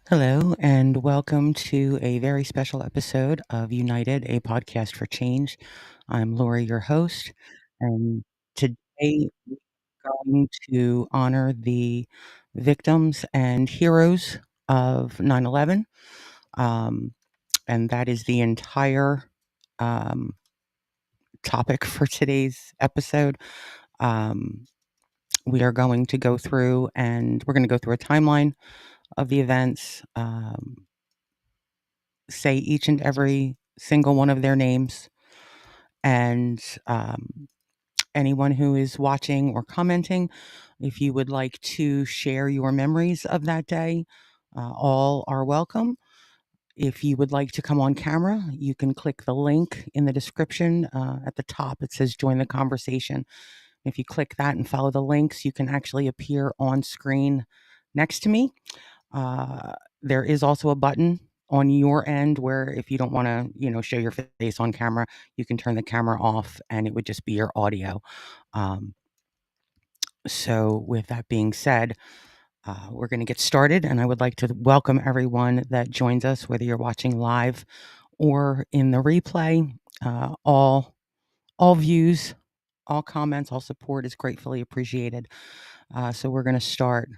Hello, and welcome to a very special episode of United, a podcast for change. I'm Lori, your host, and today we're going to honor the victims and heroes of 9/11, um, and that is the entire um, topic for today's episode. Um, we are going to go through, and we're going to go through a timeline of the events. Say each and every single one of their names, and anyone who is watching or commenting, if you would like to share your memories of that day, all are welcome. If you would like to come on camera, you can click the link in the description at the top. It says join the conversation. If you click that and follow the links, you can actually appear on screen next to me. There is also a button on your end where if you don't want to, show your face on camera, you can turn the camera off and it would just be your audio. Um, so with that being said, we're going to get started, and I would like to welcome everyone that joins us, whether you're watching live or in the replay. All views, all comments, all support is gratefully appreciated. So we're going to start.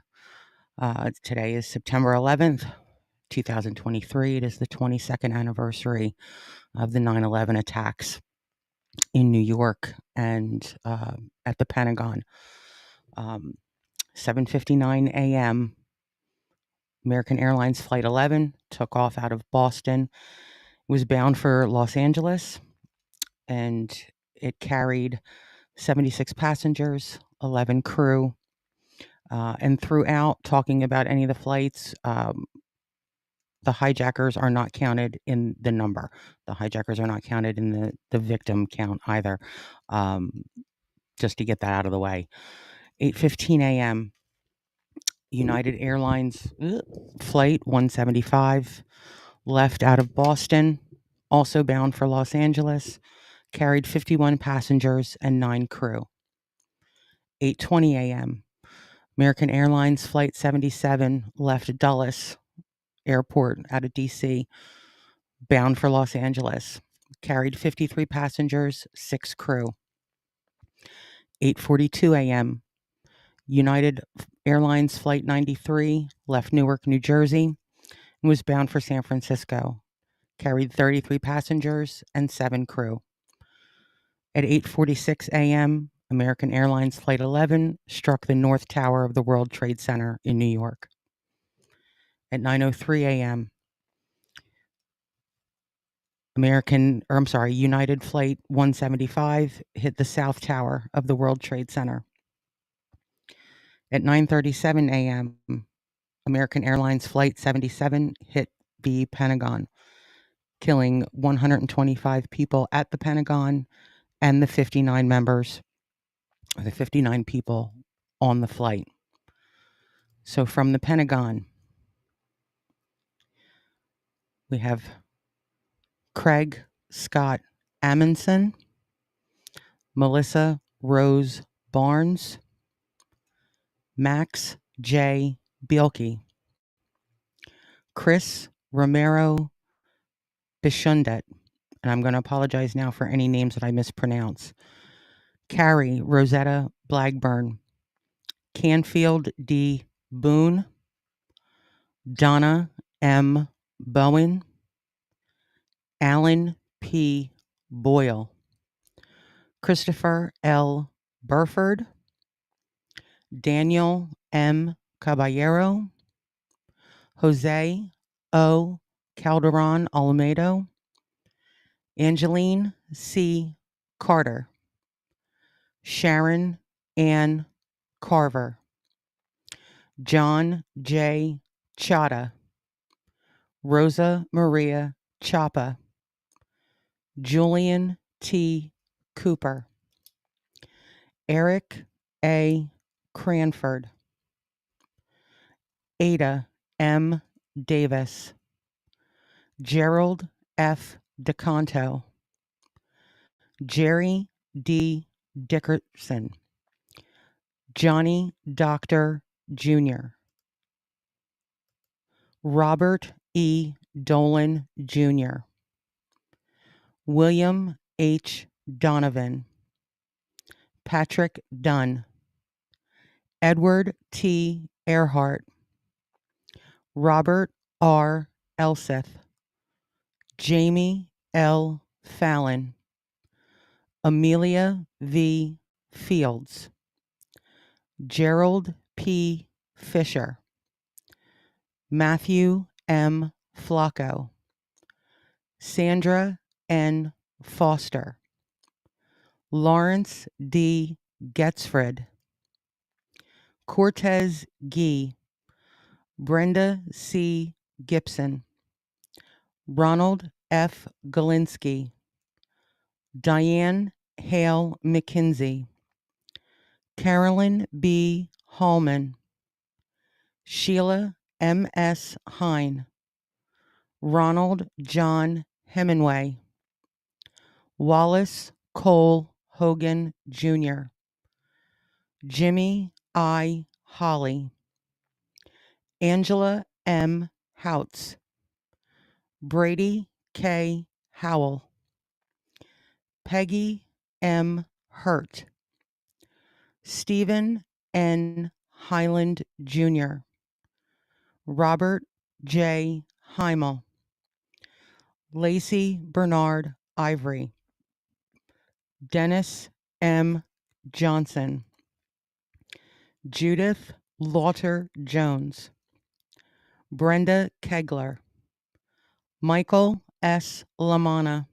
Today is September 11th, 2023. It is the 22nd anniversary of the 9/11 attacks in New York and at the Pentagon. 7:59 a.m. American Airlines Flight 11 took off out of Boston. It was bound for Los Angeles, and it carried 76 passengers, 11 crew, and throughout talking about any of the flights, the hijackers are not counted in the number. The hijackers are not counted in the victim count either. Um, just to get that out of the way. 8:15 a.m. United Airlines flight 175 left out of Boston, also bound for Los Angeles, carried 51 passengers and 9 crew. 8:20 a.m. American Airlines flight 77 left Dulles Airport out of DC, bound for Los Angeles, carried 53 passengers, 6 crew. 8:42 a.m. United Airlines Flight 93 left Newark, New Jersey, and was bound for San Francisco, carried 33 passengers and 7 crew. At 8:46 a.m., American Airlines Flight 11 struck the North Tower of the World Trade Center in New York. At 9:03 a.m., United Flight 175 hit the South Tower of the World Trade Center. At 9:37 a.m., American Airlines Flight 77 hit the Pentagon, killing 125 people at the Pentagon and the 59 people on the flight. So from the Pentagon, we have Craig Scott Amundsen, Melissa Rose Barnes, Max J. Bielke, Chris Romero Bishundet, and I'm going to apologize now for any names that I mispronounce, Carrie Rosetta Blagburn, Canfield D. Boone, Donna M. Bowen, Alan P. Boyle, Christopher L. Burford, Daniel M. Caballero, Jose O. Calderon Olmedo, Angeline C. Carter, Sharon Ann Carver, John J. Chata, Rosa Maria Chapa, Julian T. Cooper, Eric A. Cranford, Ada M. Davis, Gerald F. DeConto, Jerry D. Dickerson, Johnny Doctor Jr., Robert E. Dolan Jr., William H. Donovan, Patrick Dunn, Edward T. Earhart, Robert R. Elseth, Jamie L. Fallon, Amelia V. Fields, Gerald P. Fisher, Matthew M. Flacco, Sandra N. Foster, Lawrence D. Getzfred, Cortez Gee, Brenda C. Gibson, Ronald F. Galinsky, Diane Hale McKinsey, Carolyn B. Hallman, Sheila M. S. Hine, Ronald John Hemingway, Wallace Cole Hogan Jr., Jimmy I. Holly, Angela M. Houts, Brady K. Howell, Peggy M. Hurt, Stephen N. Highland Jr., Robert J. Heimel, Lacey Bernard Ivory, Dennis M. Johnson, Judith Lauter Jones, Brenda Kegler, Michael S. Lamanna,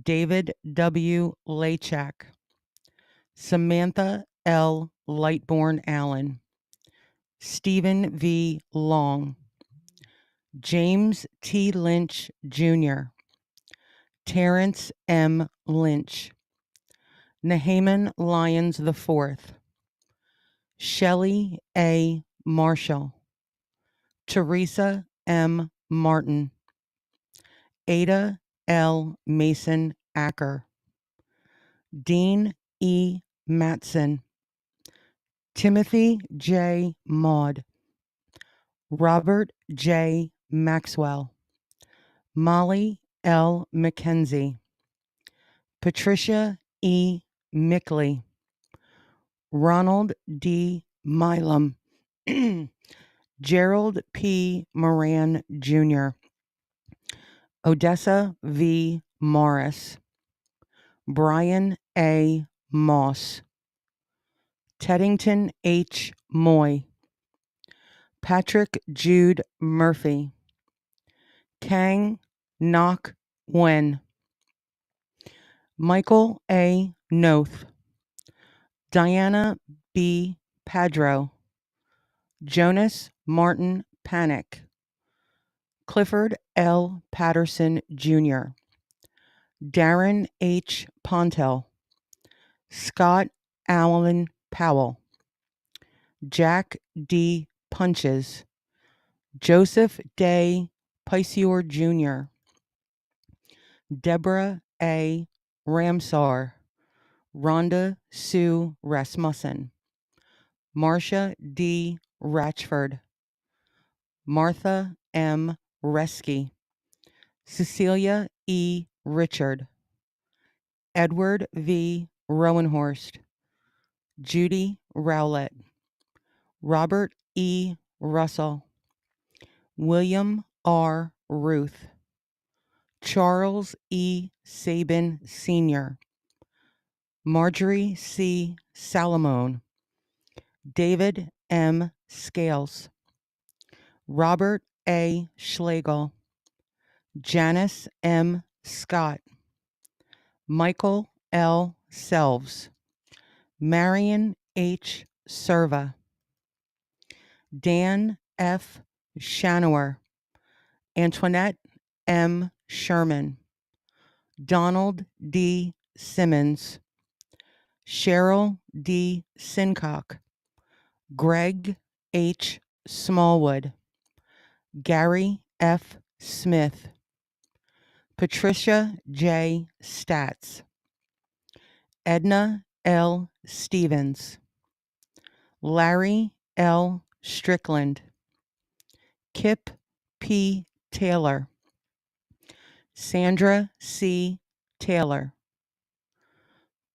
David W. Lachak, Samantha L. Lightborn Allen, Stephen V. Long, James T. Lynch Jr., Terrence M. Lynch, Nahaman Lyons IV, Shelley A. Marshall, Teresa M. Martin, Ada L. Mason Acker, Dean E. Matson, Timothy J. Maud, Robert J. Maxwell, Molly L. McKenzie, Patricia E. Mickley, Ronald D. Milam, Gerald P. Moran Jr., Odessa V. Morris, Brian A. Moss, Teddington H. Moy, Patrick Jude Murphy, Kang Nok Wen, Michael A. Noth, Diana B. Padro, Jonas Martin Panic, Clifford L. Patterson Jr., Darren H. Pontel, Scott Allen Powell, Jack D. Punches, Joseph Day Pisior Jr., Deborah A. Ramsar, Rhonda Sue Rasmussen, Marcia D. Ratchford, Martha M. Resky, Cecilia E. Richard, Edward V. Rowenhorst, Judy Rowlett, Robert E. Russell, William R. Ruth, Charles E. Sabin Sr., Marjorie C. Salamone, David M. Scales, Robert A. Schlegel, Janice M. Scott, Michael L. Selves, Marion H. Serva, Dan F. Shanower, Antoinette M. Sherman, Donald D. Simmons, Cheryl D. Sincock, Greg H. Smallwood, Gary F. Smith, Patricia J. Statz, Edna L. Stevens, Larry L. Strickland, Kip P. Taylor, Sandra C. Taylor,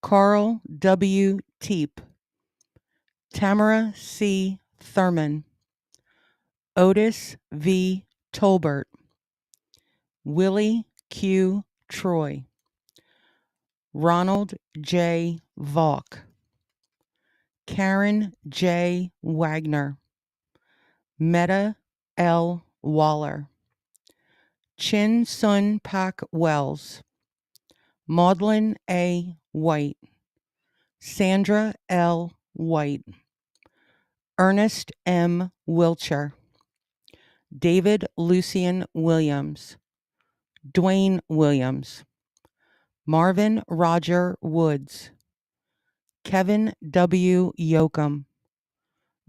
Carl W. Teep, Tamara C. Thurman, Otis V. Tolbert, Willie Q. Troy, Ronald J. Valk, Karen J. Wagner, Meta L. Waller, Chin Sun Pak Wells, Maudlin A. White, Sandra L. White, Ernest M. Wilcher, David Lucian Williams, Dwayne Williams, Marvin Roger Woods, Kevin W. Yoakum,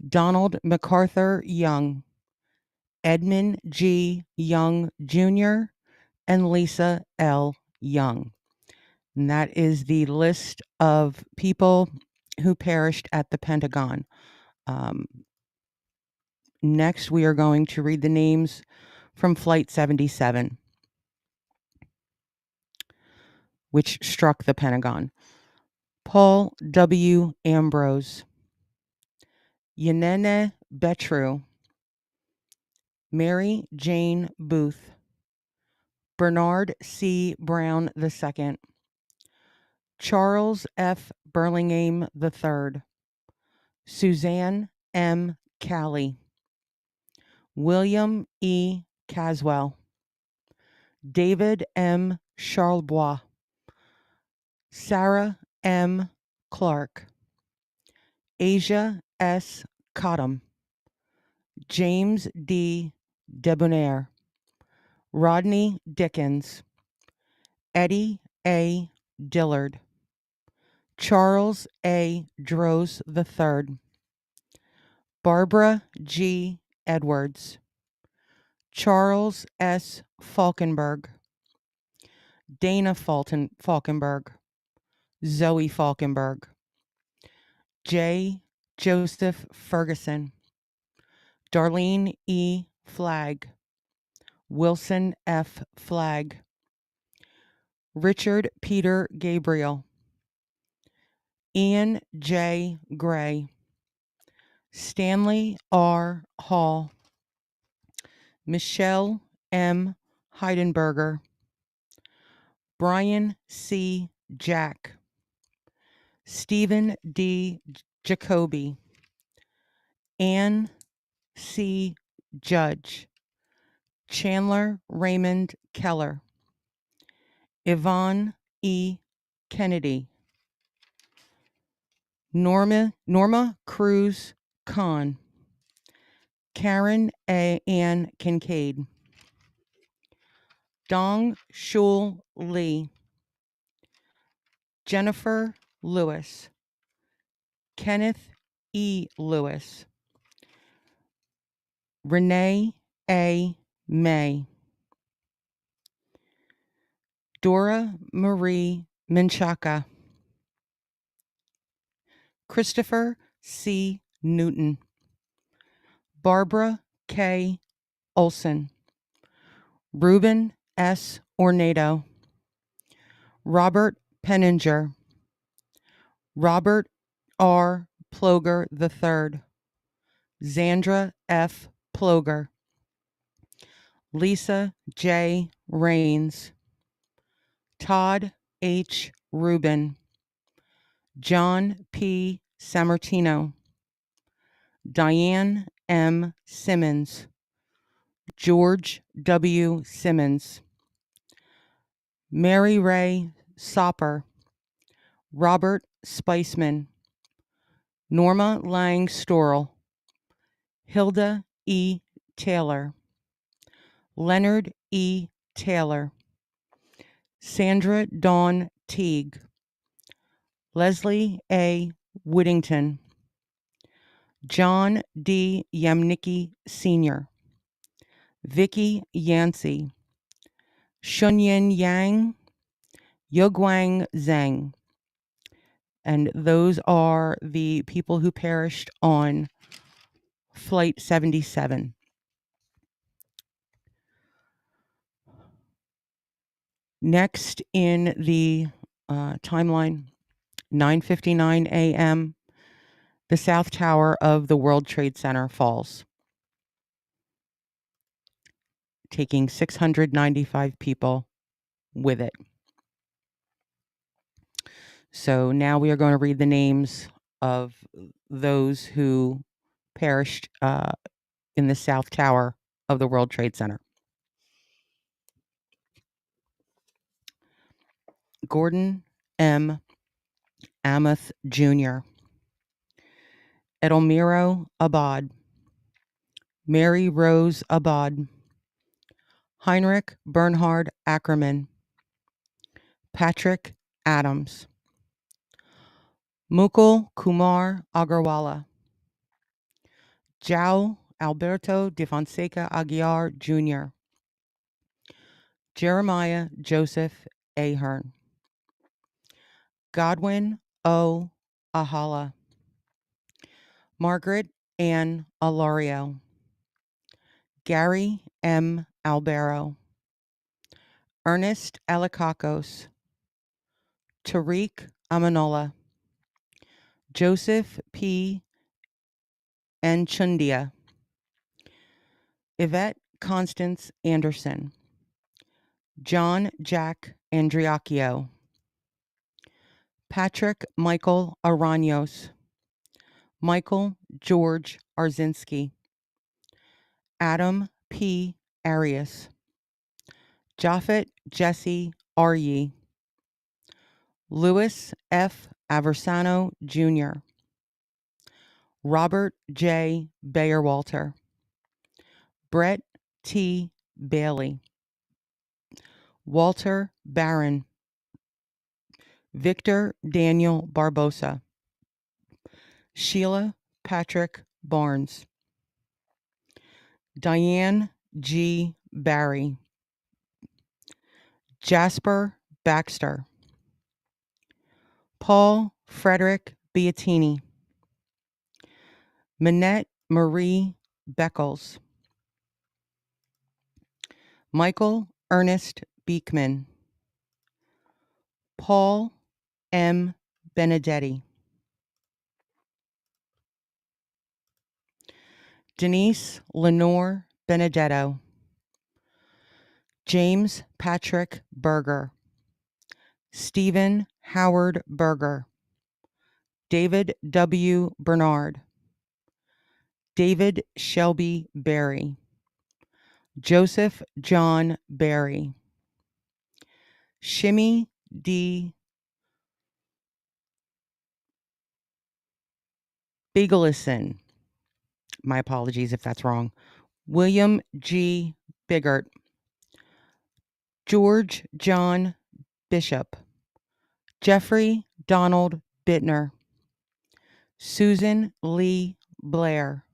Donald MacArthur Young, Edmund G. Young Jr., and Lisa L. Young. And that is the list of people who perished at the Pentagon. Next, we are going to read the names from Flight 77, which struck the Pentagon. Paul W. Ambrose, Yanene Betru, Mary Jane Booth, Bernard C. Brown II, Charles F. Burlingame III, Suzanne M. Calley, William E. Caswell, David M. Charlebois, Sarah M. Clark, Asia S. Cottom, James D. Debonair, Rodney Dickens, Eddie A. Dillard, Charles A. Droz III, Barbara G. Edwards, Charles S. Falkenberg, Dana Falkenberg, Zoe Falkenberg, J. Joseph Ferguson, Darlene E. Flagg, Wilson F. Flagg, Richard Peter Gabriel, Ian J. Gray, Stanley R. Hall, Michelle M. Heidenberger, Brian C. Jack, Stephen D. Jacoby, Ann C. Judge, Chandler Raymond Keller, Yvonne E. Kennedy, Norma Cruz Kahn, Karen A. Ann Kincaid, Dong Shul Lee, Jennifer Lewis, Kenneth E. Lewis, Renee A. May, Dora Marie Menchaca, Christopher C. Newton, Barbara K. Olson, Reuben S. Ornado, Robert Penninger, Robert R. Ploger III, Zandra F. Ploger, Lisa J. Rains, Todd H. Rubin, John P. Sammartino, Diane M. Simmons, George W. Simmons, Mary Ray Sopper, Robert Spiceman, Norma Lang Storrell, Hilda E. Taylor, Leonard E. Taylor, Sandra Dawn Teague, Leslie A. Whittington, John D. Yamnicki Sr., Vicky Yancey, Shunyin Yang, Yoguang Zhang. And those are the people who perished on Flight 77. Next in the timeline, 9:59 a.m., the South Tower of the World Trade Center falls, taking 695 people with it. So now we are going to read the names of those who perished in the South Tower of the World Trade Center. Gordon M. Amath Jr., Edelmiro Abad, Mary Rose Abad, Heinrich Bernhard Ackerman, Patrick Adams, Mukul Kumar Agarwala, João Alberto de Fonseca Aguiar Jr., Jeremiah Joseph Ahern, Godwin O. Ahala, Margaret Ann Alario, Gary M. Albero, Ernest Alicacos, Tariq Amanola, Joseph P. Enchundia, Yvette Constance Anderson, John Jack Andriacchio, Patrick Michael Araños, Michael George Arzinski, Adam P. Arias, Japhet Jesse Arye, Louis F. Aversano Jr., Robert J. Bayerwalter, Brett T. Bailey, Walter Barron, Victor Daniel Barbosa, Sheila Patrick Barnes, Diane G. Barry, Jasper Baxter, Paul Frederick Beattini, Minette Marie Beckles, Michael Ernest Beekman, Paul M. Benedetti, Denise Lenore Benedetto, James Patrick Berger, Stephen Howard Berger, David W. Bernard, David Shelby Berry, Joseph John Berry, Shimmy D. Bigelison, my apologies if that's wrong, William G. Biggert, George John Bishop, Jeffrey Donald Bittner, Susan Lee Blair,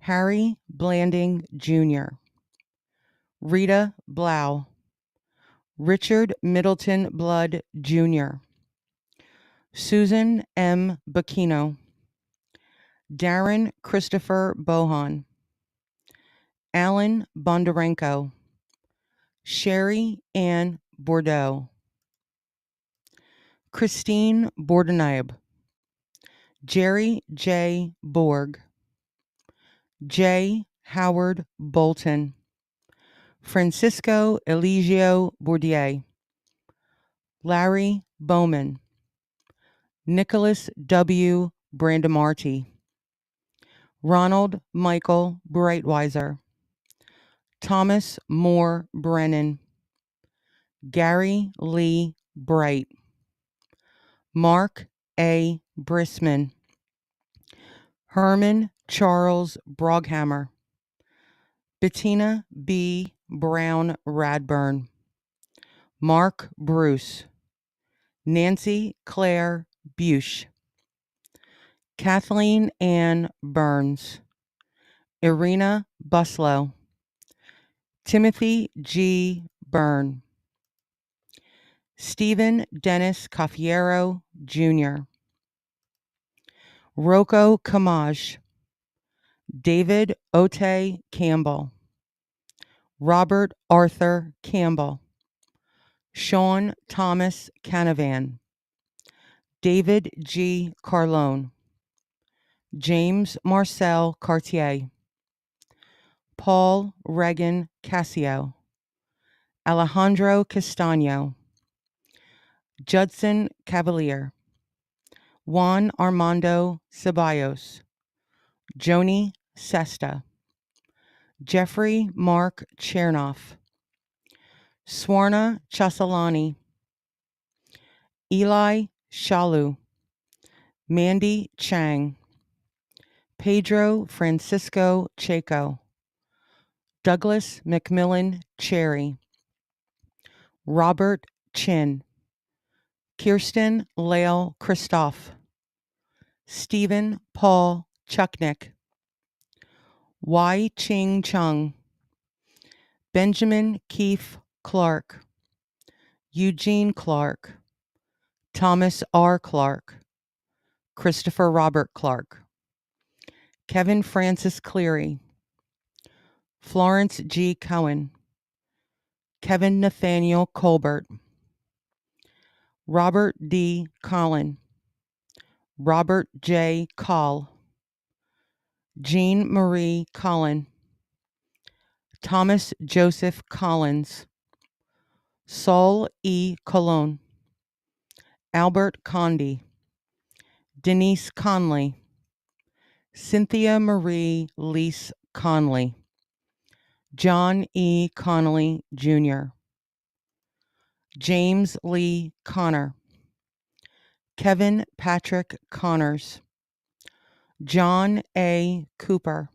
Harry Blanding Jr., Rita Blau, Richard Middleton Blood Jr., Susan M. Bacchino, Darren Christopher Bohan, Alan Bondarenko, Sherry Ann Bordeaux, Christine Bordenayb, Jerry J. Borg, J. Howard Bolton, Francisco Eligio Bourdieu, Larry Bowman, Nicholas W. Brandemarty, Ronald Michael Breitweiser, Thomas Moore Brennan, Gary Lee Bright, Mark A. Brisman, Herman Charles Broghammer, Bettina B. Brown Radburn, Mark Bruce, Nancy Claire Bush, Kathleen Ann Burns, Irina Buslow, Timothy G. Byrne, Stephen Dennis Caffiero Jr., Rocco Camage, David Ote Campbell, Robert Arthur Campbell, Sean Thomas Canavan, David G. Carlone, James Marcel Cartier, Paul Regan Cassio, Alejandro Castaño, Judson Cavalier, Juan Armando Ceballos, Joni Sesta, Jeffrey Mark Chernoff, Swarna Chasalani, Eli Shalu, Mandy Chang, Pedro Francisco Chaco, Douglas McMillan Cherry, Robert Chin, Kirsten Lael Christoph, Stephen Paul Chuknik, Y. Ching Chung, Benjamin Keefe Clark, Eugene Clark, Thomas R. Clark, Christopher Robert Clark, Kevin Francis Cleary, Florence G. Cohen, Kevin Nathaniel Colbert, Robert D. Collin, Robert J. Call, Jean Marie Collin, Thomas Joseph Collins, Saul E. Colon, Albert Condy, Denise Conley, Cynthia Marie Lease Conley, John E. Connolly Jr., James Lee Connor, Kevin Patrick Connors, John A. Cooper,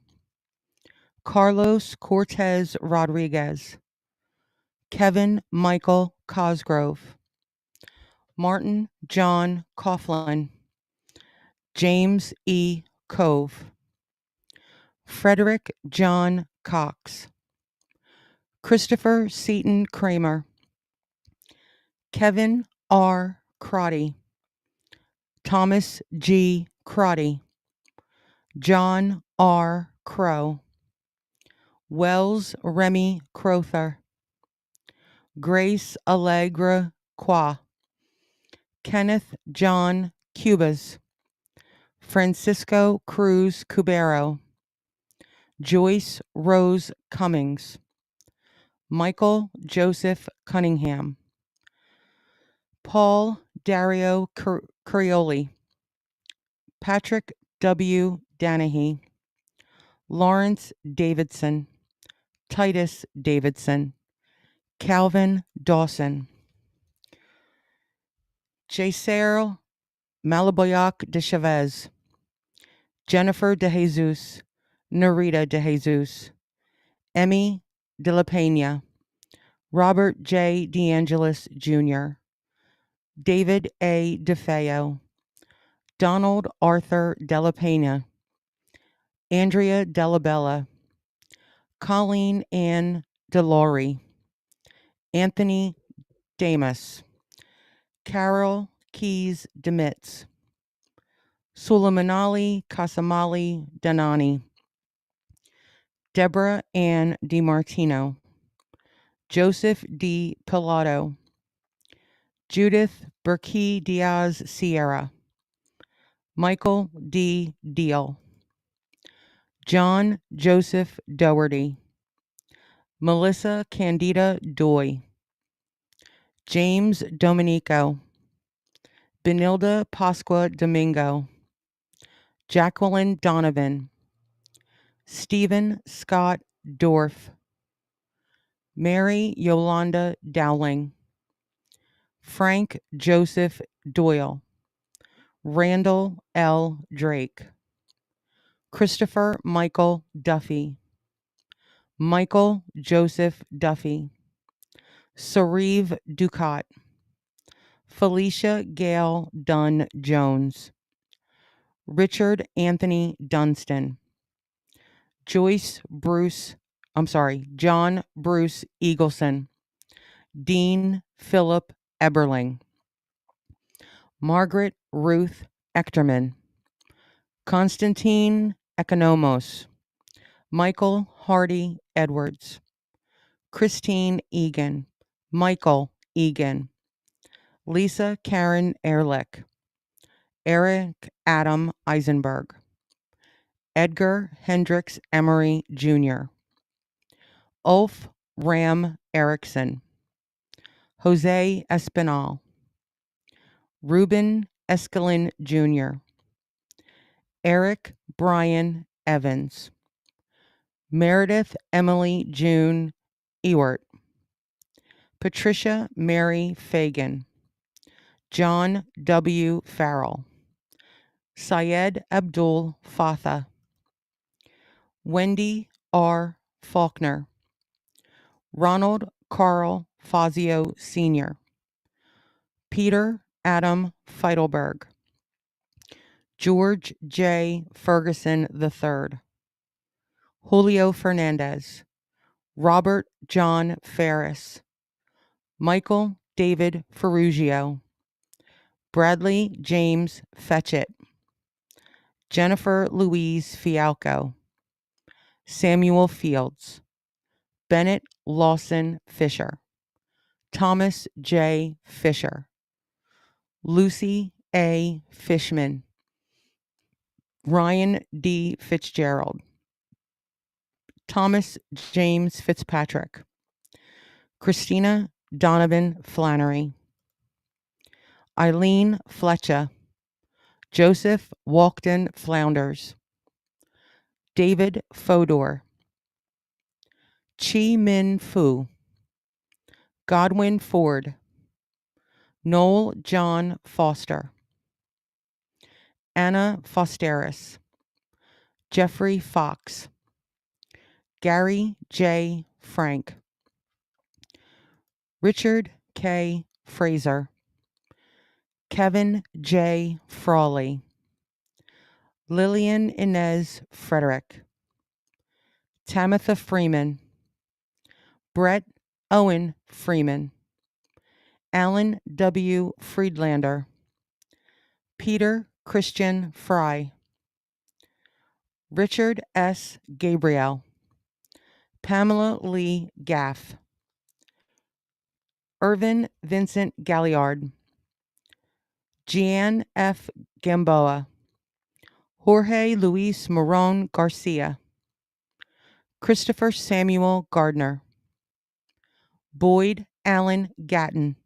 Carlos Cortez Rodriguez, Kevin Michael Cosgrove, Martin John Coughlin, James E. Cove, Frederick John Cox, Christopher Seaton Kramer, Kevin R. Crotty, Thomas G. Crotty, John R. Crow, Wells Remy Crowther, Grace Allegra Qua, Kenneth John Cubas, Francisco Cruz Cubero, Joyce Rose Cummings, Michael Joseph Cunningham, Paul Dario Crioli, Patrick W. Danahy, Lawrence Davidson, Titus Davidson, Calvin Dawson, Jacer Malaboyac de Chavez, Jennifer de Jesus, Narita de Jesus, Emmy de la Pena, Robert J. DeAngelis Jr., David A. DeFeo, Donald Arthur Della Pena, Andrea Dellabella, Colleen Ann DeLaurie, Anthony Damas, Carol Keys Demitz, Suleimanali Kasamali Danani, Deborah Ann DiMartino, Joseph D. Pilato, Judith Burkey Diaz Sierra, Michael D. Deal, John Joseph Doherty, Melissa Candida Doy, James Domenico, Benilda Pasqua Domingo, Jacqueline Donovan, Stephen Scott Dorff, Mary Yolanda Dowling, Frank Joseph Doyle, Randall L. Drake, Christopher Michael Duffy, Michael Joseph Duffy, Sariv Ducat, Felicia Gale Dunn Jones, Richard Anthony Dunstan, John Bruce Eagleson, Dean Philip Eberling, Margaret Ruth Echterman, Konstantin Economos, Michael Hardy Edwards, Christine Egan, Michael Egan, Lisa Karen Ehrlich, Eric Adam Eisenberg, Edgar Hendricks Emery Jr., Ulf Ram Erickson, Jose Espinal, Ruben Escalin Jr., Eric Brian Evans, Meredith Emily June Ewart, Patricia Mary Fagan, John W. Farrell, Syed Abdul Fatah, Wendy R. Faulkner, Ronald Carl Fazio Sr., Peter Adam Feidelberg, George J. Ferguson III, Julio Fernandez, Robert John Ferris, Michael David Ferrugio, Bradley James Fetchit, Jennifer Louise Fialco, Samuel Fields, Bennett Lawson Fisher, Thomas J. Fisher, Lucy A. Fishman, Ryan D. Fitzgerald, Thomas James Fitzpatrick, Christina Donovan Flannery, Eileen Fletcher, Joseph Walkden Flounders, David Fodor, Chi Min Fu, Godwin Ford, Noel John Foster, Anna Fosteris, Jeffrey Fox, Gary J. Frank, Richard K. Fraser, Kevin J. Frawley, Lillian Inez Frederick, Tamitha Freeman, Brett Owen Freeman, Alan W. Friedlander, Peter Christian Fry, Richard S. Gabriel, Pamela Lee Gaff, Irvin Vincent Galliard, Jeanne F. Gamboa, Jorge Luis Moron Garcia, Christopher Samuel Gardner, Boyd Allen Gatton,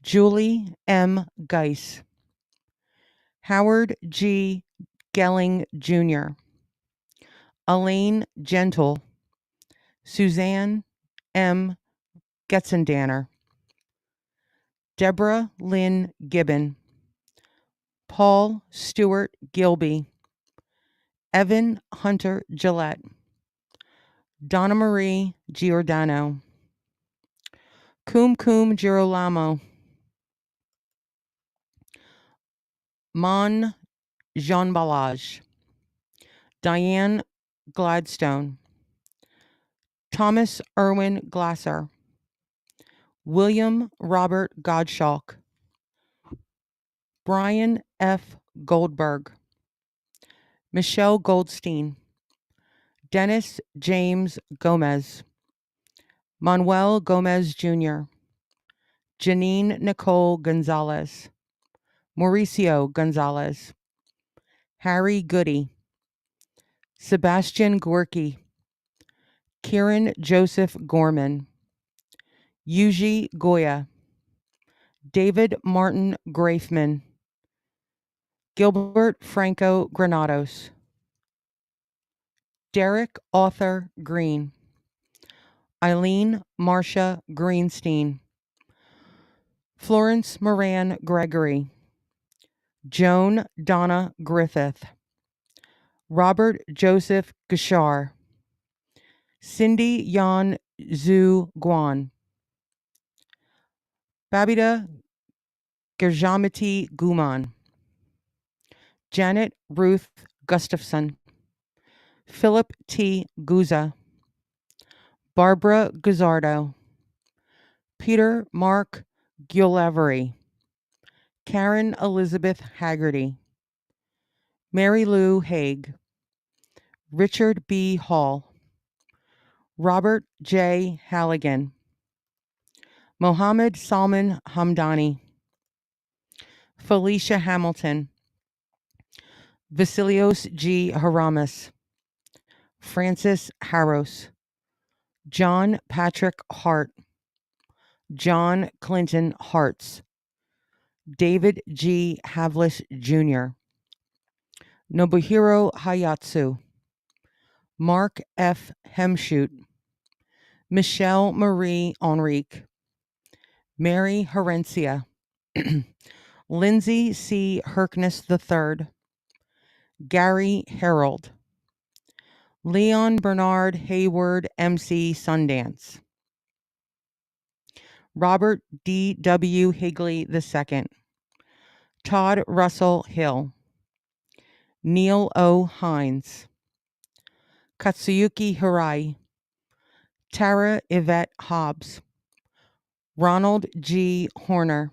Julie M. Geis, Howard G. Gelling Jr., Elaine Gentle, Suzanne M. Getzendanner, Deborah Lynn Gibbon, Paul Stewart Gilby, Evan Hunter Gillette, Donna Marie Giordano, Kum Kum Girolamo, Mon Jean Balage, Diane Gladstone, Thomas Irwin Glasser, William Robert Gottschalk, Brian F. Goldberg, Michelle Goldstein, Dennis James Gomez, Manuel Gomez Jr., Janine Nicole Gonzalez, Mauricio Gonzalez, Harry Goody, Sebastian Gorky, Kieran Joseph Gorman, Yuji Goya, David Martin Grafman, Gilbert Franco Granados, Derek Arthur Green, Eileen Marcia Greenstein, Florence Moran Gregory, Joan Donna Griffith, Robert Joseph Gashar, Cindy Yan Zhu Guan, Babida Gerjamati Guman, Janet Ruth Gustafson, Philip T. Guza, Barbara Guzzardo, Peter Mark Gulevery, Karen Elizabeth Haggerty, Mary Lou Haig, Richard B. Hall, Robert J. Halligan, Mohammed Salman Hamdani, Felicia Hamilton, Vasilios G. Haramis, Francis Harros, John Patrick Hart, John Clinton Hartz, David G. Havlis Jr., Nobuhiro Hayatsu, Mark F. Hemshoot, Michelle Marie Enrique, Mary Herencia, Lindsay C. Herkness III, Gary Harold, Leon Bernard Hayward MC Sundance, Robert D. W. Higley II, Todd Russell Hill, Neil O. Hines, Katsuyuki Hirai, Tara Yvette Hobbs, Ronald G. Horner,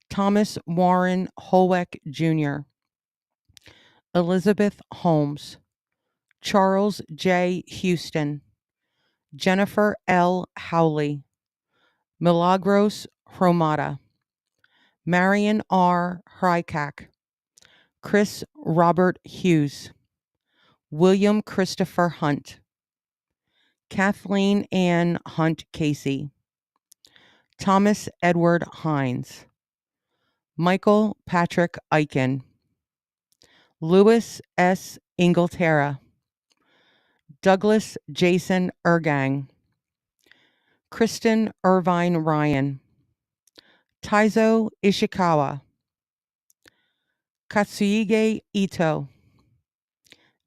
Thomas Warren Holweck Jr., Elizabeth Holmes, Charles J. Houston, Jennifer L. Howley, Milagros Hromata, Marion R. Hrycak, Chris Robert Hughes, William Christopher Hunt, Kathleen Ann Hunt Casey, Thomas Edward Hines, Michael Patrick Eichen, Louis S. Inglaterra, Douglas Jason Ergang, Kristen Irvine Ryan, Taizo Ishikawa, Katsuhige Ito,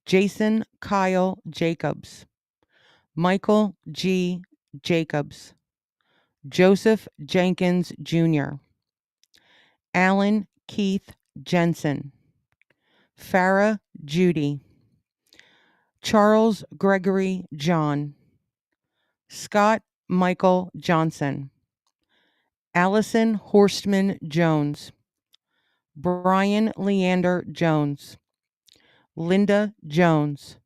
Jason Kyle Jacobs, Michael G. Jacobs, Joseph Jenkins Jr., Alan Keith Jensen, Farah Judy, Charles Gregory John, Scott Michael Johnson, Allison Horstman Jones, Brian Leander Jones, Linda Jones,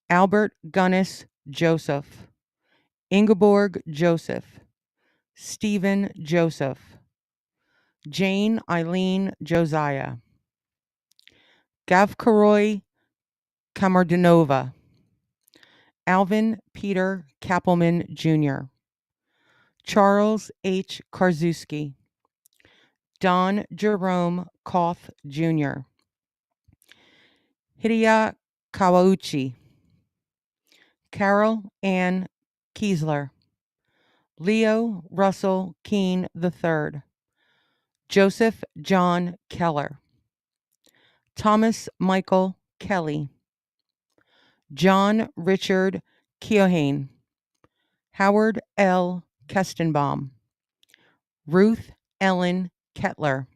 Albert Gunnis Joseph, Ingeborg Joseph, Stephen Joseph, Jane Eileen Josiah, Gavkaroy Kamardinova, Alvin Peter Kappelman Jr., Charles H. Karczewski, Don Jerome Koth Jr., Hideya Kawauchi, Carol Ann Kiesler, Leo Russell Keene III, Joseph John Keller, Thomas Michael Kelly, John Richard Keohane, Howard L. Kestenbaum, Ruth Ellen Kettler,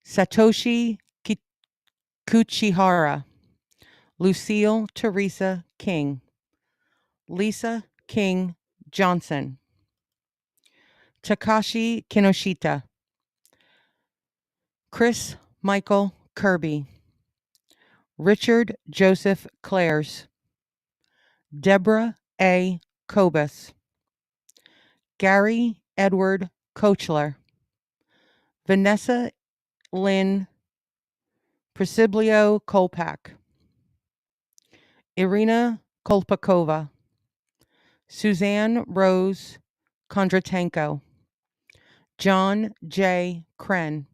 Satoshi Kuchihara, Lucille Teresa King, Lisa King Johnson, Takashi Kinoshita, Chris Michael Kirby, Richard Joseph Clares, Deborah A. Kobus, Gary Edward Kochler, Vanessa Lynn Presiblio Kolpak, Irina Kolpakova, Suzanne Rose Kondratenko, John J. Kren,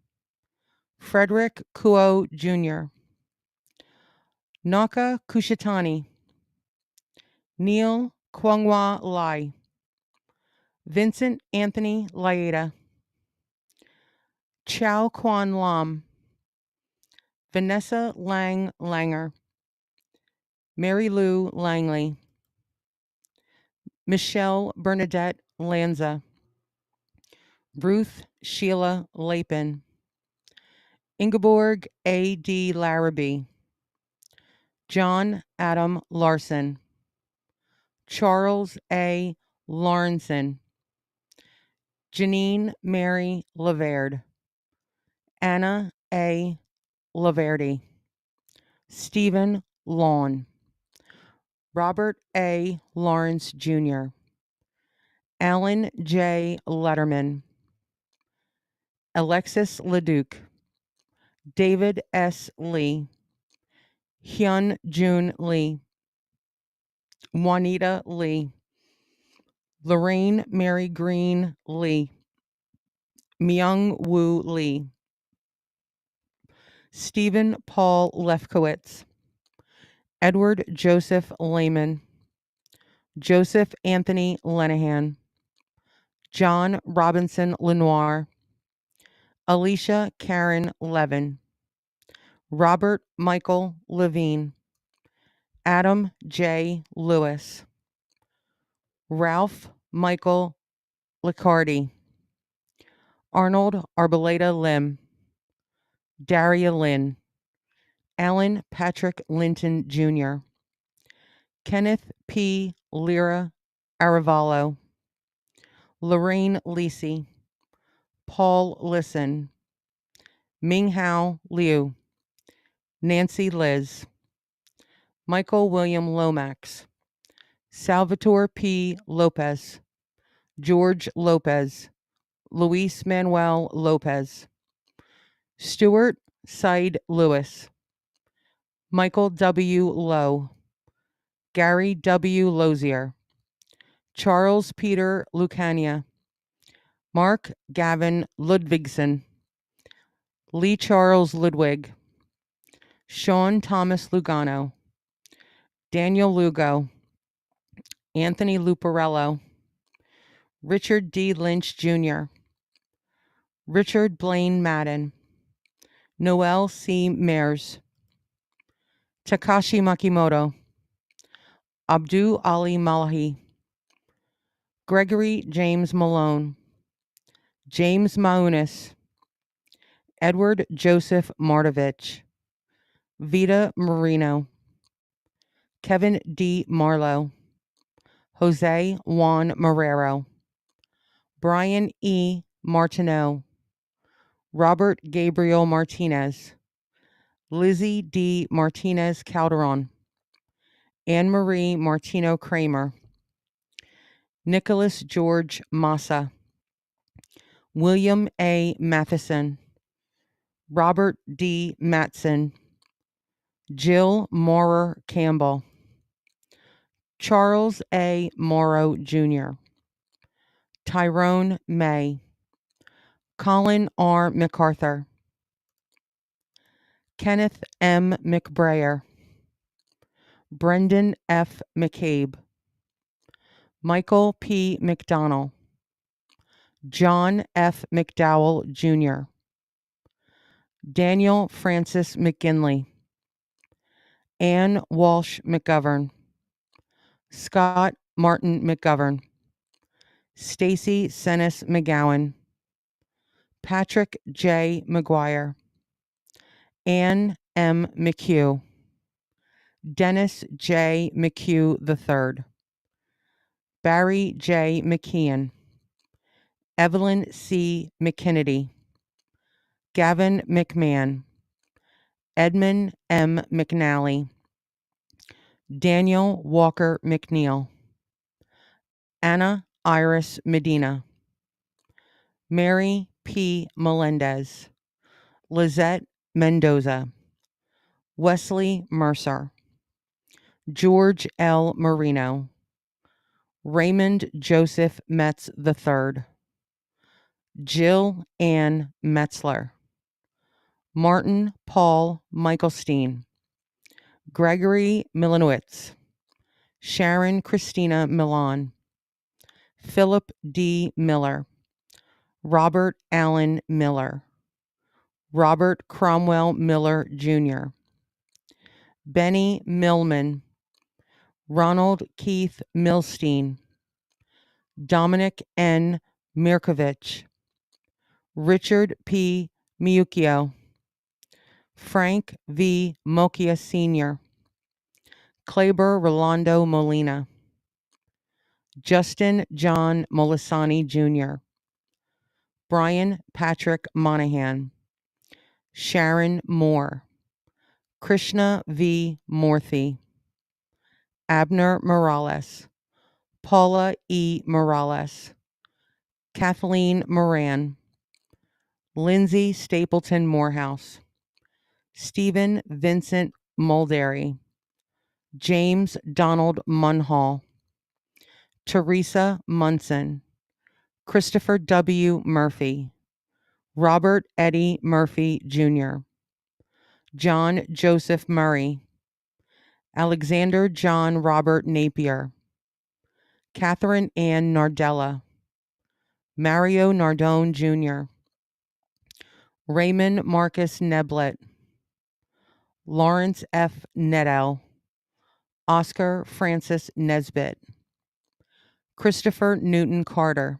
Frederick Kuo Jr., Naka Kushitani, Neil Kwangwa Lai, Vincent Anthony Laeta, Chow Kwan Lam, Vanessa Lang Langer, Mary Lou Langley, Michelle Bernadette Lanza, Ruth Sheila Lapin, Ingeborg A. D. Larrabee, John Adam Larson, Charles A. Lawrenson, Janine Mary Laverde, Anna A. Laverdi, Stephen Lawn, Robert A. Lawrence Jr., Alan J. Letterman, Alexis Leduc, David S. Lee, Hyun Jun Lee, Juanita Lee, Lorraine Mary Green Lee, Myung Woo Lee, Stephen Paul Lefkowitz, Edward Joseph Lehman, Joseph Anthony Lenahan, John Robinson Lenoir, Alicia Karen Levin, Robert Michael Levine, Adam J. Lewis, Ralph Michael Liccardi, Arnold Arboleda Lim, Daria Lynn, Alan Patrick Linton Jr., Kenneth P. Lira Aravallo, Lorraine Lisi, Paul Lisson, Minghao Liu, Nancy Liz, Michael William Lomax, Salvatore P. Lopez, George Lopez, Luis Manuel Lopez, Stuart Said Lewis, Michael W. Lowe, Gary W. Lozier, Charles Peter Lucania, Mark Gavin Ludvigsen, Lee Charles Ludwig, Sean Thomas Lugano, Daniel Lugo, Anthony Luparello, Richard D. Lynch Jr., Richard Blaine Madden, Noel C. Mears, Takashi Makimoto, Abdu Ali Malahi, Gregory James Malone, James Maunis, Edward Joseph Martovich, Vita Marino, Kevin D. Marlowe, Jose Juan Marrero, Brian E. Martineau, Robert Gabriel Martinez, Lizzie D. Martinez Calderon, Anne Marie Martino Kramer, Nicholas George Massa, William A. Matheson, Robert D. Matson, Jill Maurer Campbell, Charles A. Morrow Jr., Tyrone May, Colin R. MacArthur, Kenneth M. McBrayer, Brendan F. McCabe, Michael P. McDonnell, John F. McDowell Jr., Daniel Francis McGinley, Ann Walsh McGovern, Scott Martin McGovern, Stacy Senes McGowan, Patrick J. McGuire, Ann M. McHugh, Dennis J. McHugh III, Barry J. McKeon, Evelyn C. McKennedy, Gavin McMahon, Edmund M. McNally, Daniel Walker McNeil, Anna Iris Medina, Mary P. Melendez, Lizette Mendoza, Wesley Mercer, George L. Marino, Raymond Joseph Metz III, Jill Ann Metzler, Martin Paul Michelstein, Gregory Milanowitz, Sharon Christina Milan, Philip D. Miller, Robert Allen Miller, Robert Cromwell Miller Jr., Benny Millman, Ronald Keith Milstein, Dominic N. Mirkovich, Richard P. Miucchio, Frank V. Mokia Sr., Kleber Rolando Molina, Justin John Molisani Jr., Brian Patrick Monahan, Sharon Moore, Krishna V. Morthy, Abner Morales, Paula E. Morales, Kathleen Moran, Lindsay Stapleton Morehouse, Stephen Vincent Mulderry, James Donald Munhall, Teresa Munson, Christopher W. Murphy, Robert Eddie Murphy Jr., John Joseph Murray, Alexander John Robert Napier, Catherine Ann Nardella, Mario Nardone Jr., Raymond Marcus Neblett, Lawrence F. Nedell, Oscar Francis Nesbitt, Christopher Newton Carter,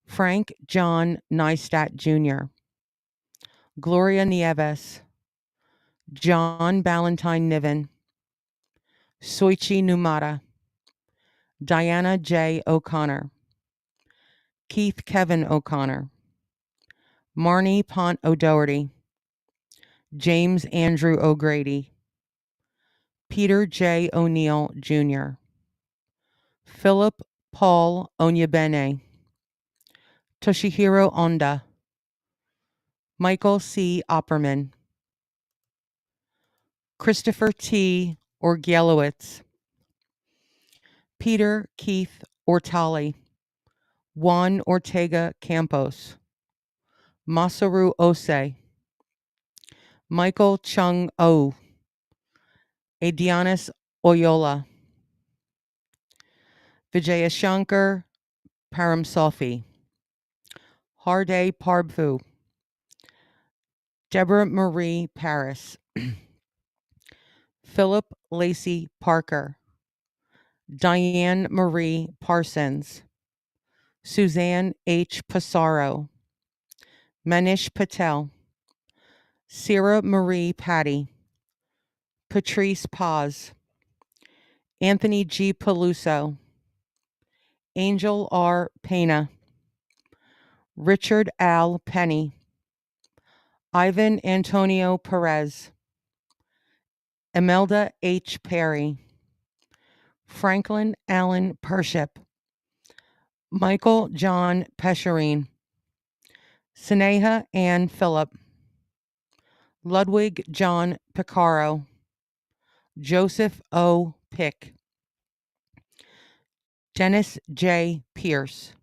Frank John Neistat Jr., Gloria Nieves, John Ballantyne Niven, Soichi Numata, Diana J. O'Connor, Keith Kevin O'Connor, Marnie Pont O'Doherty, James Andrew O'Grady, Peter J. O'Neill Jr., Philip Paul Onyebene, Toshihiro Onda, Michael C. Opperman, Christopher T. Orgielowitz, Peter Keith Ortali, Juan Ortega Campos, Masaru Ose, Michael Chung O, Adianis Oyola, Vijayashankar Paramsalfi, Harday Parbhu, Deborah Marie Paris, Philip Lacey Parker, Diane Marie Parsons, Suzanne H. Passaro, Manish Patel, Sarah Marie Patty, Patrice Paz, Anthony G. Peluso, Angel R. Pena, Richard Al Penny, Ivan Antonio Perez, Imelda H. Perry, Franklin Allen Pership, Michael John Pescherine, Sneha Ann Phillip, Ludwig John Picaro, Joseph O. Pick, Dennis J. Pierce,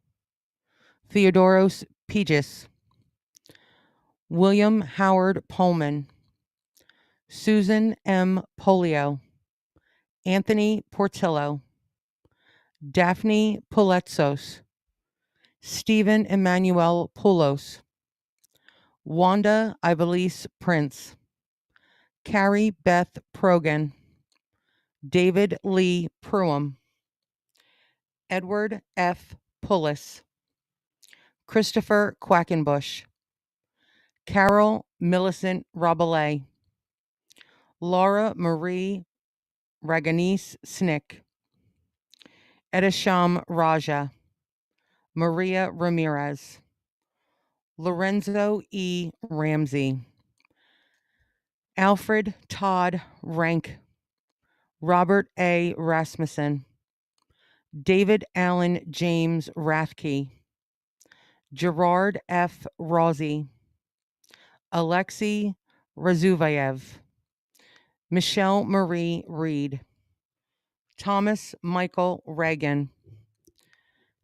Theodoros Pegis, William Howard Pullman, Susan M. Polio, Anthony Portillo, Daphne Puletzos, Stephen Emmanuel Poulos, Wanda Ivelisse Prince, Carrie Beth Progan, David Lee Pruitt, Edward F. Pullis, Christopher Quackenbush, Carol Millicent Rabelais, Laura Marie Raganese Snick, Edisham Raja, Maria Ramirez, Lorenzo E. Ramsey, Alfred Todd Rank, Robert A. Rasmussen, David Allen James Rathke, Gerard F. Rossi, Alexei Razuvayev, Michelle Marie Reed, Thomas Michael Reagan,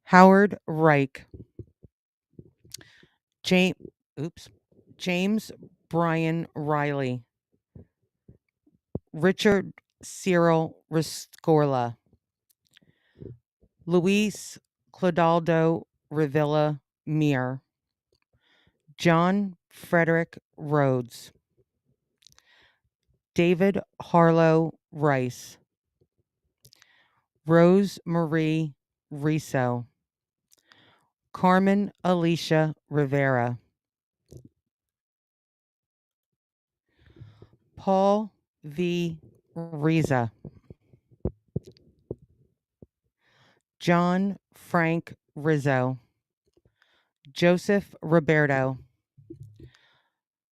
Howard Reich, James Brian Riley, Richard Cyril Riscorla, Luis Clodaldo Revilla Mir, John Frederick Rhodes, David Harlow Rice, Rose Marie Riso, Carmen Alicia Rivera, Paul V. Riza, John Frank Rizzo, Joseph Roberto,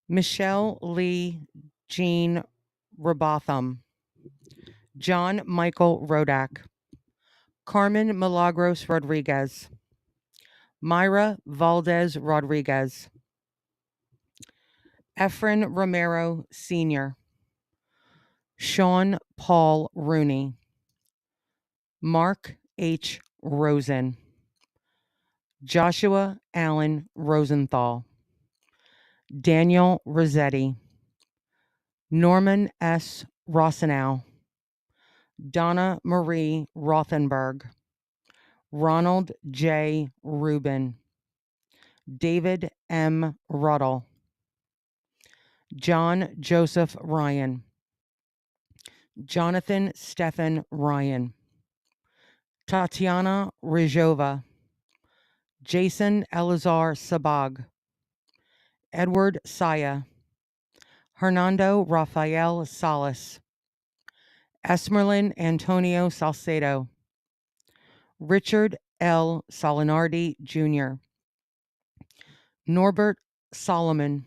Michelle Lee Jean Robotham, John Michael Rodak, Carmen Milagros Rodriguez, Myra Valdez Rodriguez, Efren Romero Sr., Sean Paul Rooney, Mark H. Rosen, Joshua Allen Rosenthal, Daniel Rossetti, Norman S. Rossenow, Donna Marie Rothenberg, Ronald J. Rubin, David M. Ruddle, John Joseph Ryan, Jonathan Stephen Ryan, Tatiana Rizhova, Jason Elazar Sabag, Edward Saya, Hernando Rafael Salas, Esmerlin Antonio Salcedo, Richard L. Solinardi Jr., Norbert Solomon,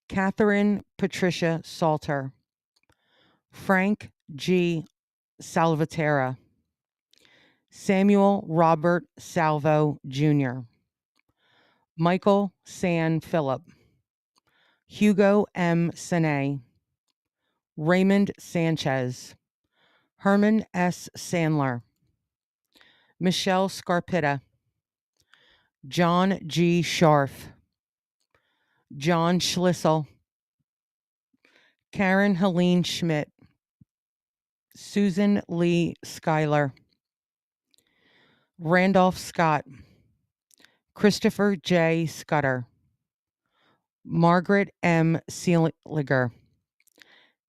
Catherine Patricia Salter, Frank G. Salvatera, Samuel Robert Salvo Jr., Michael San Philip, Hugo M. Sene, Raymond Sanchez, Herman S. Sandler, Michelle Scarpitta, John G. Scharf, John Schlissel, Karen Helene Schmidt, Susan Lee Schuyler, Randolph Scott, Christopher J. Scudder, Margaret M. Seeliger,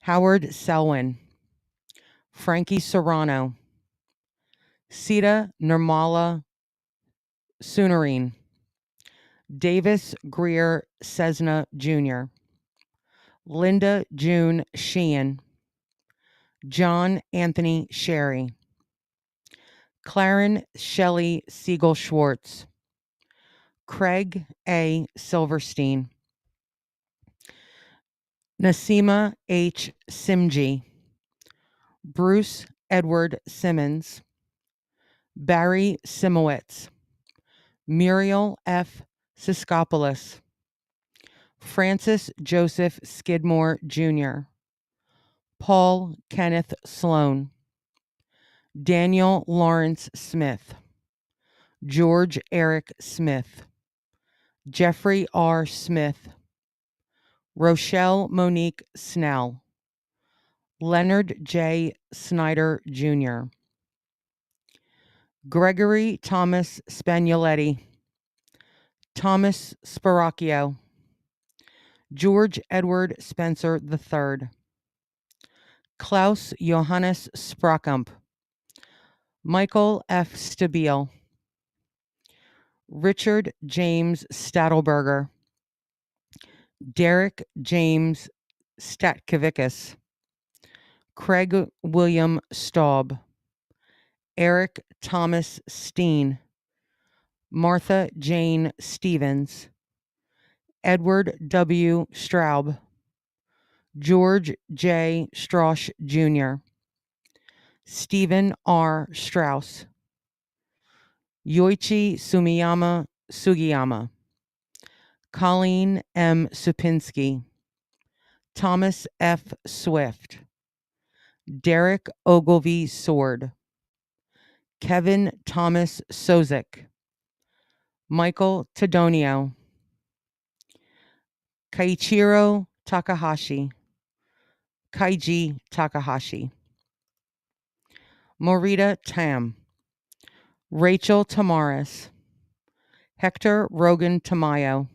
Howard Selwyn, Frankie Serrano, Sita Nirmala Sunarine, Davis Greer Cessna Jr., Linda June Sheehan, John Anthony Sherry, Claren Shelley Siegel Schwartz, Craig A. Silverstein, Nasima H. Simji, Bruce Edward Simmons, Barry Simowitz, Muriel F. Siskopoulos, Francis Joseph Skidmore Jr., Paul Kenneth Sloan, Daniel Lawrence Smith, George Eric Smith, Jeffrey R. Smith, Rochelle Monique Snell, Leonard J. Snyder Jr., Gregory Thomas Spagnoletti, Thomas Spiracchio, George Edward Spencer III, Klaus Johannes Sprackump, Michael F. Stabile, Richard James Stadelberger, Derek James Statkevicius, Craig William Staub, Eric Thomas Steen, Martha Jane Stevens, Edward W. Straub, George J. Strauss Jr., Stephen R. Strauss, Yoichi Sumiyama Sugiyama, Colleen M. Supinski, Thomas F. Swift, Derek Ogilvy Sword, Kevin Thomas Sozik, Michael Tadonio, Kaichiro Takahashi, Kaiji Takahashi, Morita Tam, Rachel Tamaris, Hector Rogan Tamayo,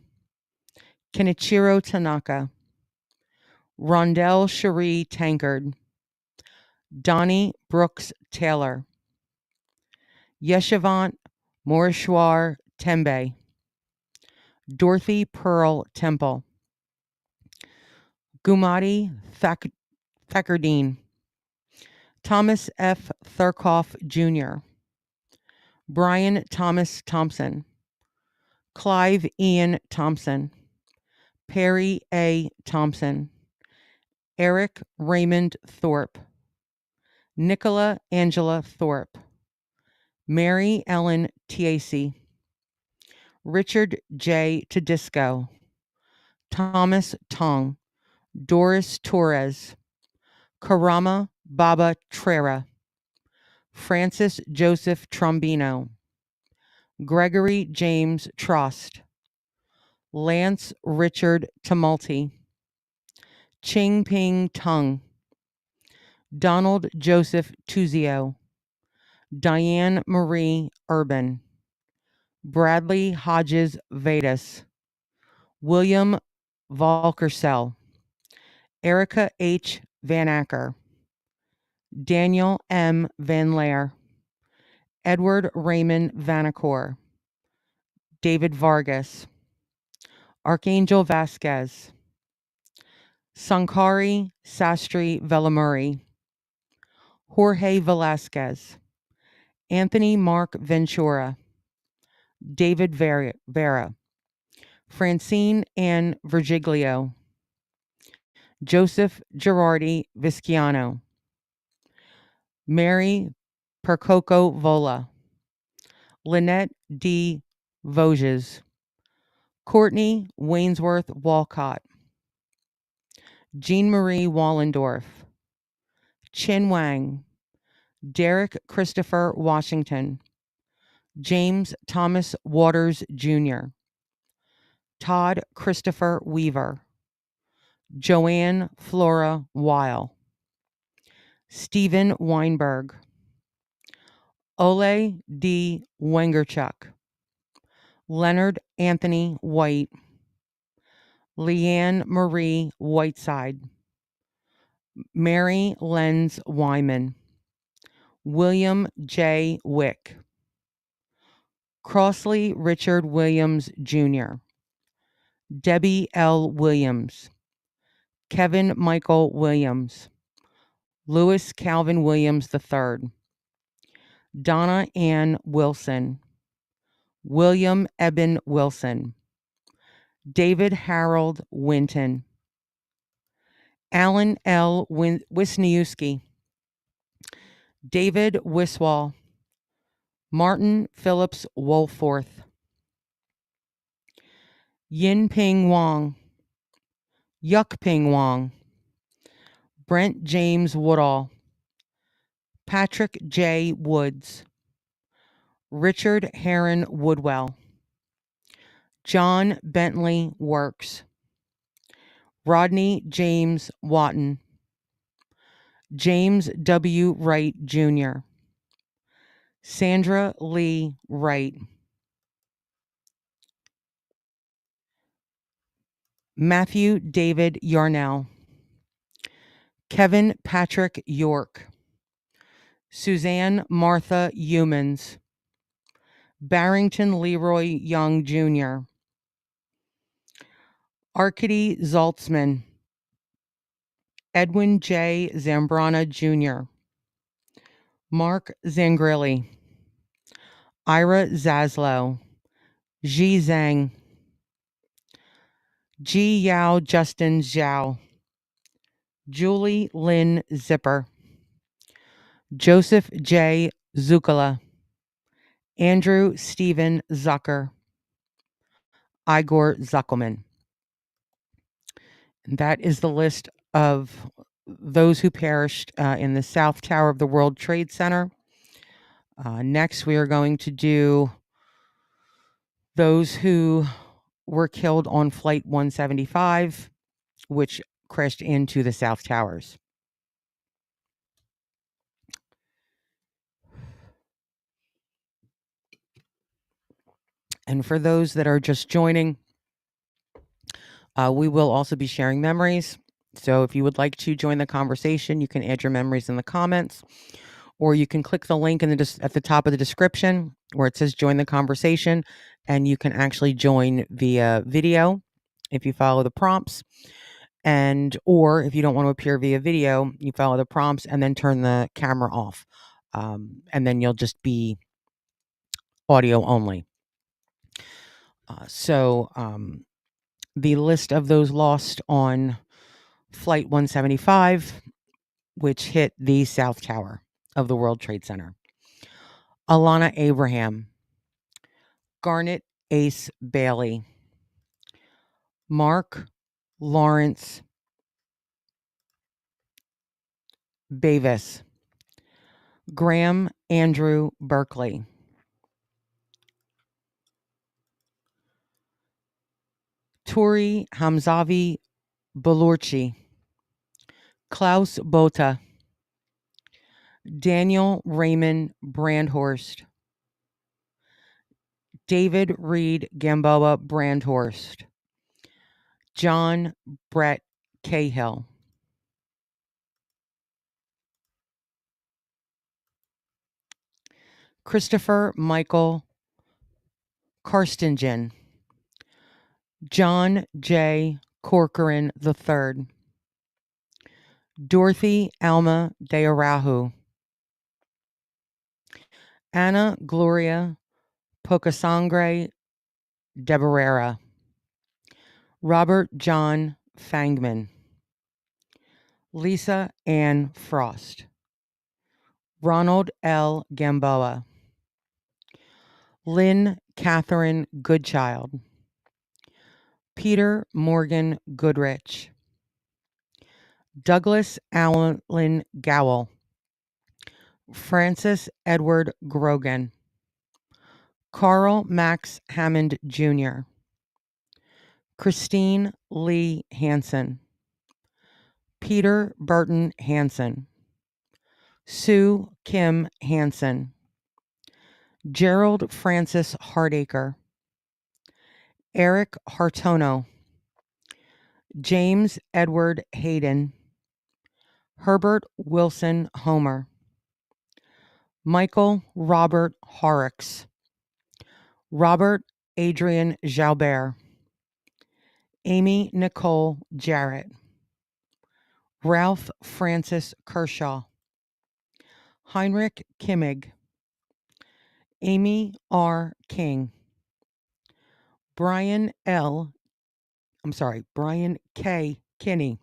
Kenichiro Tanaka, Rondell Cherie Tankard, Donnie Brooks Taylor, Yeshivant Morishwar Tembe, Dorothy Pearl Temple, Gumati Thakardine, Thomas F. Thurkoff Jr., Brian Thomas Thompson, Clive Ian Thompson, Perry A. Thompson, Eric Raymond Thorpe, Nicola Angela Thorpe, Mary Ellen Tacy, Richard J. Tedisco, Thomas Tong, Doris Torres, Karama Baba Trera, Francis Joseph Trombino, Gregory James Trost, Lance Richard Tumulty, Ching Ping Tung, Donald Joseph Tuzio, Diane Marie Urban, Bradley Hodges Vedas, William Valkersel, Erica H. Van Acker, Daniel M. Van Laer, Edward Raymond Vanacore, David Vargas, Archangel Vasquez, Sankari Sastry Velamuri, Jorge Velasquez, Anthony Mark Ventura, David Vera, Francine Ann Virgilio, Joseph Girardi Visciano, Mary Percoco Vola, Lynette D. Voges, Courtney Wainsworth Walcott, Jean Marie Wallendorf, Chin Wang, Derek Christopher Washington, James Thomas Waters Jr., Todd Christopher Weaver, Joanne Flora Weil, Stephen Weinberg, Ole D. Wengerchuk, Leonard Anthony White, Leanne Marie Whiteside, Mary Lenz Wyman, William J. Wick, Crossley Richard Williams Jr., Debbie L. Williams, Kevin Michael Williams, Louis Calvin Williams III, Donna Ann Wilson, William Eben Wilson, David Harold Winton, Alan L. Wisniewski, David Wiswall, Martin Phillips Wolforth, Yin Ping Wong, Yuck Ping Wong, Brent James Woodall, Patrick J. Woods, Richard Heron Woodwell, John Bentley Works, Rodney James Watton, James W. Wright Jr., Sandra Lee Wright, Matthew David Yarnell, Kevin Patrick York, Suzanne Martha Humans, Barrington Leroy Young Jr., Arkady Zaltzman, Edwin J. Zambrana Jr., Mark Zangrilli, Ira Zaslow, Ji Zhang, Ji Yao Justin Zhao, Julie Lynn Zipper, Joseph J. Zukala, Andrew Stephen Zucker, Igor Zuckelman. And that is the list of those who perished in the South Tower of the World Trade Center. Next, we are going to do those who were killed on Flight 175, which crashed into the South Towers. And for those that are just joining, we will also be sharing memories. So if you would like to join the conversation, you can add your memories in the comments, or you can click the link at the top of the description where it says join the conversation, and you can actually join via video if you follow the prompts. Or if you don't want to appear via video, you follow the prompts and then turn the camera off. And then you'll just be audio only. The list of those lost on Flight 175, which hit the South Tower of the World Trade Center. Alana Abraham, Garnet Ace Bailey, Mark Lawrence Bavis, Graham Andrew Berkeley, Turi Hamzavi Balurchi, Klaus Bota, Daniel Raymond Brandhorst, David Reed Gamboa Brandhorst, John Brett Cahill, Christopher Michael Karstingen, John J. Corcoran III, Dorothy Alma de Arahu, Anna Gloria Pocasangre de Barrera, Robert John Fangman, Lisa Ann Frost, Ronald L. Gamboa, Lynn Catherine Goodchild, Peter Morgan Goodrich, Douglas Allen Gowell, Francis Edward Grogan, Carl Max Hammond Jr., Christine Lee Hansen, Peter Burton Hansen, Sue Kim Hansen, Gerald Francis Hardacre, Eric Hartono, James Edward Hayden, Herbert Wilson Homer, Michael Robert Horrocks, Robert Adrian Jalbert, Amy Nicole Jarrett, Ralph Francis Kershaw, Heinrich Kimmig, Amy R. King, Brian K. Kinney,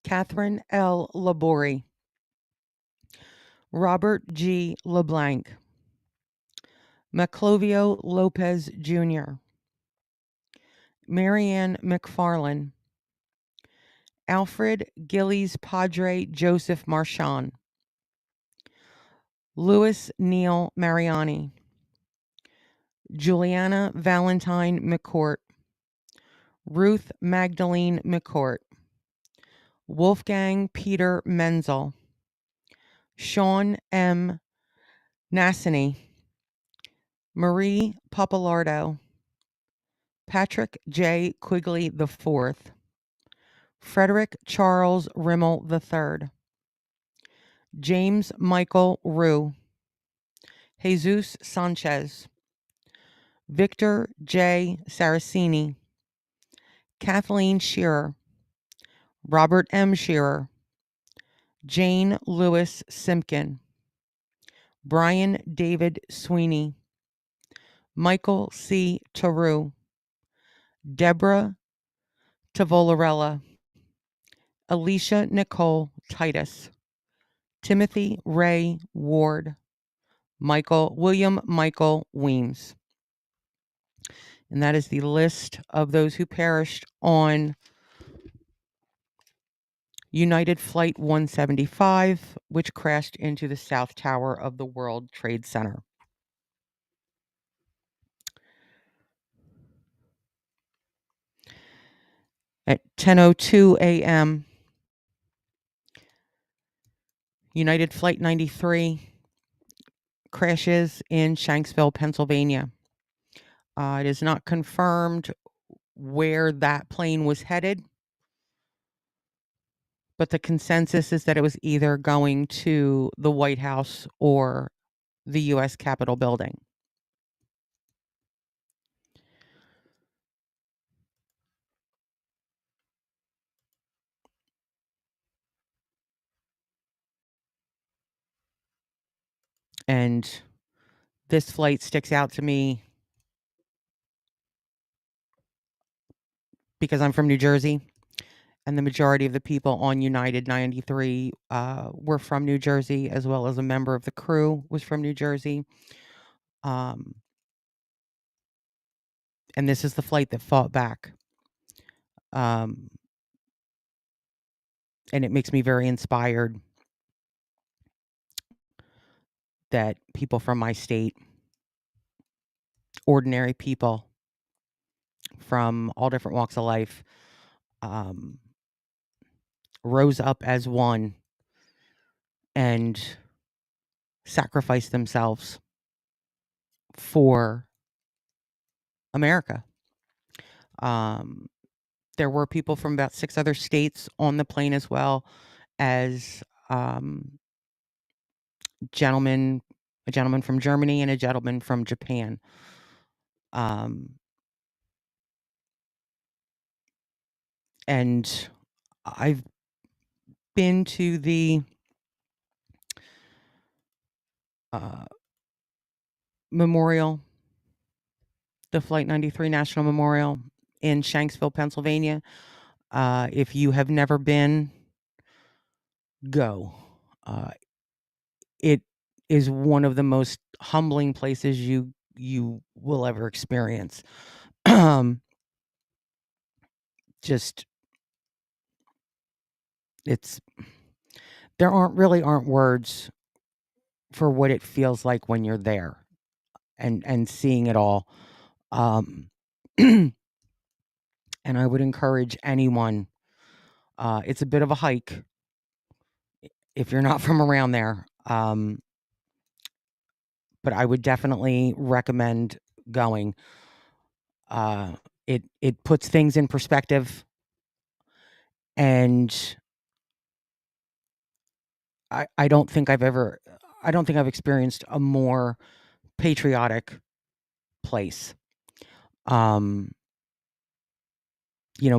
Catherine L. Labori, Robert G. LeBlanc, Maclovio Lopez Jr., Marianne McFarlane, Alfred Gillies Padre Joseph Marchand, Louis Neal Mariani, Juliana Valentine McCourt, Ruth Magdalene McCourt, Wolfgang Peter Menzel, Sean M. Nassany, Marie Papalardo, Patrick J. Quigley IV, Frederick Charles Rimmel III, James Michael Rue, Jesus Sanchez, Victor J. Saraceni, Kathleen Shearer, Robert M. Shearer, Jane Lewis Simpkin, Brian David Sweeney, Michael C. Taru, Deborah Tavolarella, Alicia Nicole Titus, Timothy Ray Ward, William Michael Weems. And that is the list of those who perished on United Flight 175, which crashed into the South Tower of the World Trade Center. At 10:02 a.m., United Flight 93 crashes in Shanksville, Pennsylvania. It is not confirmed where that plane was headed, but the consensus is that it was either going to the White House or the U.S. Capitol building. And this flight sticks out to me because I'm from New Jersey. and the majority of the people on United 93 were from New Jersey, as well as a member of the crew was from New Jersey. And this is the flight that fought back. And it makes me very inspired that people from my state, ordinary people from all different walks of life, rose up as one and sacrificed themselves for America. There were people from about 6 other states on the plane, as well as a gentleman from Germany and a gentleman from Japan. And I've been to the memorial, the Flight 93 National Memorial in Shanksville, Pennsylvania. If you have never been, go. It is one of the most humbling places you will ever experience. Just there aren't words for what it feels like when you're there and seeing it all. And I would encourage anyone. It's a bit of a hike if you're not from around there. But I would definitely recommend going. It puts things in perspective, and I don't think I've experienced a more patriotic place.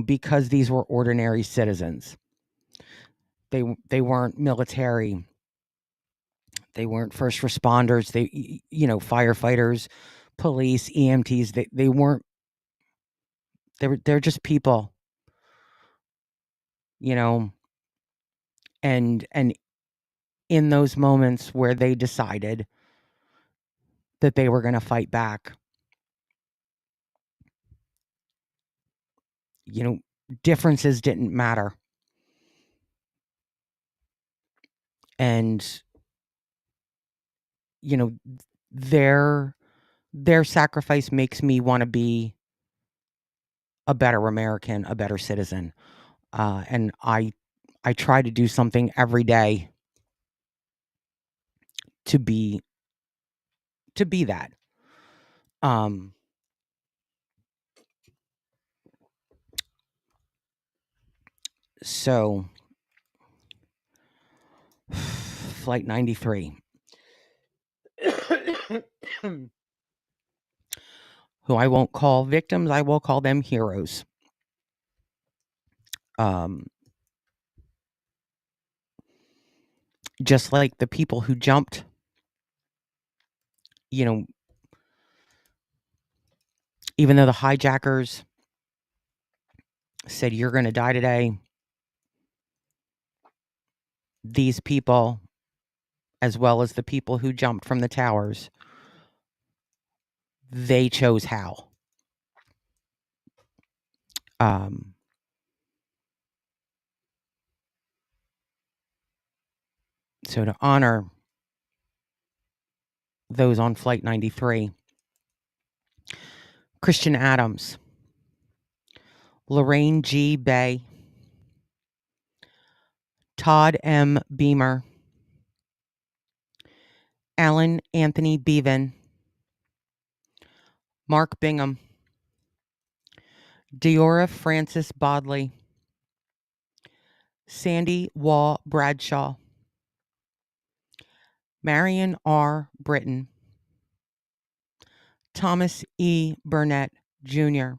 Because these were ordinary citizens. They weren't military. They weren't first responders. Firefighters, police, EMTs. They weren't. They're just people. And in those moments where they decided that they were going to fight back, differences didn't matter. And their sacrifice makes me want to be a better American, a better citizen. And I try to do something every day to be that. So Flight 93, who I won't call victims, I will call them heroes. Just like the people who jumped, even though the hijackers said, "You're going to die today," these people, as well as the people who jumped from the towers, they chose how. So to honor those on Flight 93, Christian Adams, Lorraine G. Bay, Todd M. Beamer, Alan Anthony Bevan, Mark Bingham, Deora Francis Bodley, Sandy Waugh Bradshaw, Marion R. Britton, Thomas E. Burnett, Jr.,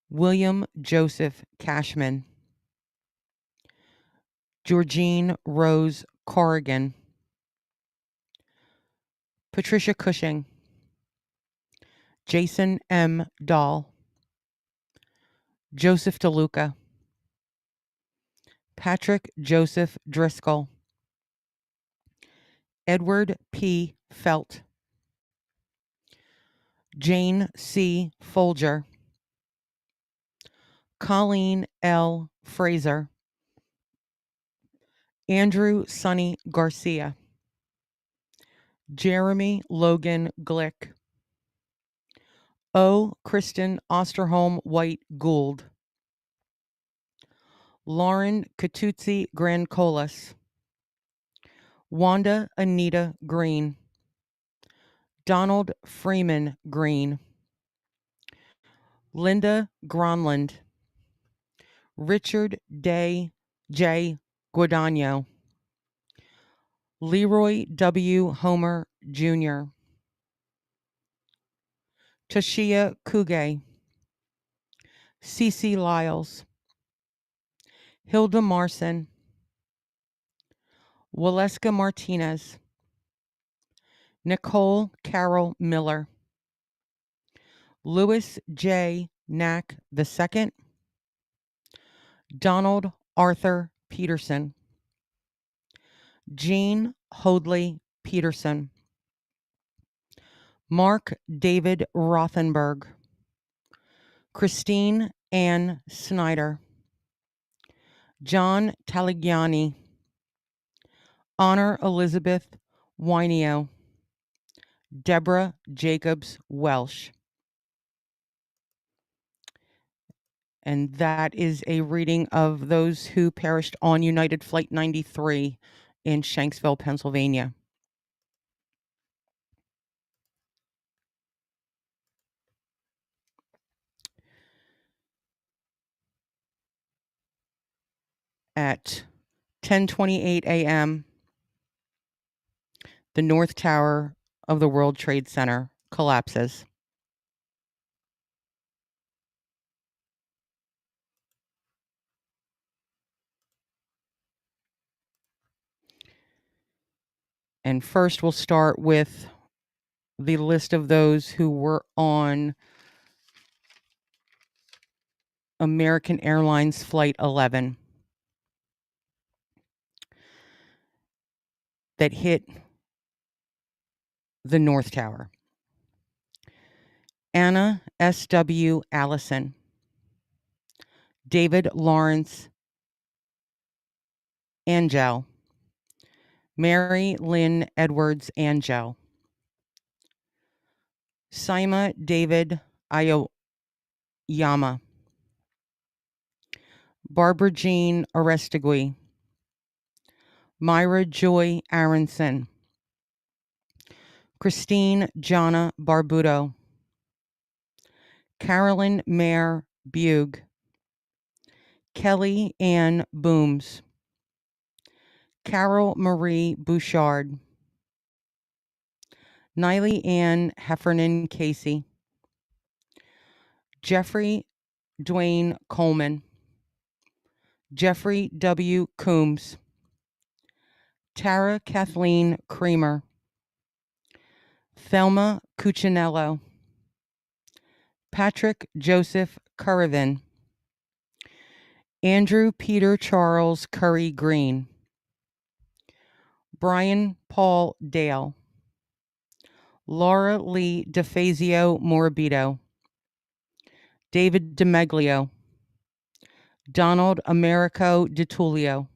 William Joseph Cashman, Georgine Rose Corrigan, Patricia Cushing, Jason M. Dahl, Joseph DeLuca, Patrick Joseph Driscoll, Edward P. Felt, Jane C. Folger, Colleen L. Fraser, Andrew Sonny Garcia, Jeremy Logan Glick, O. Kristen Osterholm White Gould, Lauren Catuzzi Grancolas, Wanda Anita Green, Donald Freeman Green, Linda Gronland, Richard J. Guadagno, Leroy W. Homer Jr., Tashia Kuge, Cece Lyles, Hilda Marson, Waleska Martinez, Nicole Carol Miller, Louis J. Knack II, Donald Arthur Peterson, Jean Hoadley Peterson, Mark David Rothenberg, Christine Ann Snyder, John Taligiani, Honor Elizabeth Wynio, Deborah Jacobs Welsh. And that is a reading of those who perished on United Flight 93 in Shanksville, Pennsylvania. At 10:28 a.m., the North Tower of the World Trade Center collapses. And first, we'll start with the list of those who were on American Airlines Flight 11 that hit the North Tower. Anna S.W. Allison, David Lawrence Angel, Mary Lynn Edwards Angel, Sima David Aoyama, Barbara Jean Arestegui, Myra Joy Aronson, Christine Jana Barbudo, Carolyn Mare Bug, Kelly Ann Booms, Carol Marie Bouchard, Niley Ann Heffernan Casey, Jeffrey Dwayne Coleman, Jeffrey W. Coombs, Tara Kathleen Kramer, Thelma Cuccinello, Patrick Joseph Currivan, Andrew Peter Charles Curry Green, Brian Paul Dale, Laura Lee DeFazio Morabito, David DeMeglio, Donald Americo DiTullio,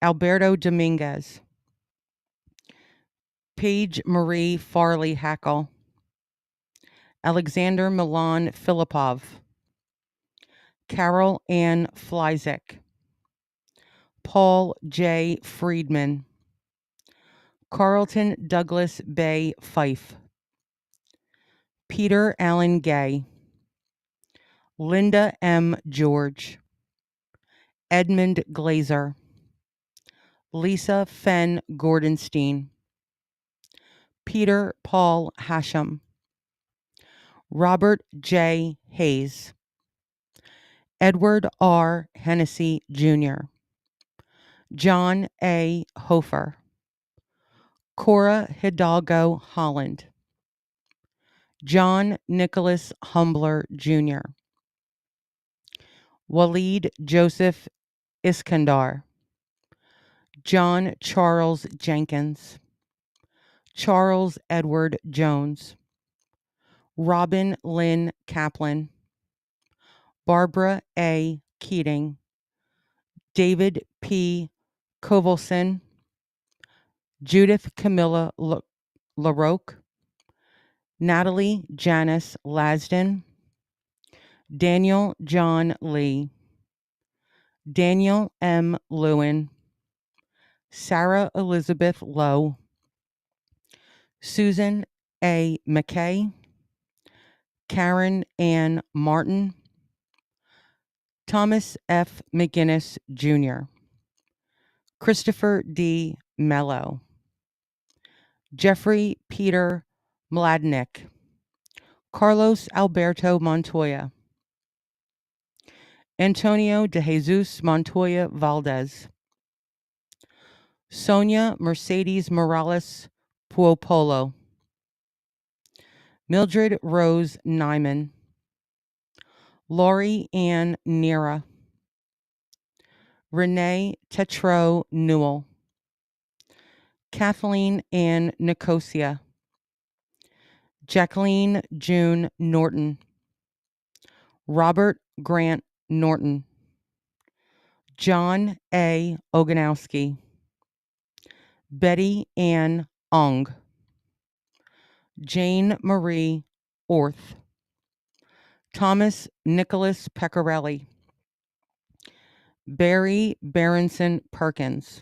Alberto Dominguez, Paige Marie Farley Hackle, Alexander Milan Filipov, Carol Ann Flyzik, Paul J. Friedman, Carlton Douglas Bay Fife, Peter Allen Gay, Linda M. George, Edmund Glazer, Lisa Fenn Gordonstein, Peter Paul Hashem, Robert J. Hayes, Edward R. Hennessy Jr., John A. Hofer, Cora Hidalgo Holland, John Nicholas Humbler Jr., Walid Joseph Iskandar, John Charles Jenkins, Charles Edward Jones, Robin Lynn Kaplan, Barbara A. Keating, David P. Kovalson, Judith Camilla LaRoque, Natalie Janice Lasden, Daniel John Lee, Daniel M. Lewin, Sarah Elizabeth Lowe, Susan A. McKay, Karen Ann Martin, Thomas F. McGinnis Jr., Christopher D. Mello, Jeffrey Peter Mladenick, Carlos Alberto Montoya, Antonio de Jesus Montoya Valdez, Sonia Mercedes Morales Puopolo, Mildred Rose Nyman, Lori Ann Nera, Renee Tetro Newell, Kathleen Ann Nicosia, Jacqueline June Norton, Robert Grant Norton, John A. Oganowski, Betty Ann Ong, Jane Marie Orth, Thomas Nicholas Pecorelli, Barry Berenson Perkins,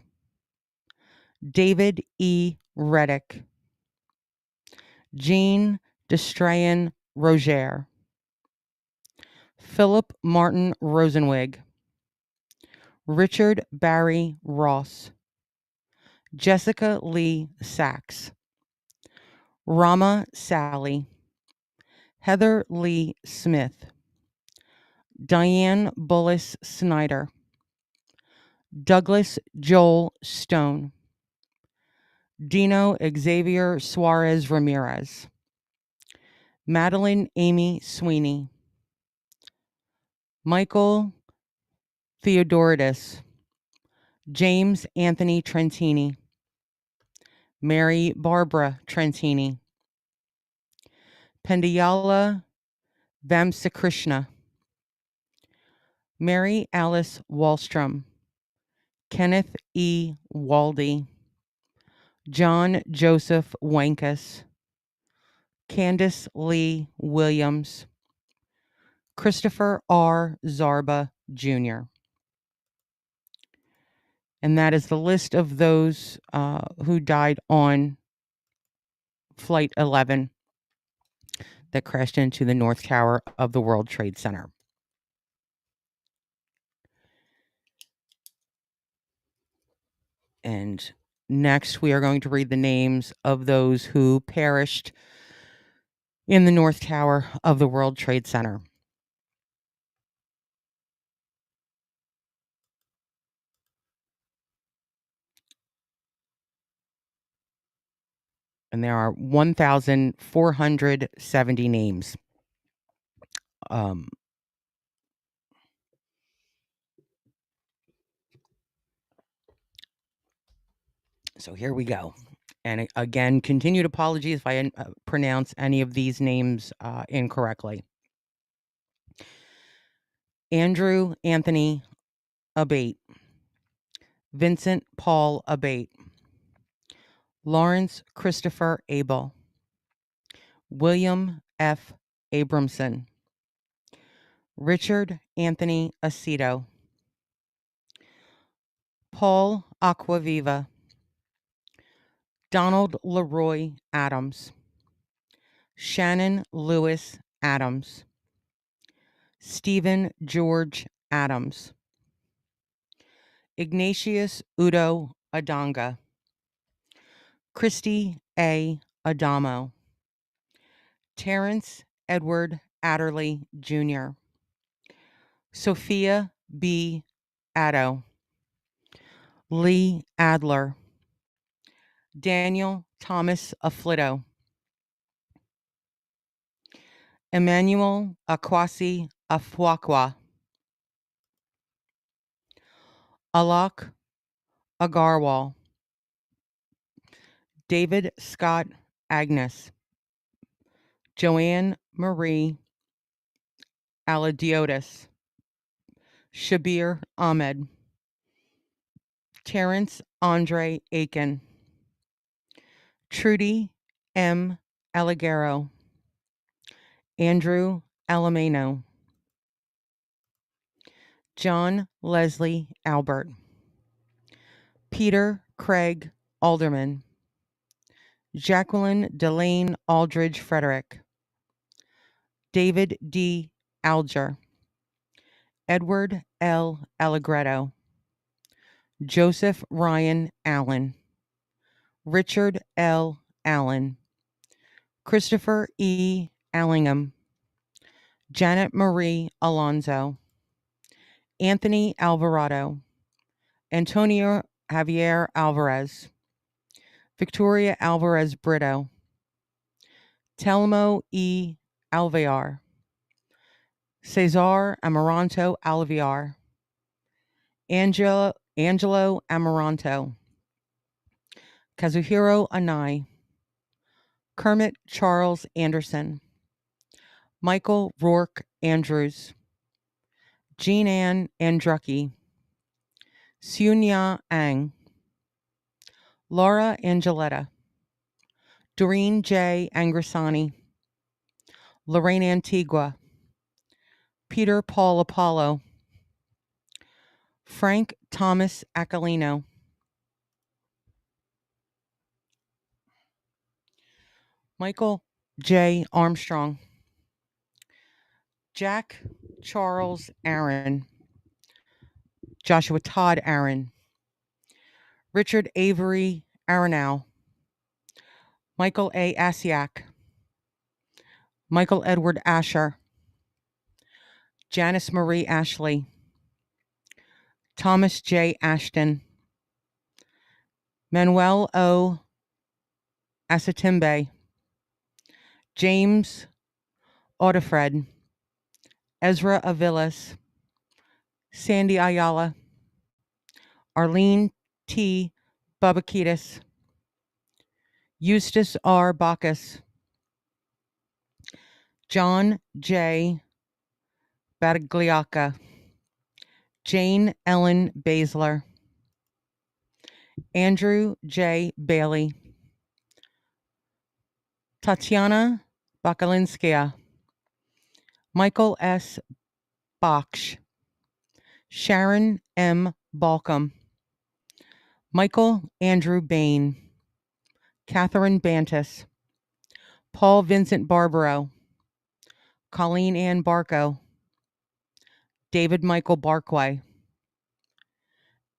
David E. Reddick, Jean Destrayan Roger, Philip Martin Rosenwig, Richard Barry Ross, Jessica Lee Sachs, Rama Sally, Heather Lee Smith, Diane Bullis Snyder, Douglas Joel Stone, Dino Xavier Suarez Ramirez, Madeline Amy Sweeney, Michael Theodoridis, James Anthony Trentini, Mary Barbara Trentini, Pendiyala Vamsakrishna, Mary Alice Wallstrom, Kenneth E. Waldy, John Joseph Wankus, Candace Lee Williams, Christopher R. Zarba Jr. And that is the list of those who died on Flight 11 that crashed into the North Tower of the World Trade Center. And next, we are going to read the names of those who perished in the North Tower of the World Trade Center. And there are 1,470 names. So here we go. And again, continued apologies if I pronounce any of these names incorrectly. Andrew Anthony Abate, Vincent Paul Abate, Lawrence Christopher Abel, William F. Abramson, Richard Anthony Aceto, Paul Aquaviva, Donald Leroy Adams, Shannon Lewis Adams, Stephen George Adams, Ignatius Udo Adanga, Christy A. Adamo, Terrence Edward Adderley Jr., Sophia B. Addo, Lee Adler, Daniel Thomas Afflitto, Emmanuel Akwasi Afwakwa, Alok Agarwal, David Scott Agnes, Joanne Marie Aladiotis, Shabir Ahmed, Terrence Andre Aiken, Trudy M. Alligero, Andrew Alamano, John Leslie Albert, Peter Craig Alderman, Jacqueline Delane Aldridge Frederick, David D. Alger, Edward L. Allegretto, Joseph Ryan Allen, Richard L. Allen, Christopher E. Allingham, Janet Marie Alonzo, Anthony Alvarado, Antonio Javier Alvarez, Victoria Alvarez Brito, Telmo E. Alvear, Cesar Amaranto Alvear, Angelo Amaranto, Kazuhiro Anai, Kermit Charles Anderson, Michael Rourke Andrews, Jean Ann Andrucki, Sunya Ang, Laura Angeletta, Doreen J. Angrisani, Lorraine Antigua, Peter Paul Apollo, Frank Thomas Acalino, Michael J. Armstrong, Jack Charles Aaron, Joshua Todd Aaron, Richard Avery Aronow, Michael A. Asiak, Michael Edward Asher, Janice Marie Ashley, Thomas J. Ashton, Manuel O. Asatimbe, James Audifred, Ezra Avilas, Sandy Ayala, Arlene T. Babakitis, Eustace R. Bacchus, John J. Badagliaca, Jane Ellen Basler, Andrew J. Bailey, Tatiana Bakalinskia, Michael S. Baksh, Sharon M. Balcom, Michael Andrew Bain, Catherine Bantus, Paul Vincent Barbaro, Colleen Ann Barco, David Michael Barkway,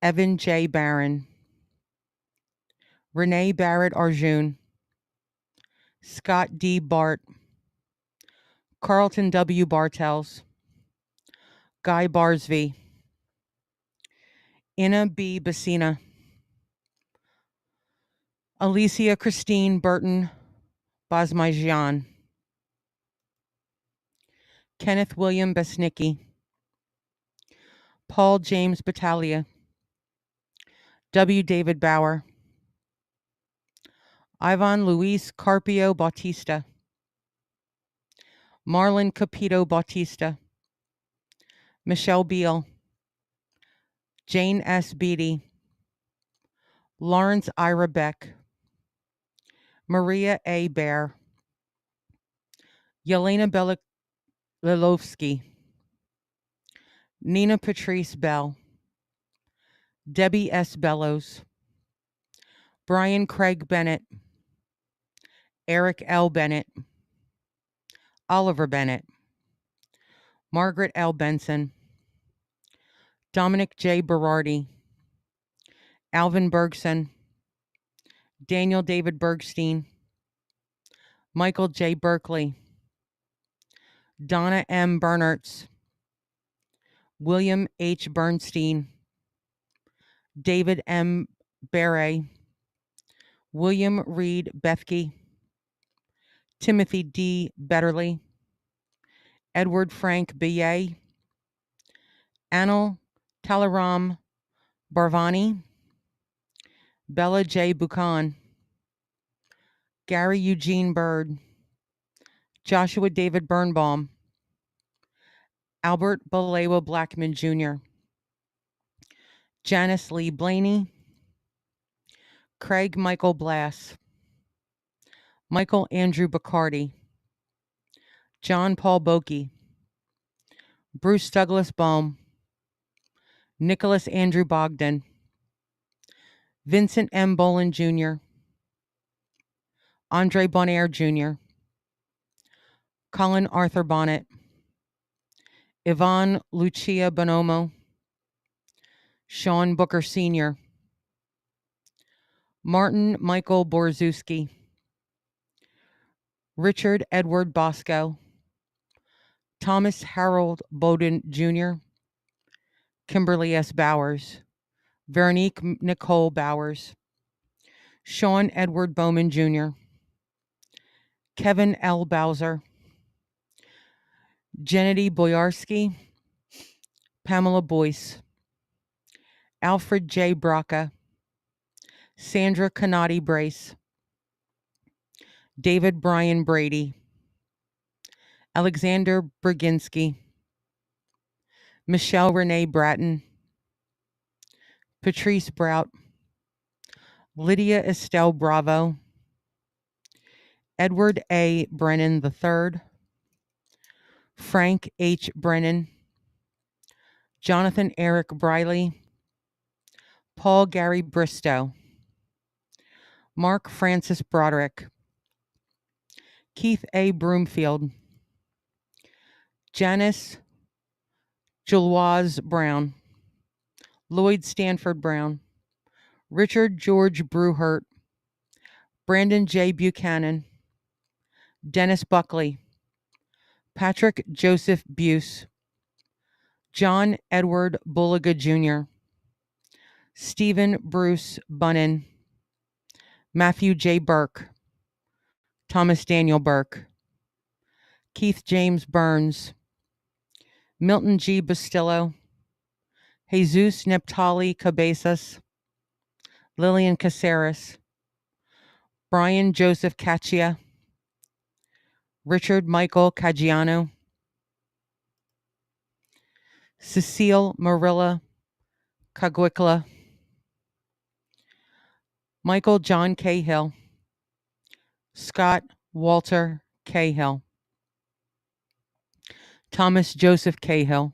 Evan J. Barron, Renee Barrett Arjun, Scott D. Bart, Carlton W. Bartels, Guy Barsby, Inna B. Bassina, Alicia Christine Burton Basmajian, Kenneth William Besnicki, Paul James Battaglia, W. David Bauer, Ivan Luis Carpio Bautista, Marlon Capito Bautista, Michelle Beal, Jane S. Beatty, Lawrence Ira Beck, Maria A. Bear, Yelena Belilovsky, Nina Patrice Bell, Debbie S. Bellows, Brian Craig Bennett, Eric L. Bennett, Oliver Bennett, Margaret L. Benson, Dominic J. Berardi, Alvin Bergson, Daniel David Bergstein, Michael J. Berkeley, Donna M. Bernertz, William H. Bernstein, David M. Barre, William Reed Bethke, Timothy D. Betterly, Edward Frank Billet, Anil Talaram Barvani, Bella J. Buchan, Gary Eugene Bird, Joshua David Birnbaum, Albert Balewa Blackman Jr., Janice Lee Blaney, Craig Michael Blass, Michael Andrew Bacardi, John Paul Bokey, Bruce Douglas Baum, Nicholas Andrew Bogdan, Vincent M. Bolin Jr., Andre Bonaire Jr., Colin Arthur Bonnet, Yvonne Lucia Bonomo, Sean Booker Sr., Martin Michael Borzuski, Richard Edward Bosco, Thomas Harold Bowden Jr., Kimberly S. Bowers, Veronique Nicole Bowers, Sean Edward Bowman Jr., Kevin L. Bowser, Gennady Boyarsky, Pamela Boyce, Alfred J. Braca, Sandra Canati Brace, David Brian Brady, Alexander Brzezinski, Michelle Renee Bratton, Patrice Brout, Lydia Estelle Bravo, Edward A. Brennan III, Frank H. Brennan, Jonathan Eric Briley, Paul Gary Bristow, Mark Francis Broderick, Keith A. Broomfield, Janice Juloise Brown, Lloyd Stanford Brown, Richard George Bruhert, Brandon J. Buchanan, Dennis Buckley, Patrick Joseph Buse, John Edward Bulliga Jr., Stephen Bruce Bunnan, Matthew J. Burke, Thomas Daniel Burke, Keith James Burns, Milton G. Bustillo, Jesus Neptali Cabezas, Lillian Caceres, Brian Joseph Caccia, Richard Michael Caggiano, Cecile Marilla Caguicla, Michael John Cahill, Scott Walter Cahill, Thomas Joseph Cahill,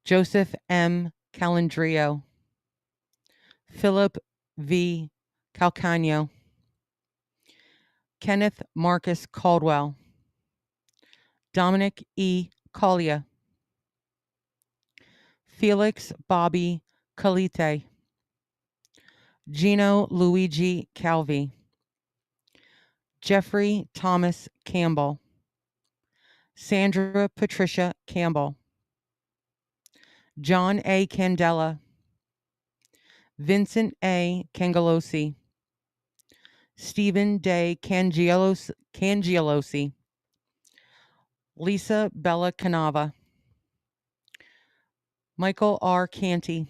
Joseph M. Calandrio, Philip V. Calcagno, Kenneth Marcus Caldwell, Dominic E. Collia, Felix Bobby Calite, Gino Luigi Calvi, Jeffrey Thomas Campbell, Sandra Patricia Campbell, John A. Candela, Vincent A. Cangelosi, Stephen Day Cangielosi, Lisa Bella Canava, Michael R. Canty,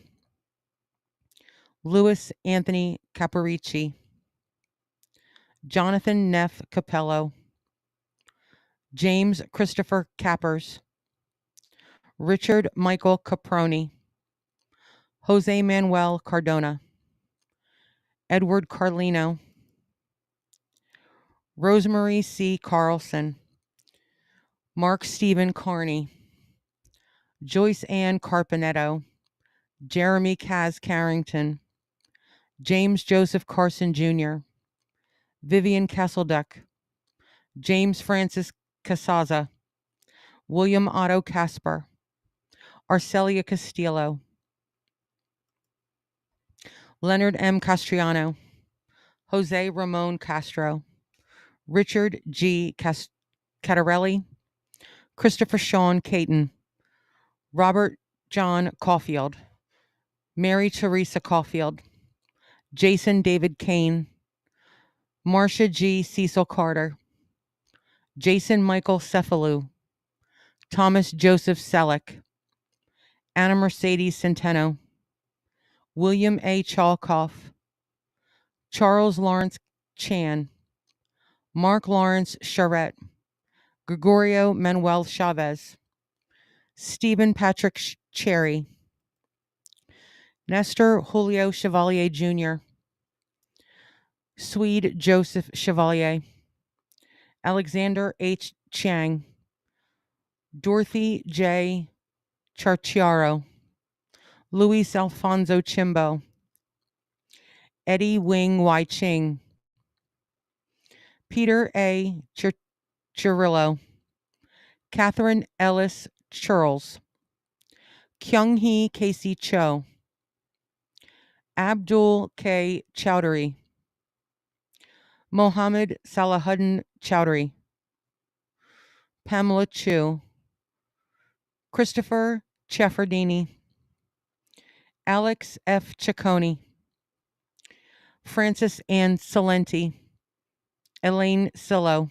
Louis Anthony Caparici, Jonathan Neff Capello, James Christopher Cappers, Richard Michael Caproni, Jose Manuel Cardona, Edward Carlino, Rosemary C. Carlson, Mark Stephen Carney, Joyce Ann Carpenetto, Jeremy Kaz Carrington, James Joseph Carson Jr., Vivian Castleduck, James Francis Casaza, William Otto Casper, Arcelia Castillo, Leonard M. Castriano, Jose Ramon Castro, Richard G. Cattarelli, Christopher Sean Caton, Robert John Caulfield, Mary Teresa Caulfield, Jason David Kane, Marcia G. Cecil Carter, Jason Michael Cephalou, Thomas Joseph Selleck, Anna Mercedes Centeno, William A. Chalkoff, Charles Lawrence Chan, Mark Lawrence Charette, Gregorio Manuel Chavez, Stephen Patrick Cherry, Nestor Julio Chevalier Jr., Swede Joseph Chevalier, Alexander H. Chang, Dorothy J. Charciaro, Luis Alfonso Chimbo, Eddie Wing Y. Ching, Peter A. Chirillo, Catherine Ellis Churls, Kyung-hee Casey Cho, Abdul K. Chowdhury, Mohammed Salahuddin Chowdhury, Pamela Chu, Christopher Chefferdini, Alex F. Ciccone, Francis Ann Salenti, Elaine Sillo,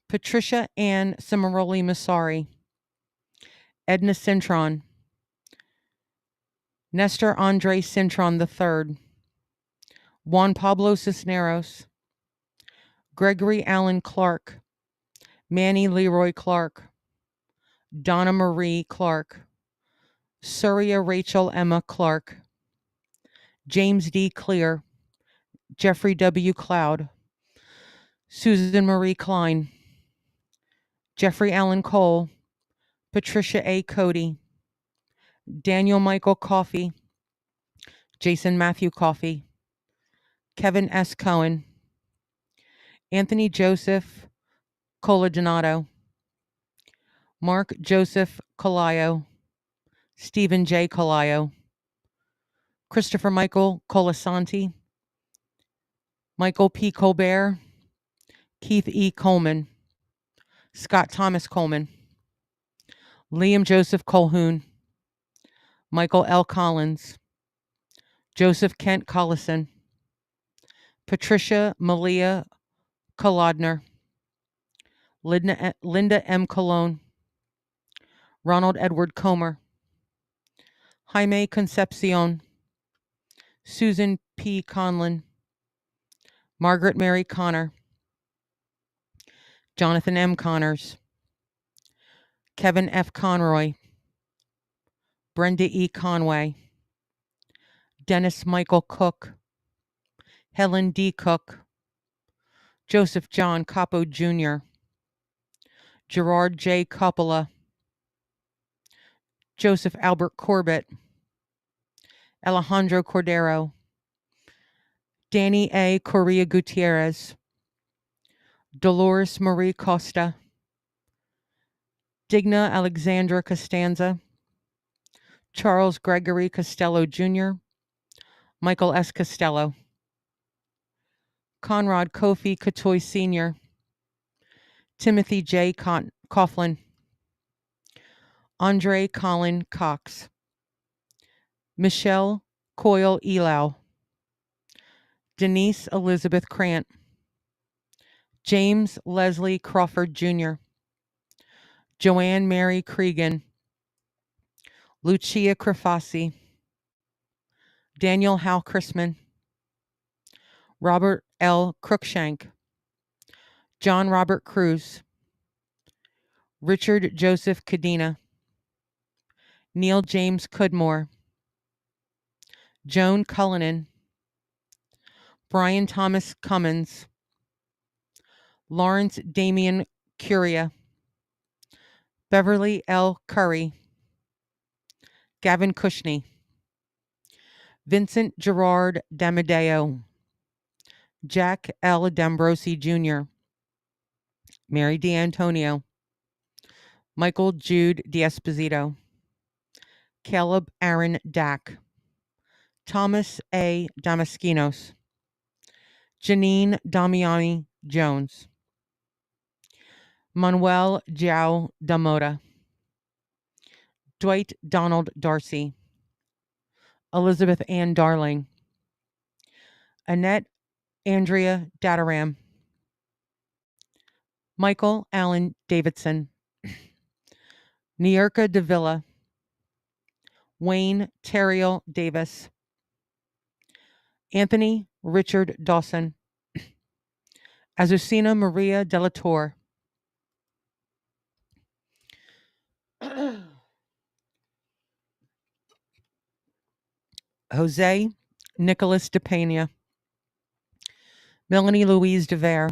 Patricia Ann Cimaroli Masari, Edna Cintron, Nestor Andre Cintron III, Juan Pablo Cisneros, Gregory Allen Clark, Manny Leroy Clark, Donna Marie Clark, Surya Rachel Emma Clark, James D. Clear, Jeffrey W. Cloud, Susan Marie Klein, Jeffrey Allen Cole, Patricia A. Cody, Daniel Michael Coffey, Jason Matthew Coffey, Kevin S. Cohen, Anthony Joseph Coladonato, Mark Joseph Colayo, Stephen J. Colayo, Christopher Michael Colasanti, Michael P. Colbert, Keith E. Coleman, Scott Thomas Coleman, Liam Joseph Colhoun, Michael L. Collins, Joseph Kent Collison, Patricia Malia Kolodner, Linda M. Colon, Ronald Edward Comer, Jaime Concepcion, Susan P. Conlon, Margaret Mary Connor, Jonathan M. Connors, Kevin F. Conroy, Brenda E. Conway, Dennis Michael Cook, Helen D. Cook, Joseph John Capo Jr., Gerard J. Coppola, Joseph Albert Corbett, Alejandro Cordero, Danny A. Correa Gutierrez, Dolores Marie Costa, Digna Alexandra Costanza, Charles Gregory Costello Jr., Michael S. Costello, Conrad Kofi Katoy Sr., Timothy J. Coughlin, Andre Colin Cox, Michelle Coyle Elau, Denise Elizabeth Krant, James Leslie Crawford Jr., Joanne Mary Cregan, Lucia Crafasi, Daniel Hal Chrisman, Robert L. Cruikshank, John Robert Cruz, Richard Joseph Cadena, Neil James Cudmore, Joan Cullinan, Brian Thomas Cummins, Lawrence Damian Curia, Beverly L. Curry, Gavin Cushney, Vincent Gerard Damadeo, Jack L. D'Ambrosi Jr., Mary D'Antonio, Michael Jude D'Esposito, Caleb Aaron Dack, Thomas A. Damaskinos, Janine Damiani Jones, Manuel João Damota, Dwight Donald Darcy, Elizabeth Ann Darling, Annette Andrea Dataram, Michael Allen Davidson, Nierka Davila, Wayne Terriel Davis, Anthony Richard Dawson, Azucena Maria de la Torre, Jose Nicholas de Pena, Melanie Louise DeVere,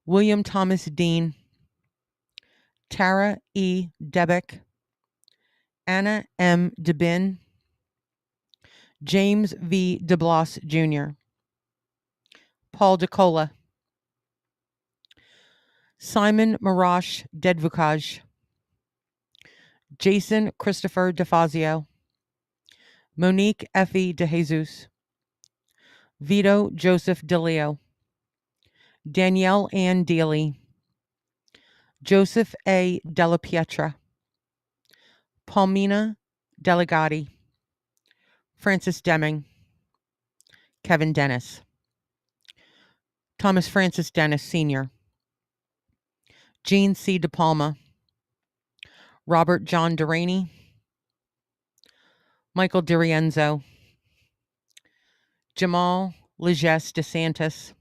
William Thomas Dean, Tara E. Debeck, Anna M. DeBin, James V. DeBloss Jr., Paul DeCola, Simon Marash Dedvukaj, Jason Christopher DeFazio, Monique Effie DeJesus, Vito Joseph DeLeo, Danielle Ann Dealey, Joseph A. Della Pietra, Palmina Delegati, Francis Deming, Kevin Dennis, Thomas Francis Dennis Sr., Jean C. DePalma, Robert John Deraney, Michael DiRienzo, Jamal Legesse DeSantis,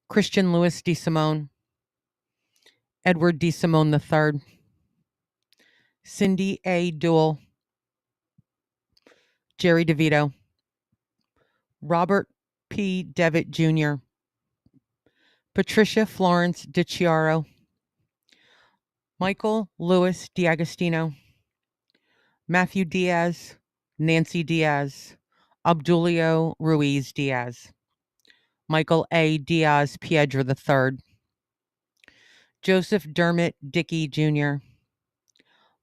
Christian Louis DeSimone, Edward DeSimone III, Cindy A. Duell, Jerry DeVito, Robert P. Devitt Jr., Patricia Florence DiChiaro, Michael Louis D'Agostino, Matthew Diaz, Nancy Diaz, Obdulio Ruiz Diaz, Michael A. Diaz Piedra III, Joseph Dermot Dickey Jr.,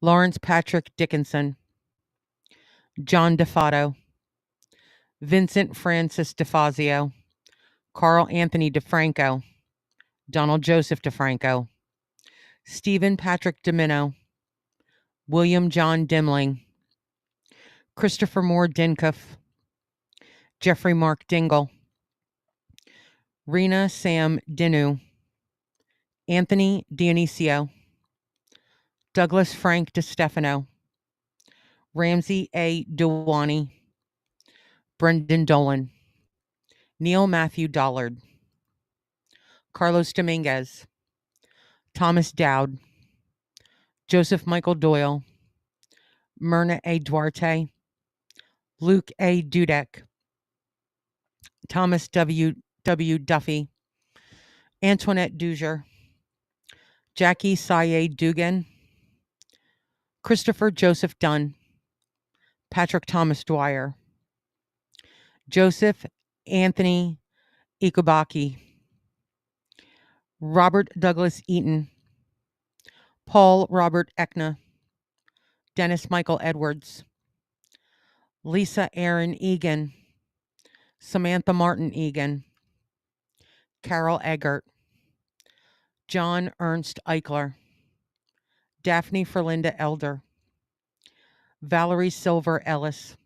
Lawrence Patrick Dickinson, John DeFato, Vincent Francis DeFazio, Carl Anthony DeFranco, Donald Joseph DeFranco, Stephen Patrick Domino, William John Dimling, Christopher Moore Dincuff, Jeffrey Mark Dingle, Rena Sam Dinu, Anthony Dionisio, Douglas Frank DeStefano, Ramsey A. Dewani, Brendan Dolan, Neil Matthew Dollard, Carlos Dominguez, Thomas Dowd, Joseph Michael Doyle, Myrna A. Duarte, Luke A. Dudek, Thomas W. Duffy, Antoinette Duger, Jackie Saye Dugan, Christopher Joseph Dunn, Patrick Thomas Dwyer, Joseph Anthony Ikubaki, Robert Douglas Eaton, Paul Robert Eckna, Dennis Michael Edwards, Lisa Aaron Egan, Samantha Martin Egan, Carol Eggert, John Ernst Eichler, Daphne Ferlinda Elder, Valerie Silver Ellis,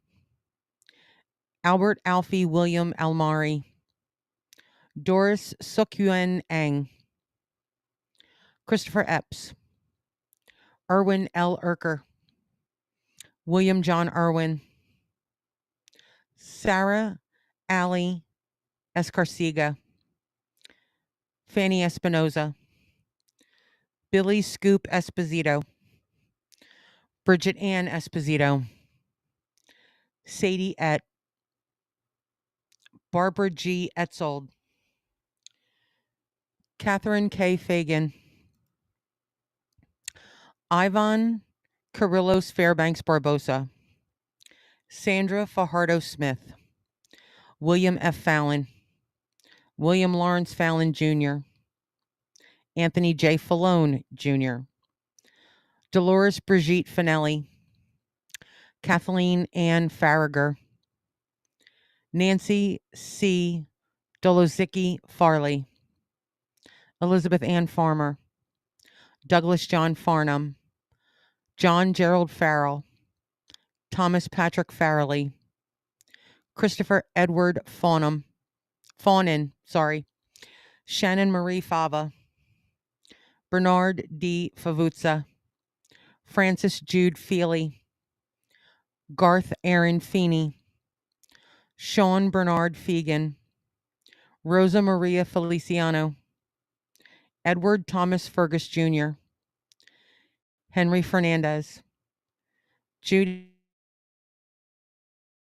Albert Alfie William Almari, Doris Sukyuen Eng, Christopher Epps, Erwin L. Erker, William John Irwin, Sarah Alley Escarcega, Fanny Espinoza, Billy Scoop Esposito, Bridget Ann Esposito, Sadie Et, Barbara G. Etzold, Catherine K. Fagan, Ivan Carrillos Fairbanks Barbosa, Sandra Fajardo Smith, William F. Fallon, William Lawrence Fallon Jr., Anthony J. Fallone Jr., Dolores Brigitte Finelli, Kathleen Ann Farragher, Nancy C. Dolozicki Farley, Elizabeth Ann Farmer, Douglas John Farnham, John Gerald Farrell, Thomas Patrick Farrelly, Christopher Edward Fawnin, Shannon Marie Fava, Bernard D. Favuzza, Francis Jude Feely, Garth Aaron Feeney, Sean Bernard Fegan, Rosa Maria Feliciano, Edward Thomas Fergus Jr., Henry Fernandez, Judy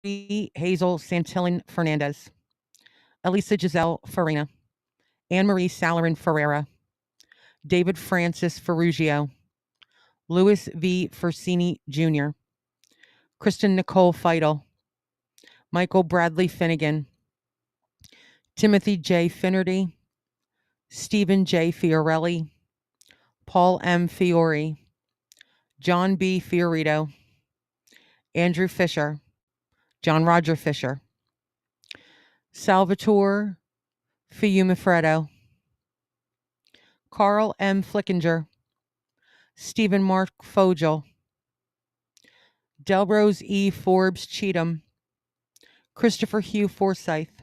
Hazel Santillan Fernandez, Elisa Giselle Farina, Anne-Marie Salarin Ferreira, David Francis Ferrugio, Louis V. Fersini Jr., Kristen Nicole Feidel, Michael Bradley Finnegan, Timothy J. Finnerty, Stephen J. Fiorelli, Paul M. Fiore, John B. Fiorito, Andrew Fisher, John Roger Fisher, Salvatore Fiumifredo, Carl M. Flickinger, Stephen Mark Fogel, Delrose E. Forbes Cheatham, Christopher Hugh Forsyth,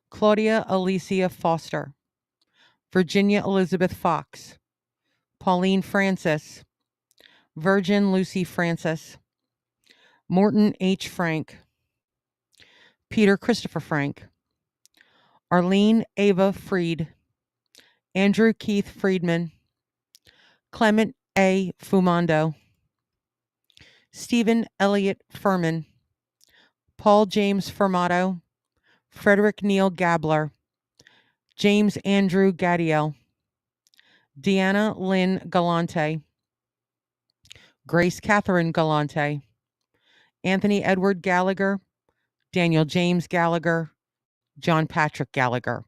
Claudia Alicia Foster, Virginia Elizabeth Fox, Pauline Francis, Virgin Lucy Francis, Morton H. Frank, Peter Christopher Frank, Arlene Ava Freed, Andrew Keith Friedman, Clement A. Fumando, Stephen Elliott Furman, Paul James Fermato, Frederick Neil Gabler, James Andrew Gadiel, Deanna Lynn Galante, Grace Catherine Galante, Anthony Edward Gallagher, Daniel James Gallagher, John Patrick Gallagher,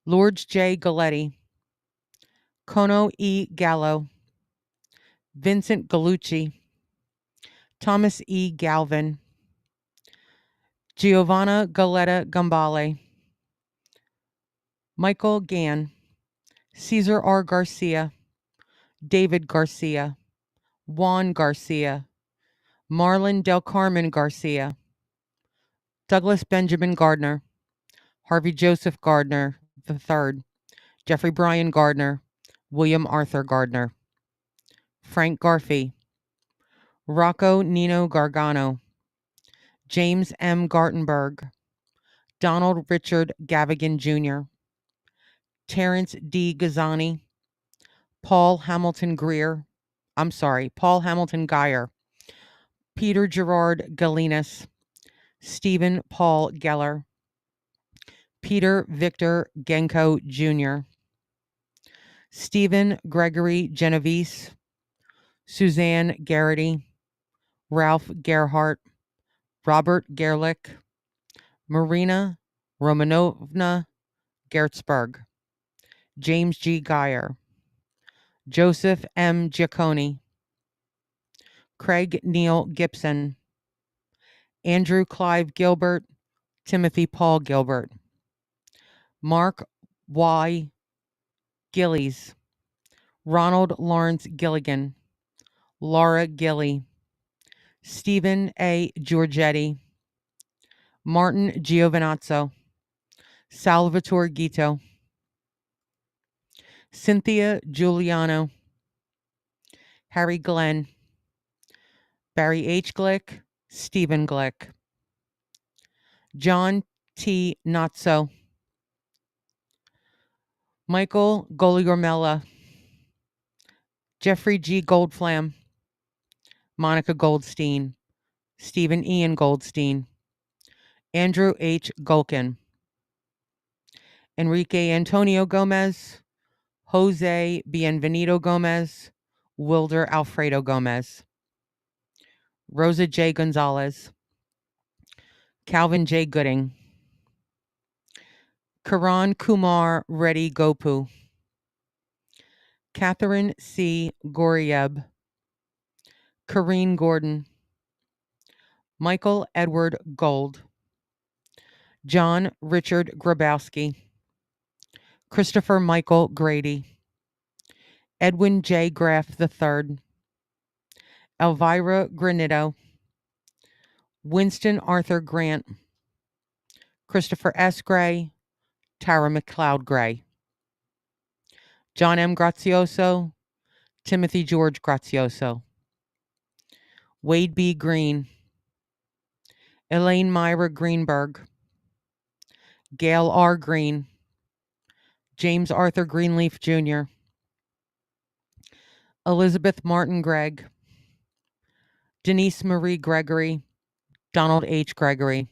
Lourdes J. Galletti, Kono E. Gallo, Vincent Gallucci, Thomas E. Galvin, Giovanna Galletta Gambale, Michael Gann, Cesar R. Garcia, David Garcia, Juan Garcia, Marlon Del Carmen Garcia, Douglas Benjamin Gardner, Harvey Joseph Gardner III, Jeffrey Brian Gardner, William Arthur Gardner, Frank Garfey, Rocco Nino Gargano, James M. Gartenberg, Donald Richard Gavigan Jr., Terrence D. Gazzani, Paul Hamilton Geyer, Peter Gerard Galinas, Stephen Paul Geller, Peter Victor Genko Jr., Stephen Gregory Genovese, Suzanne Garrity, Ralph Gerhardt, Robert Gerlich, Marina Romanovna Gertzberg, James G. Geyer, Joseph M. Giacconi, Craig Neil Gibson, Andrew Clive Gilbert, Timothy Paul Gilbert, Mark Y. Gillies, Ronald Lawrence Gilligan, Laura Gilly, Stephen A. Giorgetti, Martin Giovinazzo, Salvatore Gito, Cynthia Giuliano, Harry Glenn, Barry H. Glick, Stephen Glick, John T. Notso, Michael Goliormella, Jeffrey G. Goldflam, Monica Goldstein, Stephen Ian Goldstein, Andrew H. Gulkin, Enrique Antonio Gomez, Jose Bienvenido Gomez, Wilder Alfredo Gomez, Rosa J. Gonzalez, Calvin J. Gooding, Karan Kumar Reddy Gopu, Catherine C. Gorieb, Kareen Gordon, Michael Edward Gold, John Richard Grabowski, Christopher Michael Grady, Edwin J. Graff III, Elvira Granito, Winston Arthur Grant, Christopher S. Gray, Tara McLeod Gray, John M. Grazioso, Timothy George Grazioso, Wade B. Green, Elaine Myra Greenberg, Gail R. Green, James Arthur Greenleaf Jr., Elizabeth Martin Gregg, Denise Marie Gregory, Donald H. Gregory,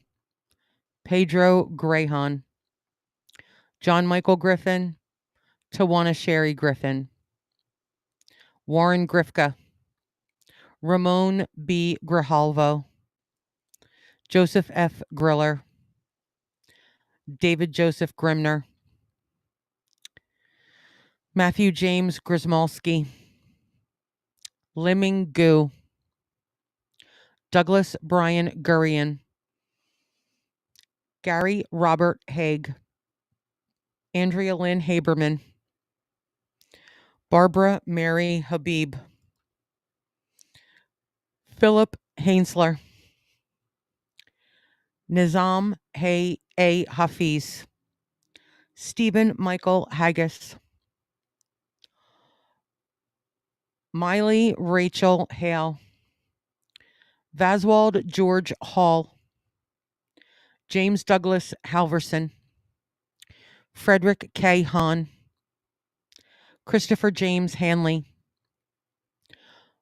Pedro Grahon, John Michael Griffin, Tawana Sherry Griffin, Warren Grifka, Ramon B. Grijalvo, Joseph F. Griller, David Joseph Grimner, Matthew James Grismalski, Liming Gu, Douglas Brian Gurian, Gary Robert Haig, Andrea Lynn Haberman, Barbara Mary Habib, Philip Hainsler, Nizam Hay A. Hafiz, Stephen Michael Haggis, Miley Rachel Hale, Vaswald George Hall, James Douglas Halverson, Frederick K. Hahn, Christopher James Hanley,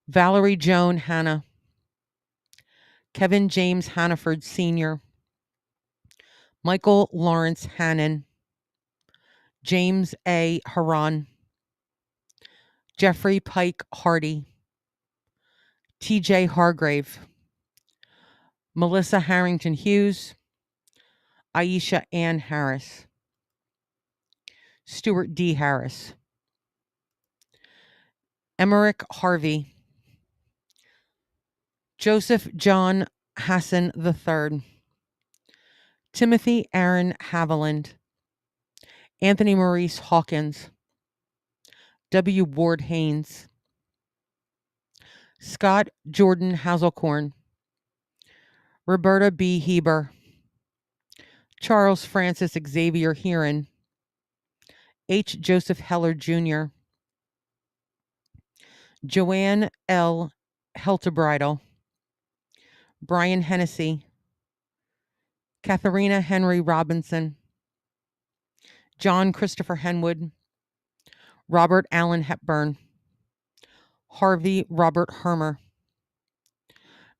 Valerie Joan Hanna, Kevin James Hannaford Sr., Michael Lawrence Hannon, James A. Haran, Jeffrey Pike Hardy, T.J. Hargrave, Melissa Harrington Hughes, Aisha Ann Harris, Stuart D. Harris, Emmerich Harvey, Joseph John Hassan III, Timothy Aaron Haviland, Anthony Maurice Hawkins, W. Ward Haynes, Scott Jordan Hazelcorn, Roberta B. Heber, Charles Francis Xavier Heron, H. Joseph Heller Jr., Joanne L. Heltebridal, Brian Hennessy, Katharina Henry Robinson, John Christopher Henwood, Robert Allen Hepburn, Harvey Robert Hermer,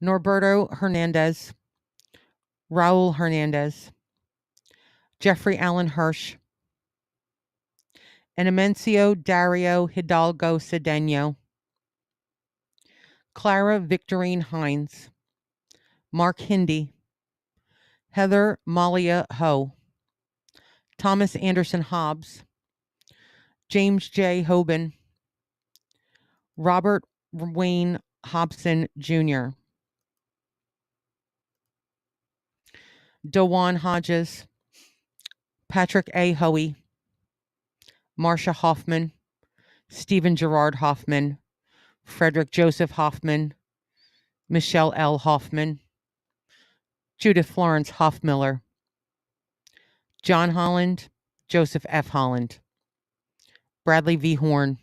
Norberto Hernandez, Raul Hernandez, Jeffrey Allen Hirsch, Enemencio Dario Hidalgo Cedeno, Clara Victorine Hines, Mark Hindy, Heather Malia Ho, Thomas Anderson Hobbs, James J. Hoban, Robert Wayne Hobson Jr., Dewan Hodges, Patrick A. Hoey, Marcia Hoffman, Stephen Gerard Hoffman, Frederick Joseph Hoffman, Michelle L. Hoffman, Judith Florence Hoffmiller, John Holland, Joseph F. Holland, Bradley V. Horn,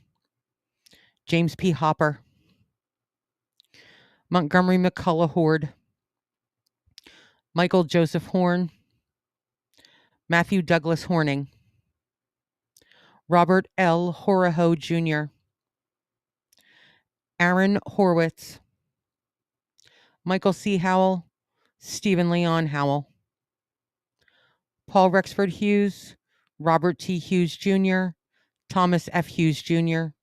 James P. Hopper, Montgomery McCullough Horde, Michael Joseph Horn, Matthew Douglas Horning, Robert L. Horaho Jr., Aaron Horwitz, Michael C. Howell, Stephen Leon Howell, Paul Rexford Hughes, Robert T. Hughes Jr., Thomas F. Hughes Jr.,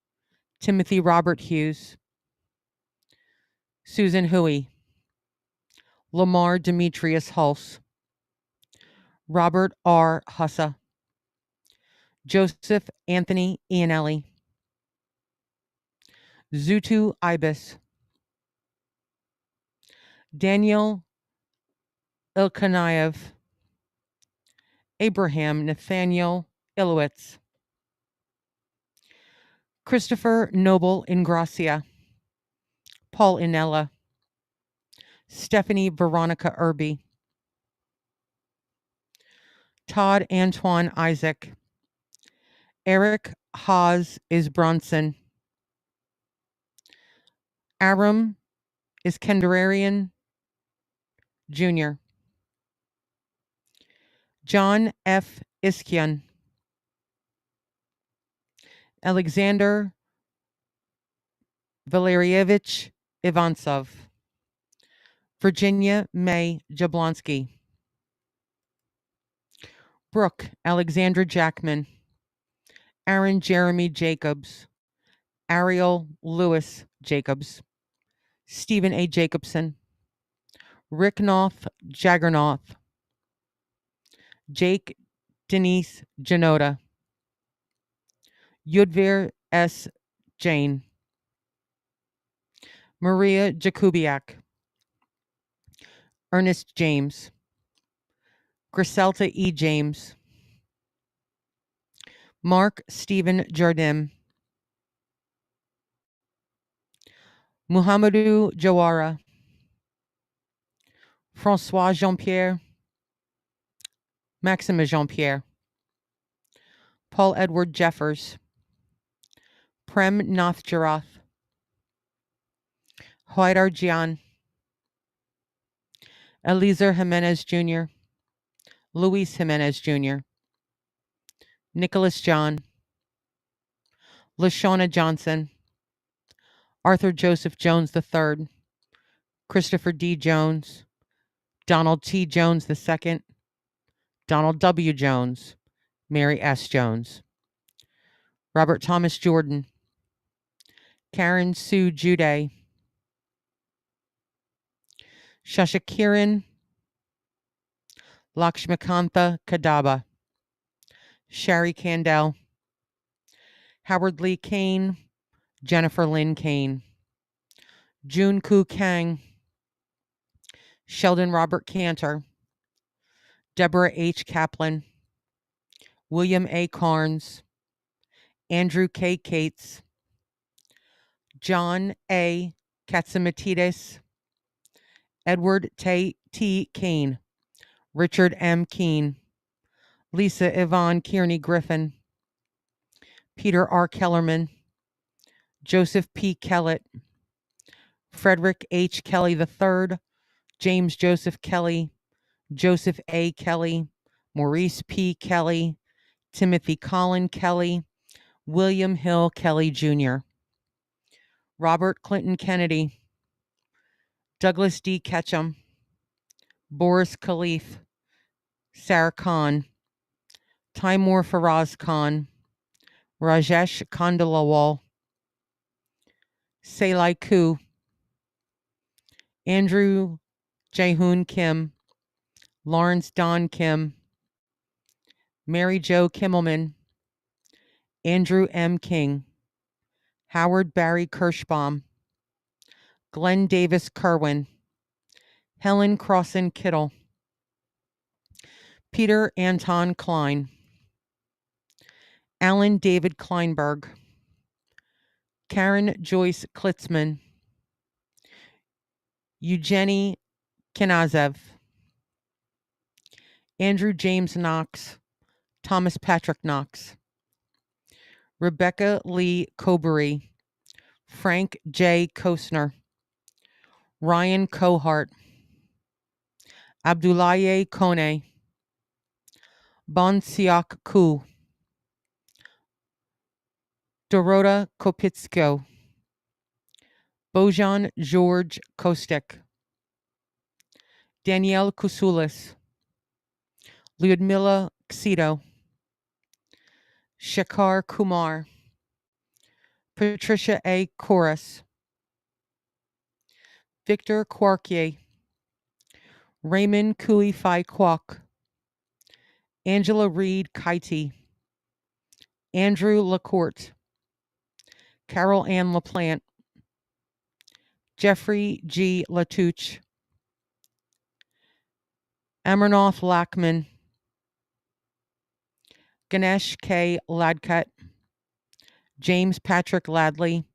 Timothy Robert Hughes, Susan Huey, Lamar Demetrius Hulse, Robert R. Hussa, Joseph Anthony Iannelli, Zutu Ibis, Daniel Ilkanayev, Abraham Nathaniel Ilowitz, Christopher Noble Ingracia, Paul Inella, Stephanie Veronica Irby, Todd Antoine Isaac, Eric Haas Isbronson, Aram Iskandarian Jr., John F. Iskian, Alexander Valerievich Ivansov, Virginia May Jablonski, Brooke Alexandra Jackman, Aaron Jeremy Jacobs, Ariel Lewis Jacobs, Stephen A. Jacobson, Rick Noth Jaggernoth, Jake Denise Janota, Yudvir S. Jane, Maria Jakubiak, Ernest James, Griselda E. James, Mark Stephen Jardim, Muhammadu Jawara, Francois Jean-Pierre, Maxima Jean-Pierre, Paul Edward Jeffers, Prem Nath Jarath, Haidar Jian, Eliezer Jimenez Jr., Luis Jimenez Jr., Nicholas John, LaShawna Johnson, Arthur Joseph Jones III, Christopher D. Jones, Donald T. Jones II, Donald W. Jones, Mary S. Jones, Robert Thomas Jordan, Karen Sue Jude, Shashakiran Lakshmikantha Kadaba, Shari Candell, Howard Lee Kane, Jennifer Lynn Kane, June Koo Kang, Sheldon Robert Cantor, Deborah H. Kaplan, William A. Carnes, Andrew K. Cates, John A. Katsimatides, Edward T. Kane, Richard M. Keene, Lisa Yvonne Kearney Griffin, Peter R. Kellerman, Joseph P. Kellett, Frederick H. Kelly III, James Joseph Kelly, Joseph A. Kelly, Maurice P. Kelly, Timothy Colin Kelly, William Hill Kelly Jr., Robert Clinton Kennedy, Douglas D. Ketchum, Boris Khalif, Sarah Khan, Taimur Faraz Khan, Rajesh Kandalawal, Selai Ku, Andrew Jaehoon Kim, Lawrence Don Kim, Mary Jo Kimmelman, Andrew M. King, Howard Barry Kirschbaum, Glenn Davis Kerwin, Helen Crossan Kittle, Peter Anton Klein, Alan David Kleinberg, Karen Joyce Klitzman, Eugenie Kinazev, Andrew James Knox, Thomas Patrick Knox, Rebecca Lee Cobery, Frank J. Kostner, Ryan Cohart, Abdoulaye Kone, Bon Siak Ku, Dorota Kopitsko, Bojan George Kostek, Danielle Kusulis, Lyudmila Ksito, Shekhar Kumar, Patricia A. Corus, Victor Quarkier, Raymond Kui Phai Kwok, Angela Reed Kaiti, Andrew LaCourte, Carol Ann LaPlante, Jeffrey G. Latouche, Amarnath Lackman, Ganesh K. Ladkut, James Patrick Ladley,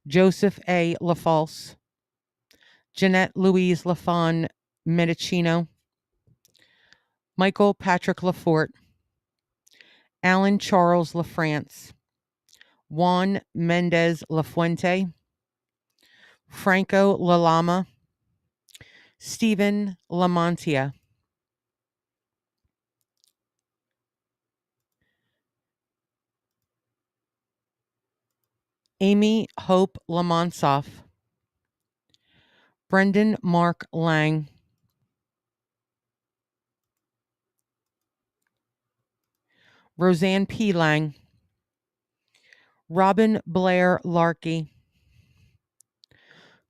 Joseph A. LaFalce, Jeanette Louise LaFon Medicino, Michael Patrick Lafort, Alan Charles LaFrance, Juan Mendez Lafuente, Franco Lalama, Stephen Lamontia, Amy Hope Lamonsoff, Brendan Mark Lang, Roseanne P. Lang, Robin Blair Larkey,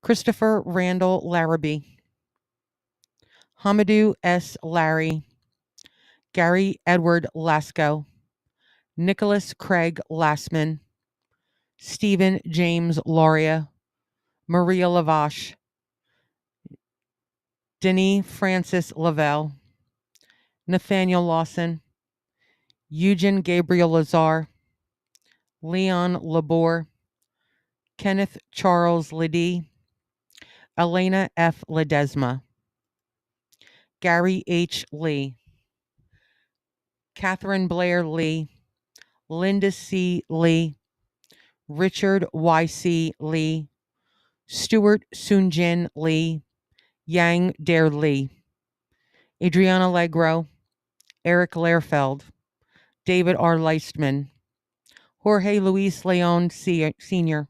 Christopher Randall Larrabee, Hamadou S. Larry, Gary Edward Lasco, Nicholas Craig Lassman, Stephen James Lauria, Maria Lavache, Denis Francis Lavelle, Nathaniel Lawson, Eugen Gabriel Lazar, Leon Labor, Kenneth Charles Liddy, Elena F. Ledesma, Gary H. Lee, Catherine Blair Lee, Linda C. Lee, Richard Y.C. Lee, Stuart Soonjin Lee, Yang Dare Lee, Adriana Legro, Eric Lehrfeld, David R. Leistman, Jorge Luis Leon Sr.,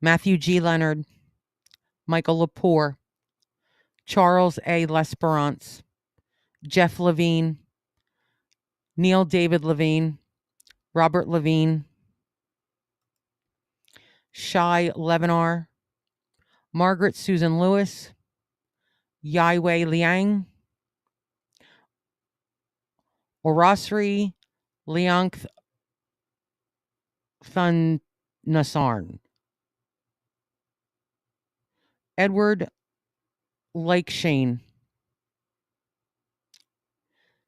Matthew G. Leonard, Michael Lepore, Charles A. L'Esperance, Jeff Levine, Neil David Levine, Robert Levine, Shai Levinar, Margaret Susan Lewis, Yaiwei Liang, Orasri Liangth Thun-Nasarn, Edward Lakeshane,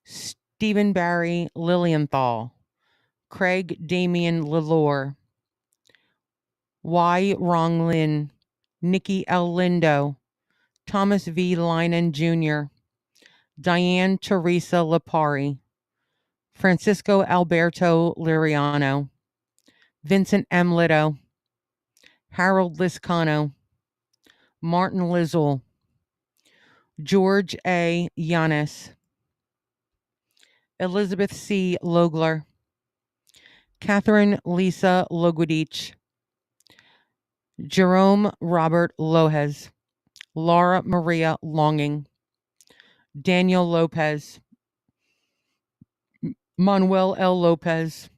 Stephen Barry Lilienthal, Craig Damian Lalore, Y. Rong Lin, Nikki L. Lindo, Thomas V. Linen Jr., Diane Teresa Lipari, Francisco Alberto Liriano, Vincent M. Litto, Harold Liscano, Martin Lizzle, George A. Yanis, Elizabeth C. Logler, Catherine Lisa Logudich, Jerome Robert Lohez, Laura Maria Longing, Daniel Lopez, Manuel L. Lopez,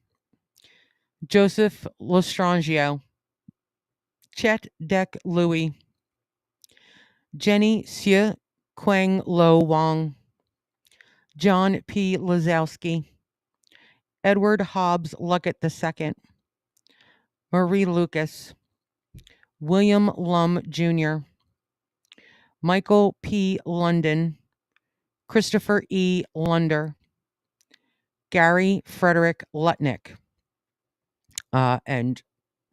Joseph Lostrangio, Chet Deck Louis, Jenny Xie Quang Lo Wang, John P. Lazowski, Edward Hobbs Luckett II, Marie Lucas, William Lum Jr., Michael P. London, Christopher E. Lunder, Gary Frederick Lutnick. And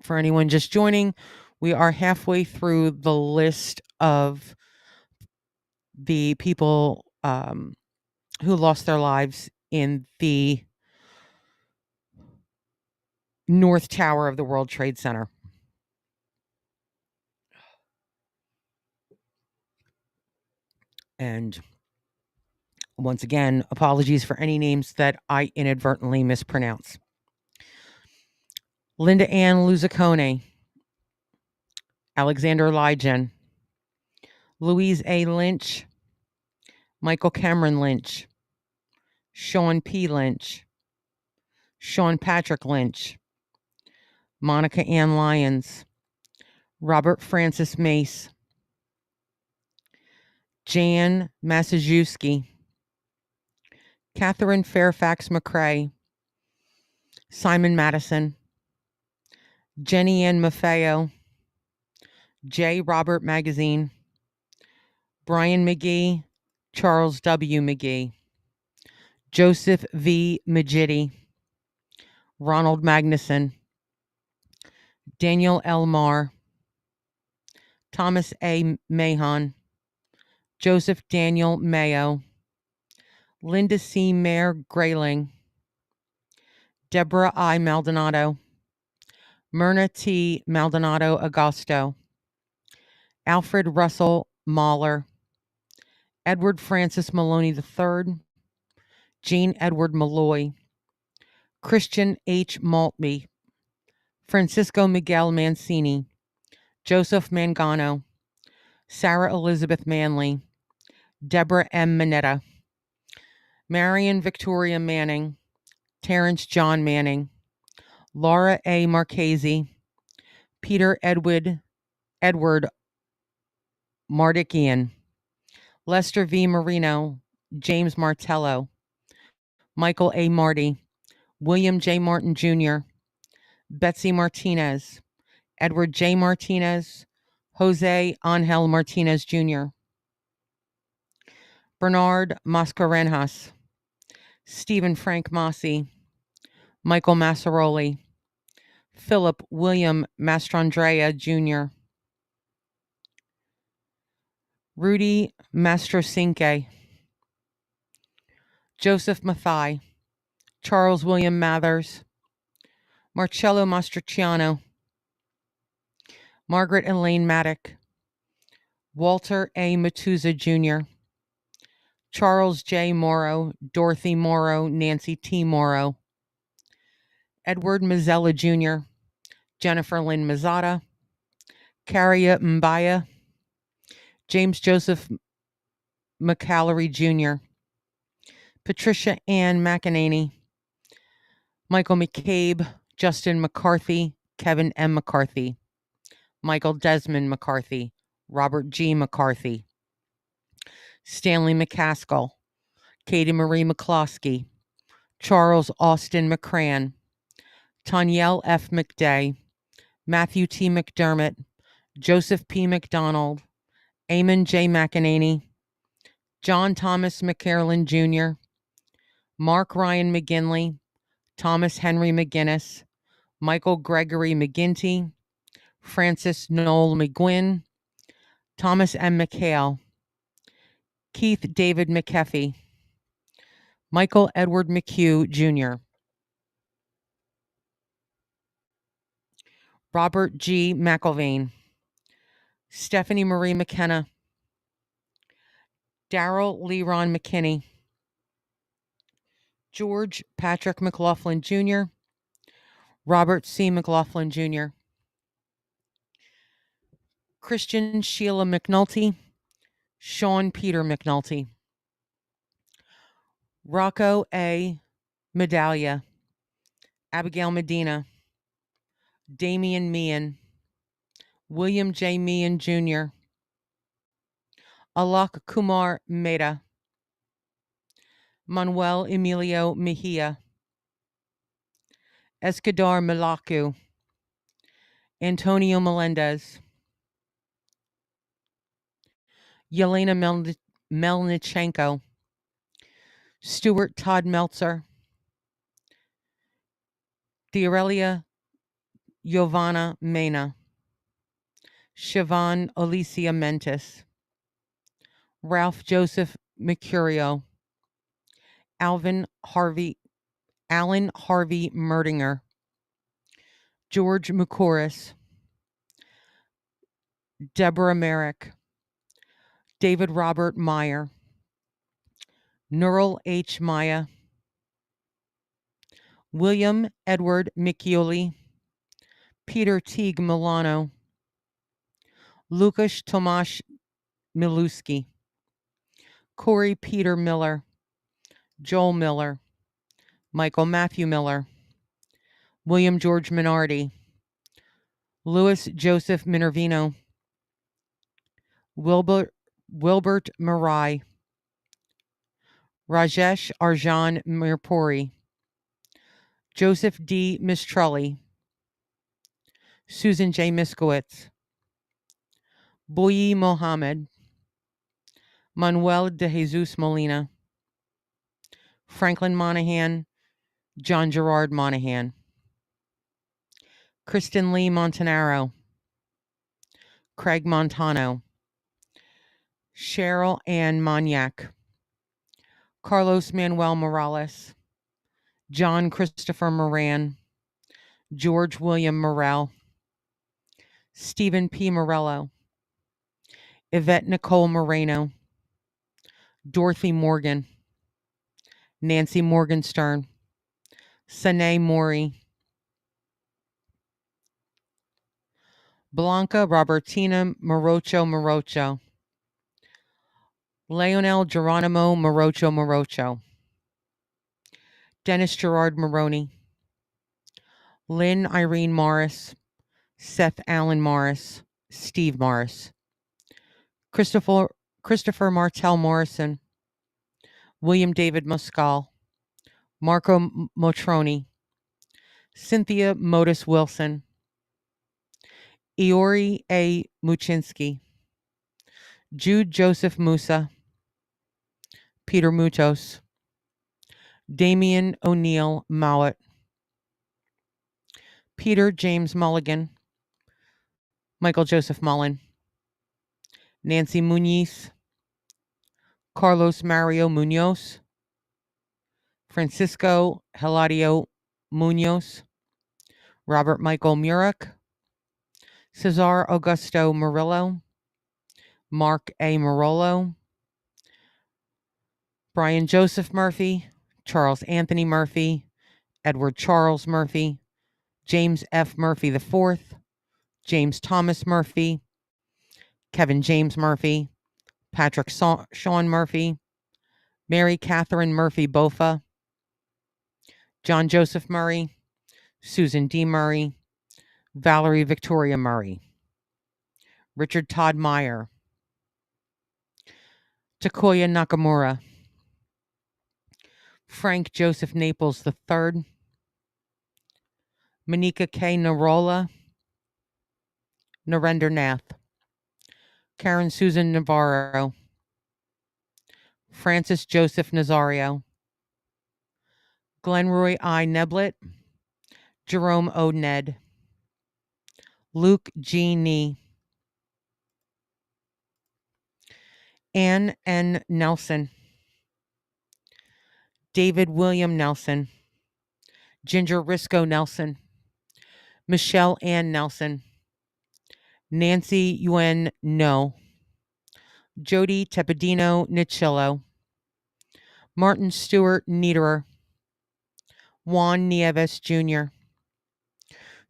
for anyone just joining, we are halfway through the list of the people who lost their lives in the North Tower of the World Trade Center. And once again, apologies for any names that I inadvertently mispronounce. Linda Ann Luzacone, Alexander Lygen, Louise A. Lynch, Michael Cameron Lynch, Sean P. Lynch, Sean Patrick Lynch, Monica Ann Lyons, Robert Francis Mace, Jan Masajewski, Catherine Fairfax McCrae, Simon Madison, Jenny Ann Maffeo, J. Robert Magazine, Brian McGee, Charles W. McGee, Joseph V. Majidi, Ronald Magnuson, Daniel L. Marr, Thomas A. Mahon, Joseph Daniel Mayo, Linda C. Mayer Grayling, Deborah I. Maldonado, Myrna T. Maldonado Agosto, Alfred Russell Mahler, Edward Francis Maloney III, Jean Edward Malloy, Christian H. Maltby, Francisco Miguel Mancini, Joseph Mangano, Sarah Elizabeth Manley, Deborah M. Minetta, Marion Victoria Manning, Terrence John Manning, Laura A. Marchese, Peter Edward Mardikian, Lester V. Marino, James Martello, Michael A. Marty, William J. Martin Jr., Betsy Martinez, Edward J. Martinez, Jose Angel Martinez Jr., Bernard Mascarenhas, Stephen Frank Mossi, Michael Massaroli, Philip William Mastrandrea Jr., Rudy Mastrosinque, Joseph Mathai, Charles William Mathers, Marcello Mastriciano, Margaret Elaine Maddock, Walter A. Matuza Jr., Charles J. Morrow, Dorothy Morrow, Nancy T. Morrow, Edward Mazzella Jr., Jennifer Lynn Mazzata, Carria Mbaya, James Joseph McCallery Jr., Patricia Ann McEnany, Michael McCabe, Justin McCarthy, Kevin M. McCarthy, Michael Desmond McCarthy, Robert G. McCarthy, Stanley McCaskill, Katie Marie McCloskey, Charles Austin McCran, Tanyelle F. McDay, Matthew T. McDermott, Joseph P. McDonald, Eamon J. McEnany, John Thomas McCarlin Jr., Mark Ryan McGinley, Thomas Henry McGinnis, Michael Gregory McGinty, Francis Noel McGuinn, Thomas M. McHale, Keith David McKeffey, Michael Edward McHugh Jr., Robert G. McIlvain, Stephanie Marie McKenna, Daryl Leron McKinney, George Patrick McLaughlin Jr., Robert C. McLaughlin Jr., Christian Sheila McNulty, Sean Peter McNulty, Rocco A. Medaglia, Abigail Medina, Damian Meehan, William J. Meehan Jr., Alok Kumar Mehta, Manuel Emilio Mejia, Escadar Malacu, Antonio Melendez, Yelena Melnichenko, Stuart Todd Meltzer, Theorelia Giovanna Mena, Siobhan Alicia Mentis, Ralph Joseph Mercurio, Alan Harvey Merdinger, George Mucouris, Deborah Merrick, David Robert Meyer, Neural H. Maya, William Edward Miccioli, Peter Teague Milano, Lukasz Tomasz Miluski, Corey Peter Miller, Joel Miller, Michael Matthew Miller, William George Minardi, Louis Joseph Minervino, Wilbert Marai, Rajesh Arjan Mirpuri, Joseph D. Mistrulli, Susan J. Miskowitz, Boyi Mohammed, Manuel de Jesus Molina, Franklin Monahan, John Gerard Monahan, Kristen Lee Montanaro, Craig Montano, Cheryl Ann Maniac, Carlos Manuel Morales, John Christopher Moran, George William Morell, Stephen P. Morello, Yvette Nicole Moreno, Dorothy Morgan, Nancy Morgenstern, Sanae Mori, Blanca Robertina Morocho, Leonel Geronimo Morocho, Dennis Gerard Maroney, Lynn Irene Morris, Seth Allen Morris, Steve Morris, Christopher Martell Morrison, William David Muscal, Marco Motroni, Cynthia Modis Wilson, Iori A. Muchinsky, Jude Joseph Musa, Peter Mutos, Damian O'Neill Mowat, Peter James Mulligan, Michael Joseph Mullen, Nancy Muniz, Carlos Mario Munoz, Francisco Heladio Munoz, Robert Michael Murek, Cesar Augusto Murillo, Mark A. Marolo, Brian Joseph Murphy, Charles Anthony Murphy, Edward Charles Murphy, James F. Murphy IV, James Thomas Murphy, Kevin James Murphy, Patrick Sean Murphy, Mary Catherine Murphy Bofa, John Joseph Murray, Susan D. Murray, Valerie Victoria Murray, Richard Todd Meyer, Takoya Nakamura, Frank Joseph Naples III, Manika K. Narola, Narendra Nath, Karen Susan Navarro, Francis Joseph Nazario, Glenroy I. Neblett, Jerome O. Ned, Luke G. Nee, Ann N. Nelson, David William Nelson, Ginger Risco Nelson, Michelle Ann Nelson, Nancy Yuen No, Jody Tepedino Nichillo, Martin Stewart Niederer, Juan Nieves Jr.,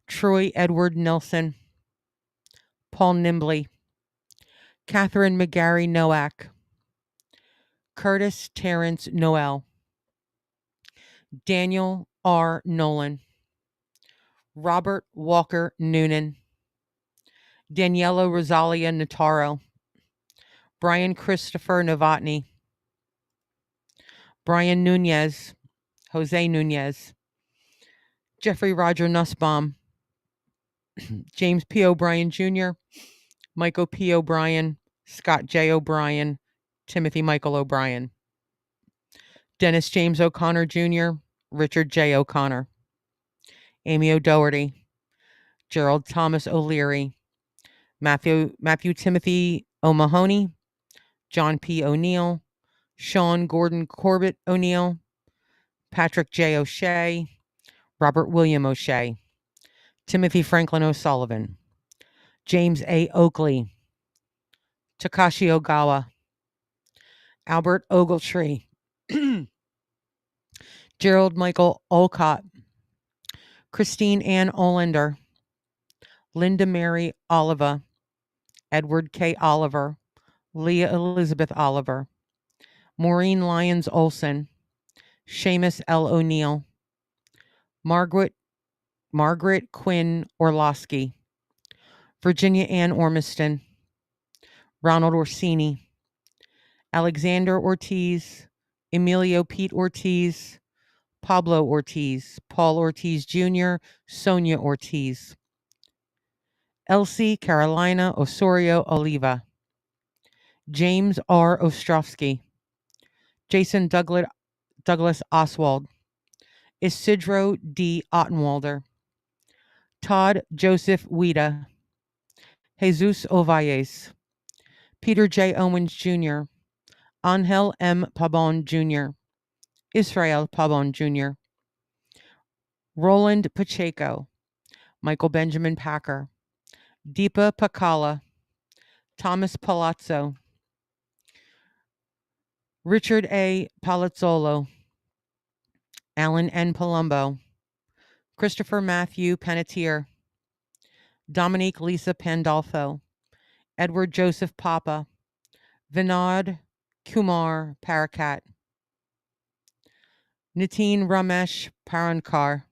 Troy Edward Nelson, Paul Nimbley, Catherine McGarry Nowak, Curtis Terrence Noel, Daniel R. Nolan, Robert Walker Noonan, Daniela Rosalia Notaro, Brian Christopher Novotny, Brian Nunez, Jose Nunez, Jeffrey Roger Nussbaum, James P. O'Brien Jr., Michael P. O'Brien, Scott J. O'Brien, Timothy Michael O'Brien, Dennis James O'Connor Jr., Richard J. O'Connor, Amy O'Doherty, Gerald Thomas O'Leary, Matthew Timothy O'Mahony, John P. O'Neill, Sean Gordon Corbett O'Neill, Patrick J. O'Shea, Robert William O'Shea, Timothy Franklin O'Sullivan, James A. Oakley, Takashi Ogawa, Albert Ogletree, Gerald Michael Olcott, Christine Ann Olander, Linda Mary Oliva, Edward K. Oliver, Leah Elizabeth Oliver, Maureen Lyons Olson, Seamus L. O'Neill, Margaret Quinn Orlowski, Virginia Ann Ormiston, Ronald Orsini, Alexander Ortiz, Emilio Pete Ortiz, Pablo Ortiz, Paul Ortiz Jr., Sonia Ortiz, Elsie Carolina Osorio Oliva, James R. Ostrovsky, Jason Douglas Oswald, Isidro D. Ottenwalder, Todd Joseph Wida, Jesus Ovalles, Peter J. Owens Jr., Angel M. Pabon Jr., Israel Pabon Jr., Roland Pacheco, Michael Benjamin Packer, Deepa Pakala, Thomas Palazzo, Richard A. Palazzolo, Alan N. Palumbo, Christopher Matthew Panettiere, Dominique Lisa Pandolfo, Edward Joseph Papa, Vinod Kumar Parakat, Nitin Ramesh Parankar,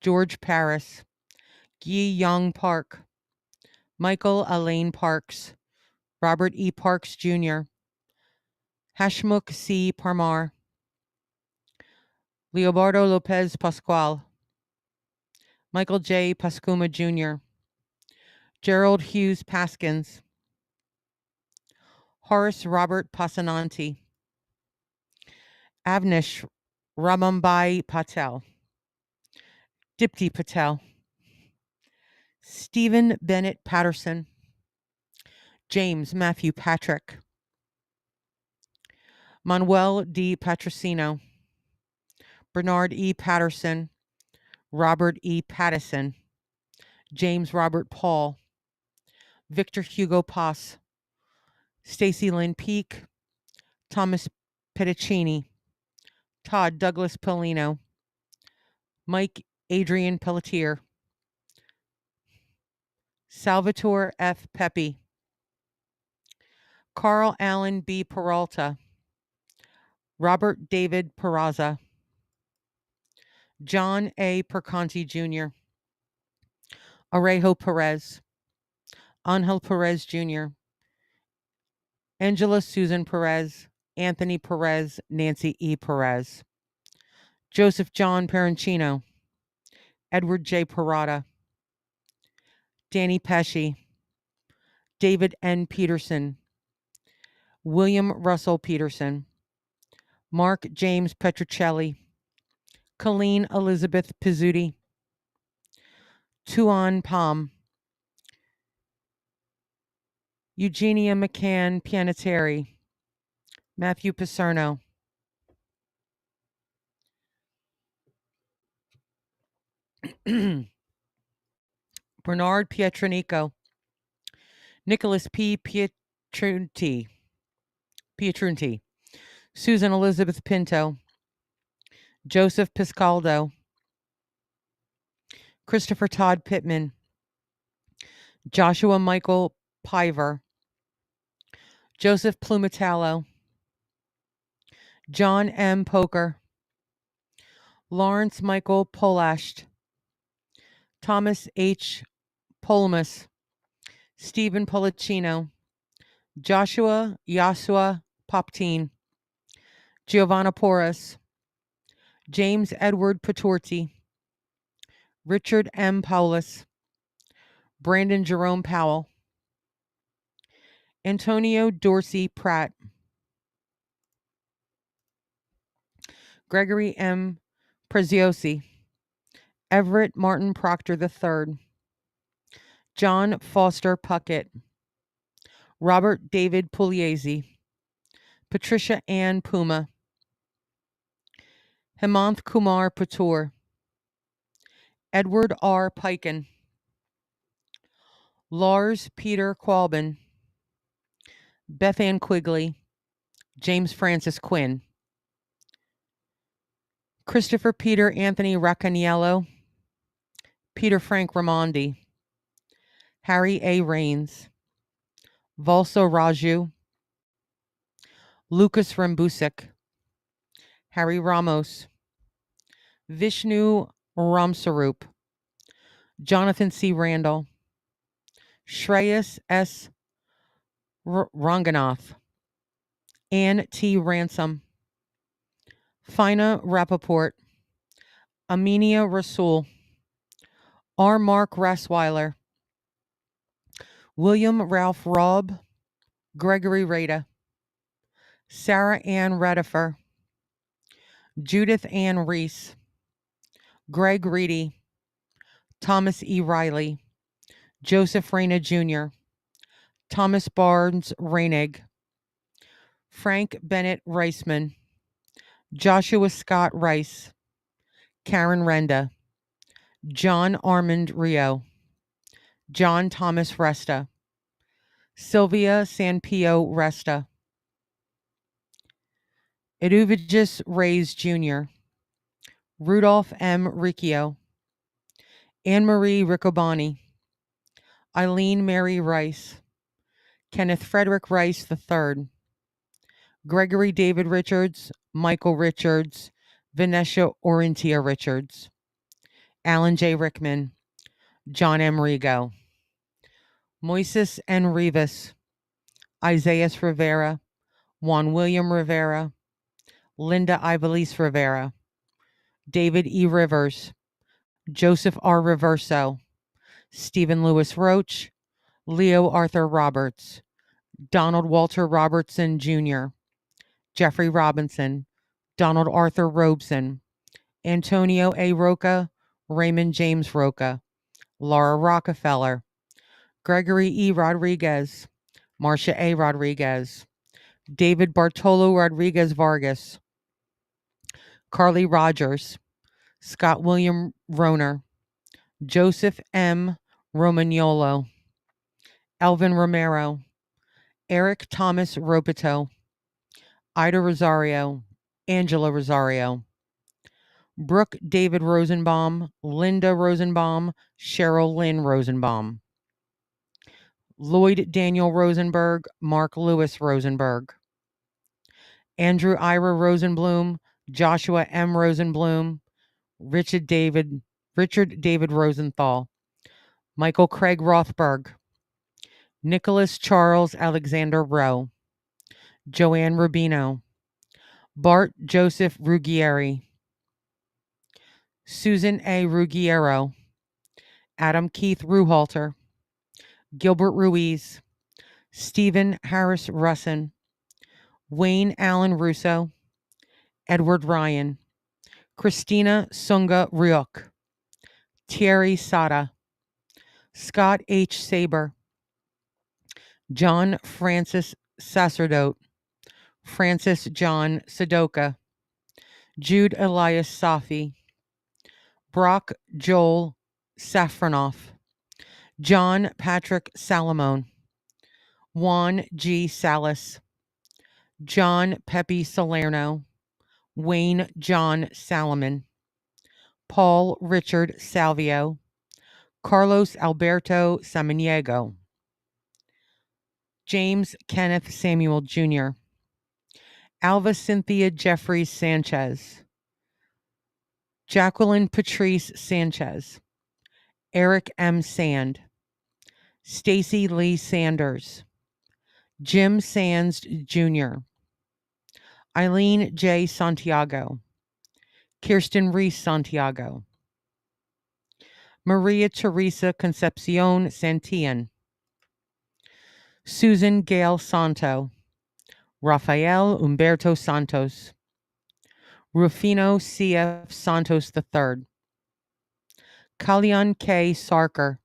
George Paris, Gi Young Park, Michael Elaine Parks, Robert E. Parks Jr., Hashmukh C. Parmar, Leobardo Lopez Pascual, Michael J. Pascuma Jr., Gerald Hughes Paskins, Horace Robert Pasananti, Avnish Ramambai Patel, Dipti Patel, Stephen Bennett Patterson, James Matthew Patrick, Manuel D. Patrocino, Bernard E. Patterson, Robert E. Pattison, James Robert Paul, Victor Hugo Pass, Stacy Lynn Peake, Thomas Petticini, Todd Douglas Polino, Mike Adrian Pelletier, Salvatore F. Pepe, Carl Allen B. Peralta, Robert David Peraza, John A. Perconti Jr., Arejo Perez, Angel Perez Jr., Angela Susan Perez, Anthony Perez, Nancy E. Perez, Joseph John Parancino, Edward J. Parada, Danny Pesci, David N. Peterson, William Russell Peterson, Mark James Petrocelli, Colleen Elizabeth Pizzuti, Tuan Palm, Eugenia McCann Pianetari, Matthew Paserno, Bernard Pietronico, Nicholas P. Pietrunti, Susan Elizabeth Pinto, Joseph Piscaldo, Christopher Todd Pittman, Joshua Michael Piver, Joseph Plumetallo, John M. Poker, Lawrence Michael Polasht, Thomas H. Polmus, Stephen Policino, Joshua Yasua Poptine, Giovanna Porras, James Edward Patorti, Richard M. Paulus, Brandon Jerome Powell, Antonio Dorsey Pratt, Gregory M. Preziosi, Everett Martin Proctor III, John Foster Puckett, Robert David Pugliese, Patricia Ann Puma, Hemanth Kumar Patur, Edward R. Piken, Lars Peter Qualbin, Beth Ann Quigley, James Francis Quinn, Christopher Peter Anthony Raccaniello, Peter Frank Ramondi, Harry A. Rains, Valso Raju, Lucas Rambusik, Harry Ramos, Vishnu Ramsarup, Jonathan C. Randall, Shreyas S. Ranganath, Ann T. Ransom, Fina Rappaport, Aminia Rasul, R. Mark Rasweiler, William Ralph Robb, Gregory Rada, Sarah Ann Redifer, Judith Ann Reese, Greg Reedy, Thomas E. Riley, Joseph Reyna Jr., Thomas Barnes Reinig, Frank Bennett Reisman, Joshua Scott Rice, Karen Renda, John Armand Rio, John Thomas Resta, Sylvia Sanpio Resta, Eduvigis Reyes Jr., Rudolph M. Riccio, Anne-Marie Riccoboni, Eileen Mary Rice, Kenneth Frederick Rice III, Gregory David Richards, Michael Richards, Venetia Orentia Richards, Alan J. Rickman, John M. Rigo, Moises N. Rivas, Isaias Rivera, Juan William Rivera, Linda Ivelisse Rivera, David E. Rivers, Joseph R. Reverso, Stephen Lewis Roach, Leo Arthur Roberts, Donald Walter Robertson Jr., Jeffrey Robinson, Donald Arthur Robeson, Antonio A. Roca, Raymond James Roca, Laura Rockefeller, Gregory E. Rodriguez, Marcia A. Rodriguez, David Bartolo Rodriguez Vargas, Carly Rogers, Scott William Roner, Joseph M. Romagnolo, Elvin Romero, Eric Thomas Ropito, Ida Rosario, Angela Rosario, Brooke David Rosenbaum, Linda Rosenbaum, Cheryl Lynn Rosenbaum, Lloyd Daniel Rosenberg, Mark Lewis Rosenberg, Andrew Ira Rosenblum, Joshua M. Rosenblum, Richard David Rosenthal, Michael Craig Rothberg, Nicholas Charles Alexander Rowe, Joanne Rubino, Bart Joseph Ruggieri, Susan A. Ruggiero, Adam Keith Ruhalter, Gilbert Ruiz, Stephen Harris Russin, Wayne Allen Russo, Edward Ryan, Christina Sunga Ryuk, Thierry Sada, Scott H. Saber, John Francis Sacerdote, Francis John Sadoka, Jude Elias Safi, Brock Joel Safronoff, John Patrick Salamone, Juan G. Salas, John Pepe Salerno, Wayne John Salomon, Paul Richard Salvio, Carlos Alberto Samaniego, James Kenneth Samuel Jr., Alva Cynthia Jeffries Sanchez, Jacqueline Patrice Sanchez, Eric M. Sand, Stacy Lee Sanders, Jim Sands Jr., Eileen J. Santiago, Kirsten Reese Santiago, Maria Teresa Concepcion Santillan, Susan Gail Santo, Rafael Humberto Santos, Rufino C.F. Santos III, Kalyan K. Sarker,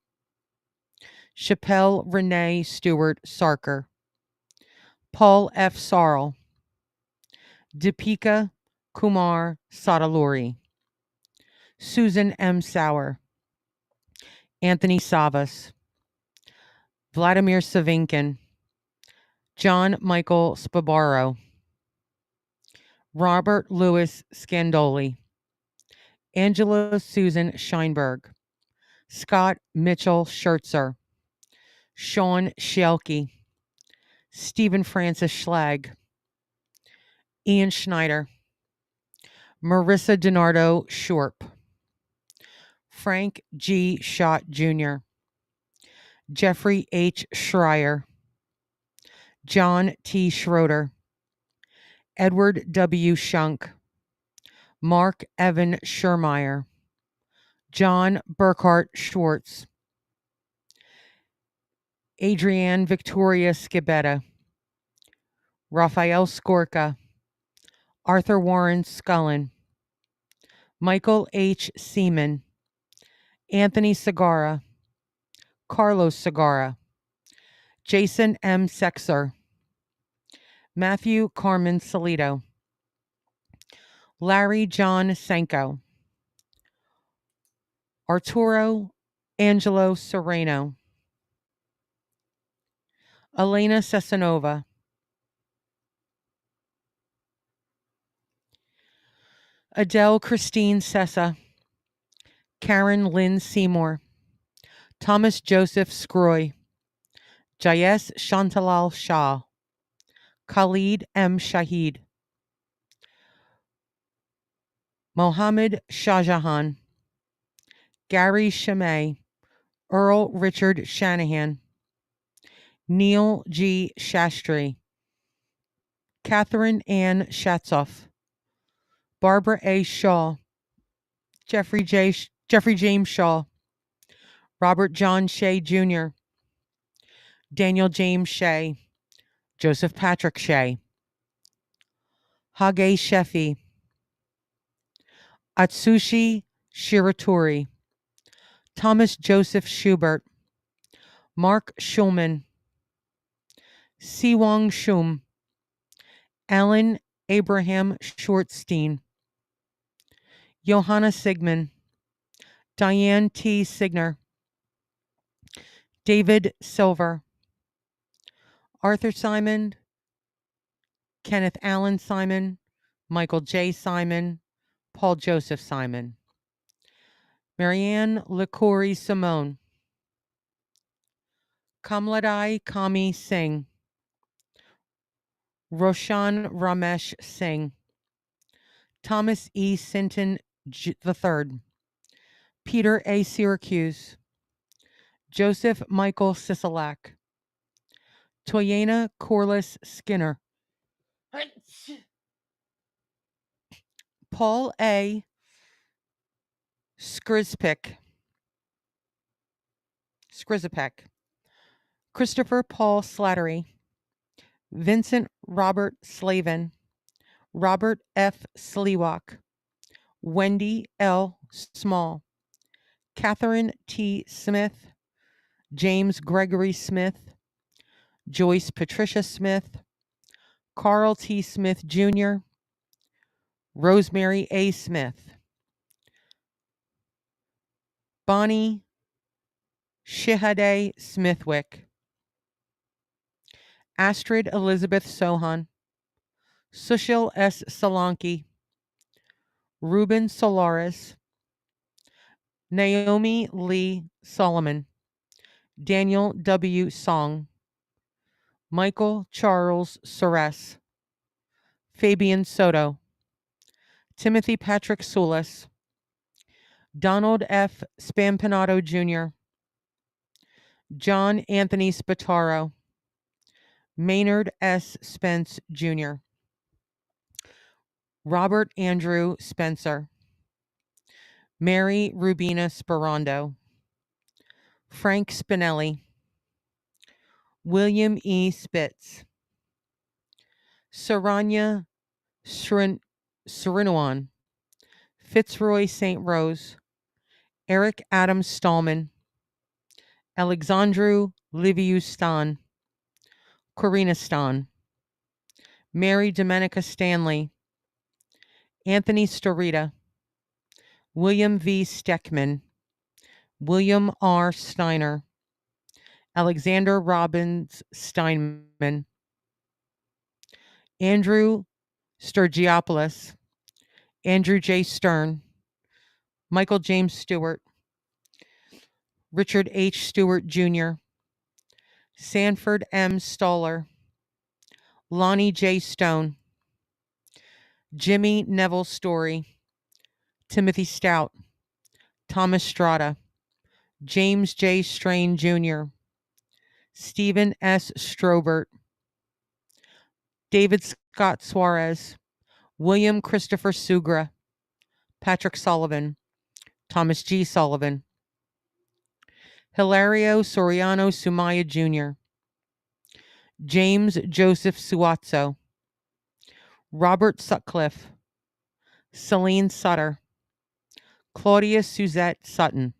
Chappelle Renee Stewart Sarker, Paul F. Sarl, Deepika Kumar Sadaluri, Susan M. Sauer, Anthony Savas, Vladimir Savinkin, John Michael Spabaro, Robert Louis Scandoli, Angela Susan Scheinberg, Scott Mitchell Schertzer, Sean Schielke, Stephen Francis Schlag, Ian Schneider, Marissa DiNardo Shorp, Frank G. Schott Jr., Jeffrey H. Schreier, John T. Schroeder, Edward W. Shunk, Mark Evan Schurmeyer, John Burkhart Schwartz, Adrienne Victoria Skibetta, Raphael Skorka, Arthur Warren Scullin, Michael H. Seaman, Anthony Segarra, Carlos Segarra, Jason M. Sexer, Matthew Carmen Salito, Larry John Senko, Arturo Angelo Sereno, Elena Sesanova, Adele Christine Sessa, Karen Lynn Seymour, Thomas Joseph Scroy, Jayesh Shantalal Shah, Khalid M. Shahid, Mohammed Shahjahan, Gary Shamay, Earl Richard Shanahan, Neil G. Shastri, Catherine Ann Shatzoff, Barbara A. Shaw, Jeffrey James Shaw, Robert John Shea Jr., Daniel James Shea, Joseph Patrick Shea, Hage Sheffi, Atsushi Shiratori, Thomas Joseph Schubert, Mark Schulman, Siwong Shum, Alan Abraham Shortstein, Johanna Sigmund, Diane T. Signer, David Silver, Arthur Simon, Kenneth Allen Simon, Michael J. Simon, Paul Joseph Simon, Marianne Licori Simone, Kamladai Kami Singh, Roshan Ramesh Singh, Thomas E. Sinton III, Peter A. Syracuse, Joseph Michael Sisolak, Toyana Corliss Skinner, Paul A. Skrizpek, Christopher Paul Slattery, Vincent Robert Slavin, Robert F. Sliwak, Wendy L. Small, Catherine T. Smith, James Gregory Smith, Joyce Patricia Smith, Carl T. Smith Jr., Rosemary A. Smith, Bonnie Shihade Smithwick, Astrid Elizabeth Sohan, Sushil S. Solanki, Ruben Solaris, Naomi Lee Solomon, Daniel W. Song, Michael Charles Sores, Fabian Soto, Timothy Patrick Soulis, Donald F. Spampanato Jr., John Anthony Spataro, Maynard S. Spence Jr., Robert Andrew Spencer, Mary Rubina Sperando, Frank Spinelli, William E. Spitz, Saranya Srinawan, Fitzroy St. Rose, Eric Adams Stallman, Alexandru Liviu Stan, Corina Stan, Mary Domenica Stanley, Anthony Storita, William V. Steckman, William R. Steiner, Alexander Robbins Steinman, Andrew Sturgiopoulos, Andrew J. Stern, Michael James Stewart, Richard H. Stewart Jr., Sanford M. Stoller, Lonnie J. Stone, Jimmy Neville Story, Timothy Stout, Thomas Strata, James J. Strain Jr., Stephen S. Strobert, David Scott Suarez, William Christopher Sugra, Patrick Sullivan, Thomas G. Sullivan, Hilario Soriano Sumaya Jr., James Joseph Suazzo, Robert Sutcliffe, Celine Sutter, Claudia Suzette Sutton,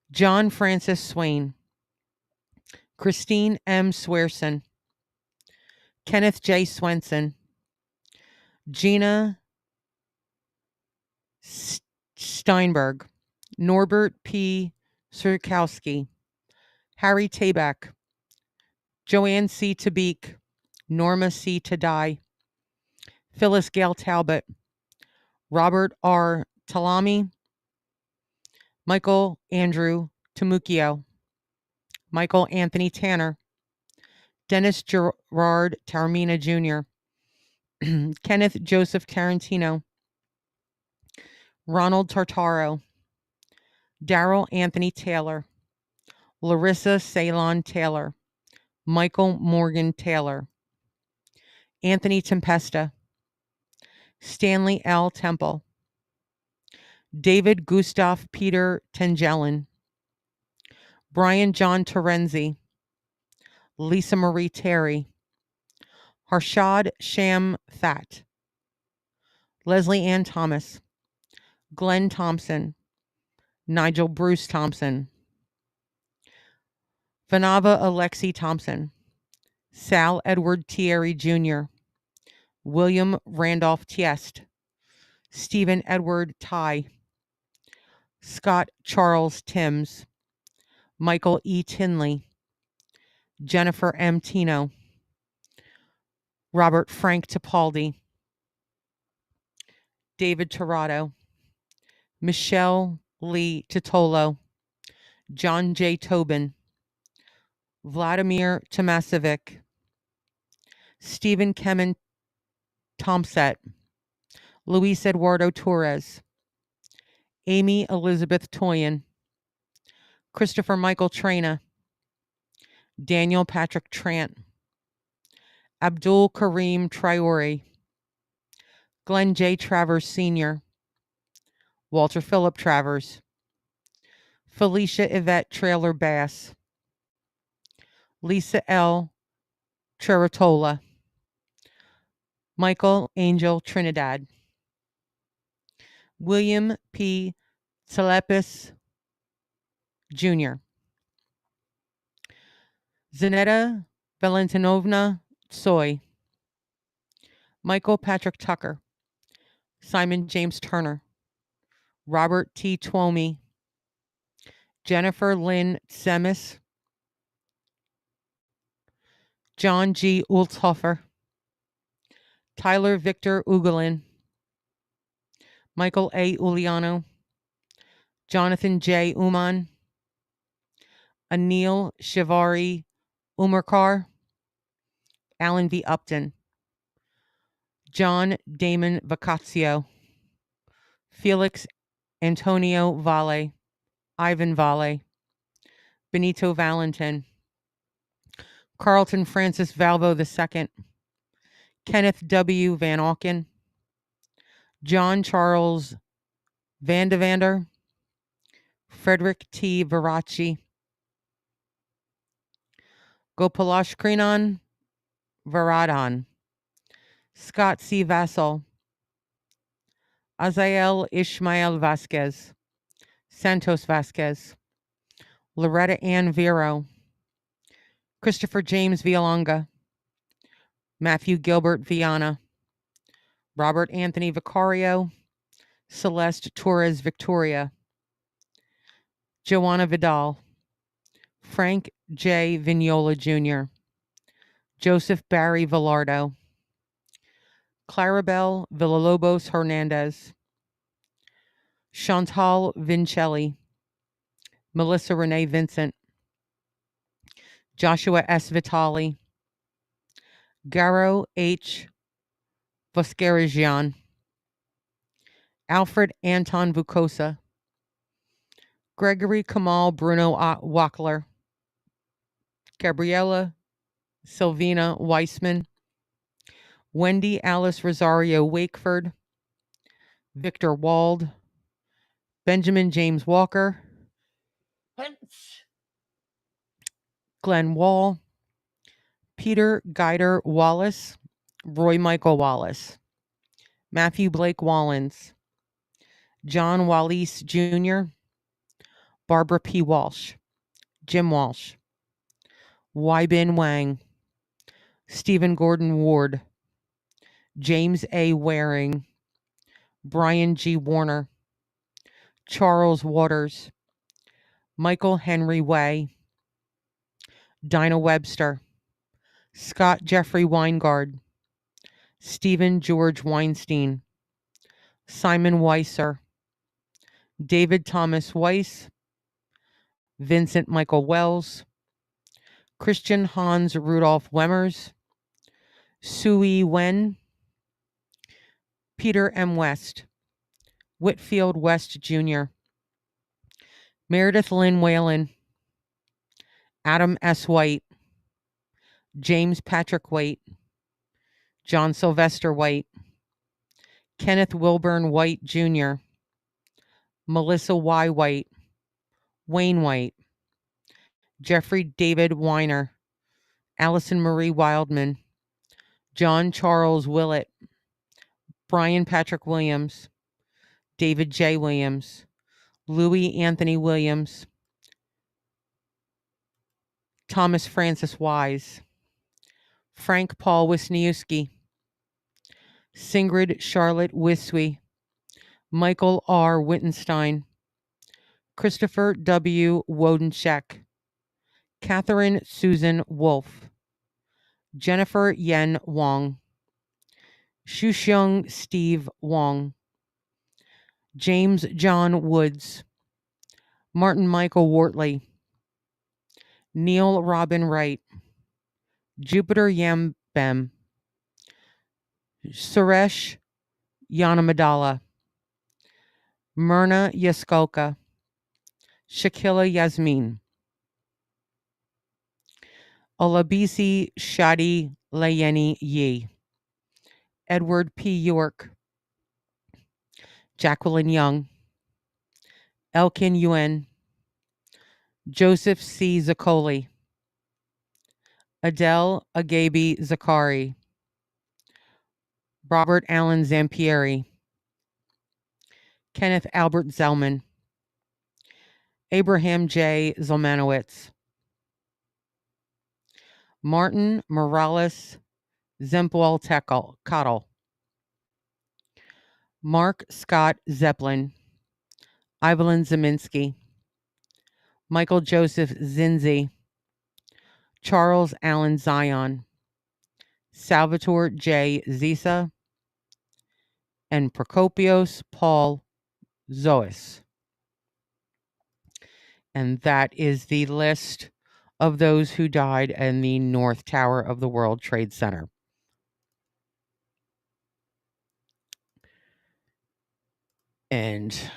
John Francis Swain, Christine M. Swearson, Kenneth J. Swenson, Gina Steinberg, Norbert P. Surkowski, Harry Tabak, Joanne C. Tabeek, Norma C. Tadai, Phyllis Gale Talbot, Robert R. Talami, Michael Andrew Tamukio, Michael Anthony Tanner, Dennis Gerard Taormina Jr., Kenneth Joseph Tarantino, Ronald Tartaro, Daryl Anthony Taylor, Larissa Ceylon Taylor, Michael Morgan Taylor, Anthony Tempesta, Stanley L. Temple, David Gustav Peter Tengelin, Brian John Terenzi, Lisa Marie Terry, Harshad Sham That, Leslie Ann Thomas, Glenn Thompson, Nigel Bruce Thompson, Vanava Alexi Thompson, Sal Edward Thierry Jr., William Randolph Tiest, Stephen Edward Ty, Scott Charles Timms, Michael E. Tinley, Jennifer M. Tino, Robert Frank Tipaldi, David Tirado, Michelle Lee Titolo, John J. Tobin, Vladimir Tomasevic, Stephen Kemen Tomset, Luis Eduardo Torres, Amy Elizabeth Toyin, Christopher Michael Trena, Daniel Patrick Trant, Abdul Kareem Traore, Glenn J. Travers Sr., Walter Phillip Travers, Felicia Yvette Trailer Bass, Lisa L. Treratola, Michael Angel Trinidad, William P. Telepis Jr., Zanetta Valentinovna Tsoy, Michael Patrick Tucker, Simon James Turner, Robert T. Twomey, Jennifer Lynn Tsemis, John G. Ulthofer, Tyler Victor Ugalin, Michael A. Uliano, Jonathan J. Uman, Anil Shivari Umarkar, Alan V. Upton, John Damon Vacazio, Felix Antonio Valle, Ivan Valle, Benito Valentin, Carlton Francis Valvo II, Kenneth W. Van Auken, John Charles Vandavander, Frederick T. Varachi, Gopalashkrinan Varadhan, Scott C. Vassal, Azael Ishmael Vasquez, Santos Vasquez, Loretta Ann Vero, Christopher James Vialonga, Matthew Gilbert Viana, Robert Anthony Vicario, Celeste Torres Victoria, Joanna Vidal, Frank J. Vignola Jr., Joseph Barry Villardo, Clarabelle Villalobos Hernandez, Chantal Vincelli, Melissa Renee Vincent, Joshua S. Vitali, Garo H. Voskerigian, Alfred Anton Vukosa, Gregory Kamal Bruno Wackler, Gabriela Silvina Weissman, Wendy Alice Rosario Wakeford, Victor Wald, Benjamin James Walker, Glenn Wall, Peter Guider Wallace, Roy Michael Wallace, Matthew Blake Wallens, John Wallace Jr., Barbara P. Walsh, Jim Walsh, Wybin Wang, Stephen Gordon Ward, James A. Waring, Brian G. Warner, Charles Waters, Michael Henry Way, Dinah Webster, Scott Jeffrey Weingard, Stephen George Weinstein, Simon Weiser, David Thomas Weiss, Vincent Michael Wells, Christian Hans Rudolph Wemmers, Sui Wen, Peter M. West, Whitfield West Jr., Meredith Lynn Whalen, Adam S. White, James Patrick White, John Sylvester White, Kenneth Wilburn White Jr., Melissa Y. White, Wayne White, Jeffrey David Weiner, Allison Marie Wildman, John Charles Willett, Brian Patrick Williams, David J. Williams, Louis Anthony Williams, Thomas Francis Wise, Frank Paul Wisniewski, Singrid Charlotte Wiswy, Michael R. Wittenstein, Christopher W. Wodencheck, Catherine Susan Wolfe, Jennifer Yen Wong, Shuxiong Steve Wong, James John Woods, Martin Michael Wortley, Neil Robin Wright, Jupiter Yambem, Suresh Yanamadala, Myrna Yaskolka, Shakila Yasmin, Olabisi Shadi Layeni Yi, Edward P. York, Jacqueline Young, Elkin Yuen, Joseph C. Zaccoli, Adele Agabi Zakari, Robert Allen Zampieri, Kenneth Albert Zellman, Abraham J. Zolmanowitz, Martin Morales Zempwell Cottle, Mark Scott Zeppelin, Evelyn Zeminski, Michael Joseph Zinzi, Charles Allen Zion, Salvatore J. Zisa, and Prokopios Paul Zois. And that is the list of those who died in the North Tower of the World Trade Center. And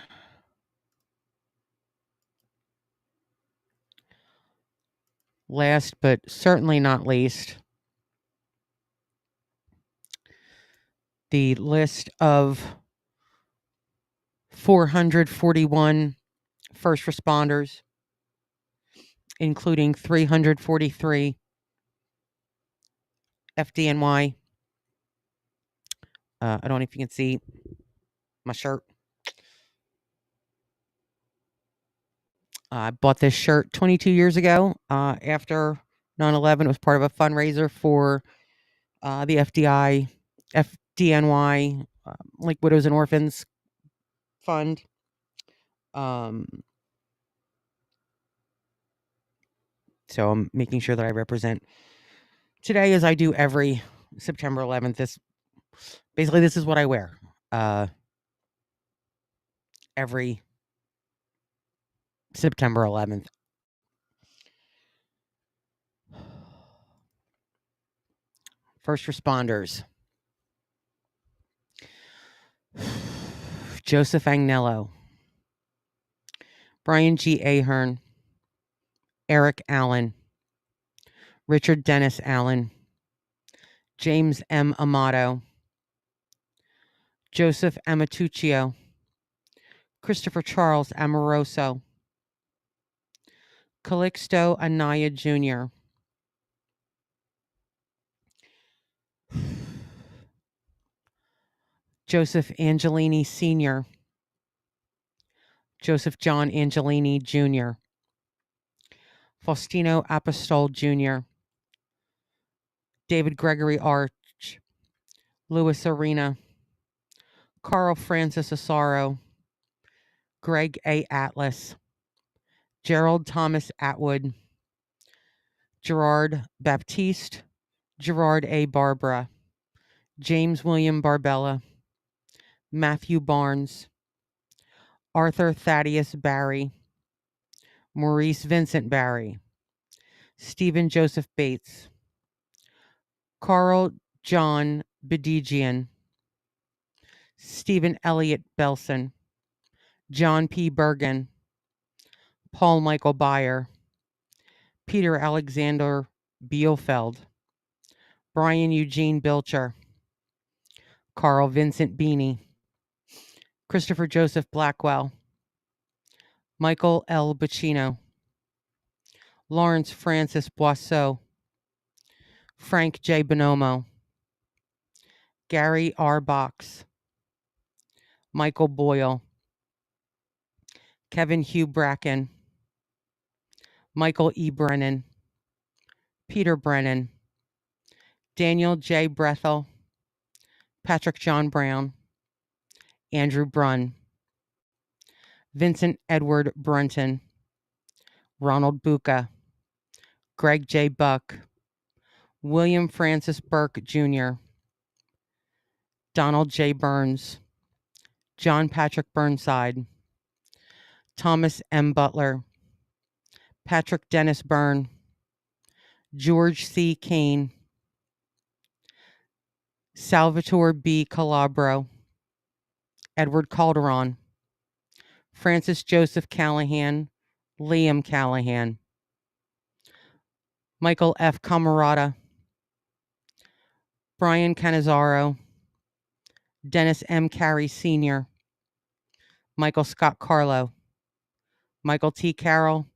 last but certainly not least, the list of 441 first responders, including 343 FDNY. I don't know if you can see my shirt. I bought this shirt 22 years ago after 9/11. It was part of a fundraiser for the FDNY, like Widows and Orphans Fund. So I'm making sure that I represent today as I do every September 11th. This is what I wear every September 11th. First responders. Joseph Agnello, Brian G. Ahern, Eric Allen, Richard Dennis Allen, James M. Amato, Joseph Amatuccio, Christopher Charles Amoroso, Calixto Anaya Jr., Joseph Angelini Sr., Joseph John Angelini Jr., Faustino Apostol Jr., David Gregory Arch, Louis Arena, Carl Francis Asaro, Greg A. Atlas, Gerald Thomas Atwood, Gerard Baptiste, Gerard A. Barbara, James William Barbella, Matthew Barnes, Arthur Thaddeus Barry, Maurice Vincent Barry, Stephen Joseph Bates, Carl John Bedigian, Stephen Elliott Belson, John P. Bergen, Paul Michael Beyer, Peter Alexander Bielfeld, Brian Eugene Bilcher, Carl Vincent Beanie, Christopher Joseph Blackwell, Michael L. Bacino, Lawrence Francis Boisseau, Frank J. Bonomo, Gary R. Box, Michael Boyle, Kevin Hugh Bracken, Michael E. Brennan, Peter Brennan, Daniel J. Brethel, Patrick John Brown, Andrew Brunn, Vincent Edward Brunton, Ronald Buca, Greg J. Buck, William Francis Burke Jr., Donald J. Burns, John Patrick Burnside, Thomas M. Butler, Patrick Dennis Byrne, George C. Kane, Salvatore B. Calabro, Edward Calderon, Francis Joseph Callahan, Liam Callahan, Michael F. Camarata, Brian Cannizzaro, Dennis M. Carey Sr., Michael Scott Carlo, Michael T. Carroll,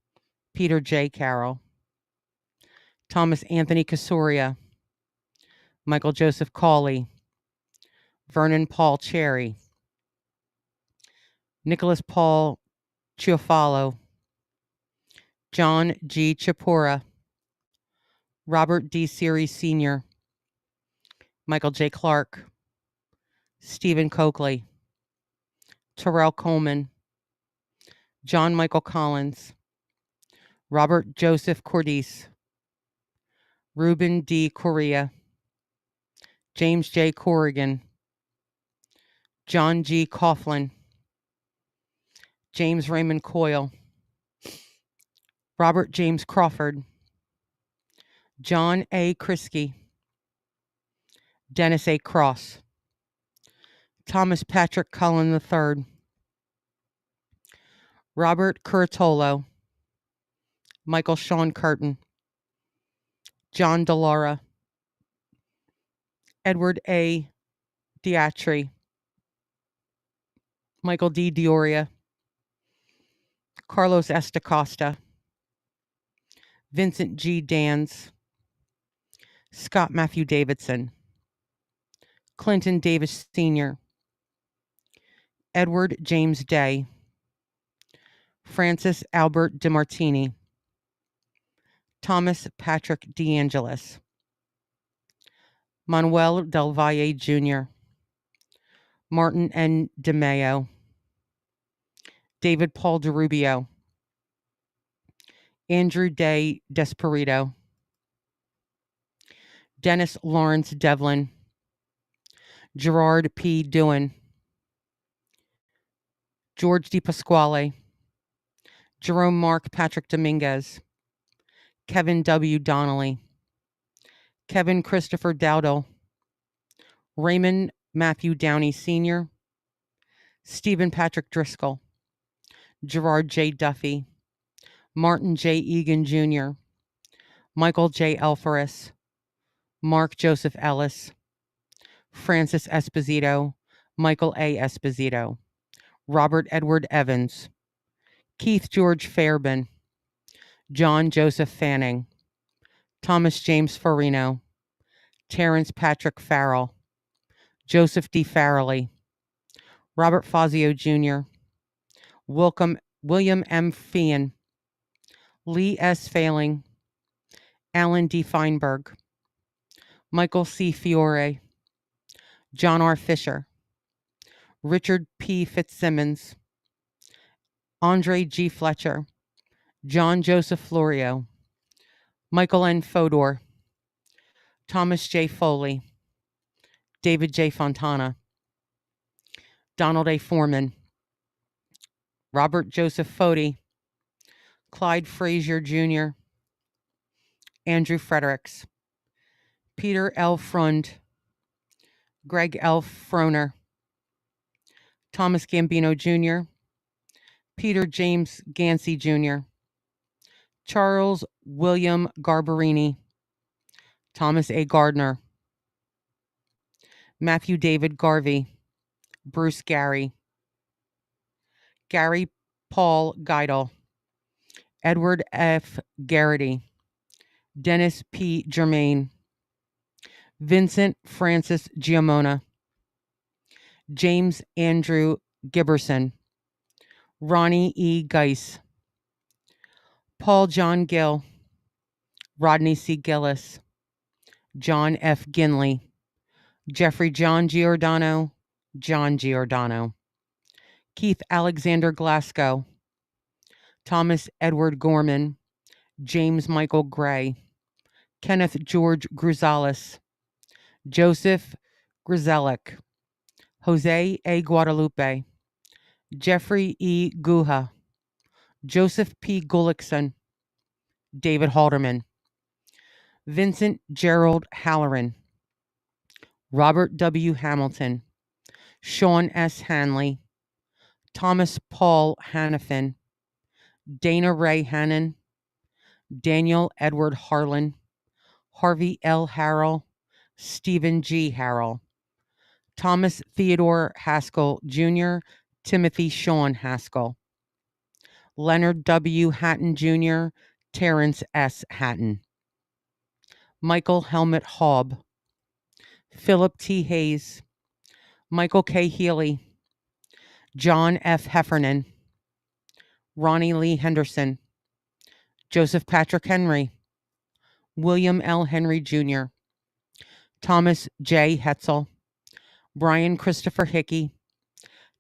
Peter J. Carroll, Thomas Anthony Casuria, Michael Joseph Cawley, Vernon Paul Cherry, Nicholas Paul Chiafalo, John G. Chapora, Robert D. Series Sr., Michael J. Clark, Stephen Coakley, Terrell Coleman, John Michael Collins, Robert Joseph Cordice, Ruben D. Correa, James J. Corrigan, John G. Coughlin, James Raymond Coyle, Robert James Crawford, John A. Krisky, Dennis A. Cross, Thomas Patrick Cullen III, Robert Curatolo, Michael Sean Curtin, John DeLaura, Edward A. Diatri, Michael D. Dioria, Carlos Estacosta, Vincent G. Dans, Scott Matthew Davidson, Clinton Davis Sr., Edward James Day, Francis Albert DeMartini, Thomas Patrick DeAngelis, Manuel Del Valle Jr., Martin N. DeMeo, David Paul DeRubio, Andrew Day Desperito, Dennis Lawrence Devlin, Gerard P. Doohan, George D. Pasquale, Jerome Mark Patrick Dominguez, Kevin W. Donnelly, Kevin Christopher Dowdle, Raymond Matthew Downey Sr., Stephen Patrick Driscoll, Gerard J. Duffy, Martin J. Egan Jr., Michael J. Elferis, Mark Joseph Ellis, Francis Esposito, Michael A. Esposito, Robert Edward Evans, Keith George Fairbairn, John Joseph Fanning, Thomas James Farino, Terrence Patrick Farrell, Joseph D. Farrelly, Robert Fazio Jr., William M. Feehan, Lee S. Failing, Alan D. Feinberg, Michael C. Fiore, John R. Fisher, Richard P. Fitzsimmons, Andre G. Fletcher, John Joseph Florio, Michael N. Fodor, Thomas J. Foley, David J. Fontana, Donald A. Foreman, Robert Joseph Foti, Clyde Frazier Jr., Andrew Fredericks, Peter L. Frund, Greg L. Froner, Thomas Gambino Jr., Peter James Gansey Jr., Charles William Garbarini, Thomas A. Gardner, Matthew David Garvey, Bruce Gary, Gary Paul Geidel, Edward F. Garrity, Dennis P. Germain, Vincent Francis Giamona, James Andrew Giberson, Ronnie E. Geis, Paul John Gill, Rodney C. Gillis, John F. Ginley, Jeffrey John Giordano, John Giordano, Keith Alexander Glasgow, Thomas Edward Gorman, James Michael Gray, Kenneth George Gruzalis, Joseph Grzelick, Jose A. Guadalupe, Jeffrey E. Guha, Joseph P. Gullickson, David Halderman, Vincent Gerald Halloran, Robert W. Hamilton, Sean S. Hanley, Thomas Paul Hannafin, Dana Ray Hannon, Daniel Edward Harlan, Harvey L. Harrell, Stephen G. Harrell, Thomas Theodore Haskell Jr., Timothy Sean Haskell, Leonard W. Hatton Jr., Terrence S. Hatton, Michael Helmut Haub, Philip T. Hayes, Michael K. Healy, John F. Heffernan, Ronnie Lee Henderson, Joseph Patrick Henry, William L. Henry Jr., Thomas J. Hetzel, Brian Christopher Hickey,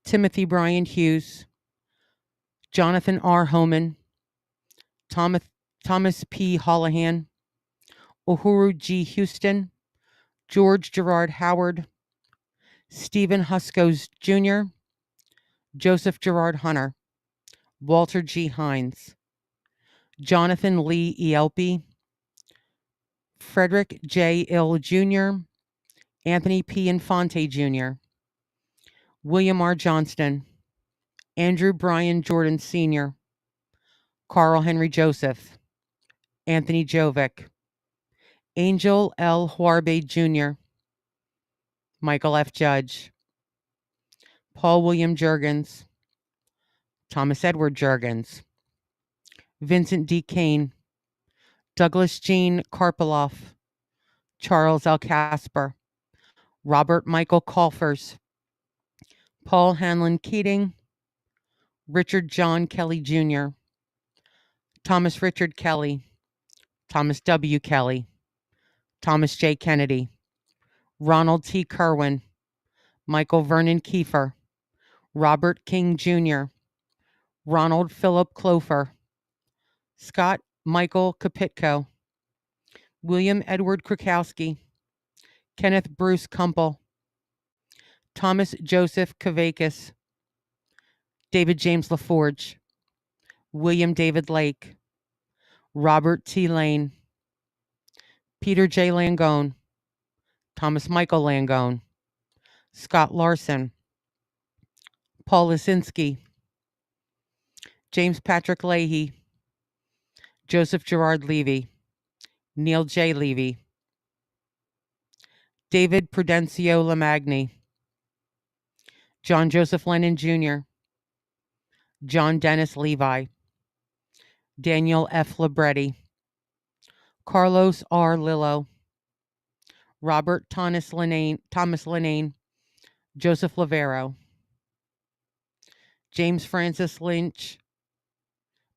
Timothy Brian Hughes, Jonathan R. Homan, Thomas P. Holohan, Uhuru G. Houston, George Gerard Howard, Stephen Huskos Jr., Joseph Gerard Hunter, Walter G. Hines, Jonathan Lee Ielpi, Frederick J. Ill Jr., Anthony P. Infante Jr., William R. Johnston, Andrew Bryan Jordan Sr., Carl Henry Joseph, Anthony Jovic, Angel L. Huarbe Jr., Michael F. Judge, Paul William Juergens, Thomas Edward Juergens, Vincent D. Kane, Douglas Jean Karpiloff, Charles L. Casper, Robert Michael Colfers, Paul Hanlon Keating, Richard John Kelly Jr., Thomas Richard Kelly, Thomas W. Kelly, Thomas J. Kennedy, Ronald T. Kerwin, Michael Vernon Kiefer, Robert King Jr., Ronald Philip Clofer, Scott Michael Kapitko, William Edward Krakowski, Kenneth Bruce Kumpel, Thomas Joseph Kavakis, David James LaForge, William David Lake, Robert T. Lane, Peter J. Langone, Thomas Michael Langone, Scott Larson, Paul Lisinski, James Patrick Leahy, Joseph Gerard Levy, Neil J. Levy, David Prudencio Lamagni, John Joseph Lennon Jr., John Dennis Levi, Daniel F. Libretti, Carlos R. Lillo, Robert Thomas Linnane, Joseph Lavero, James Francis Lynch,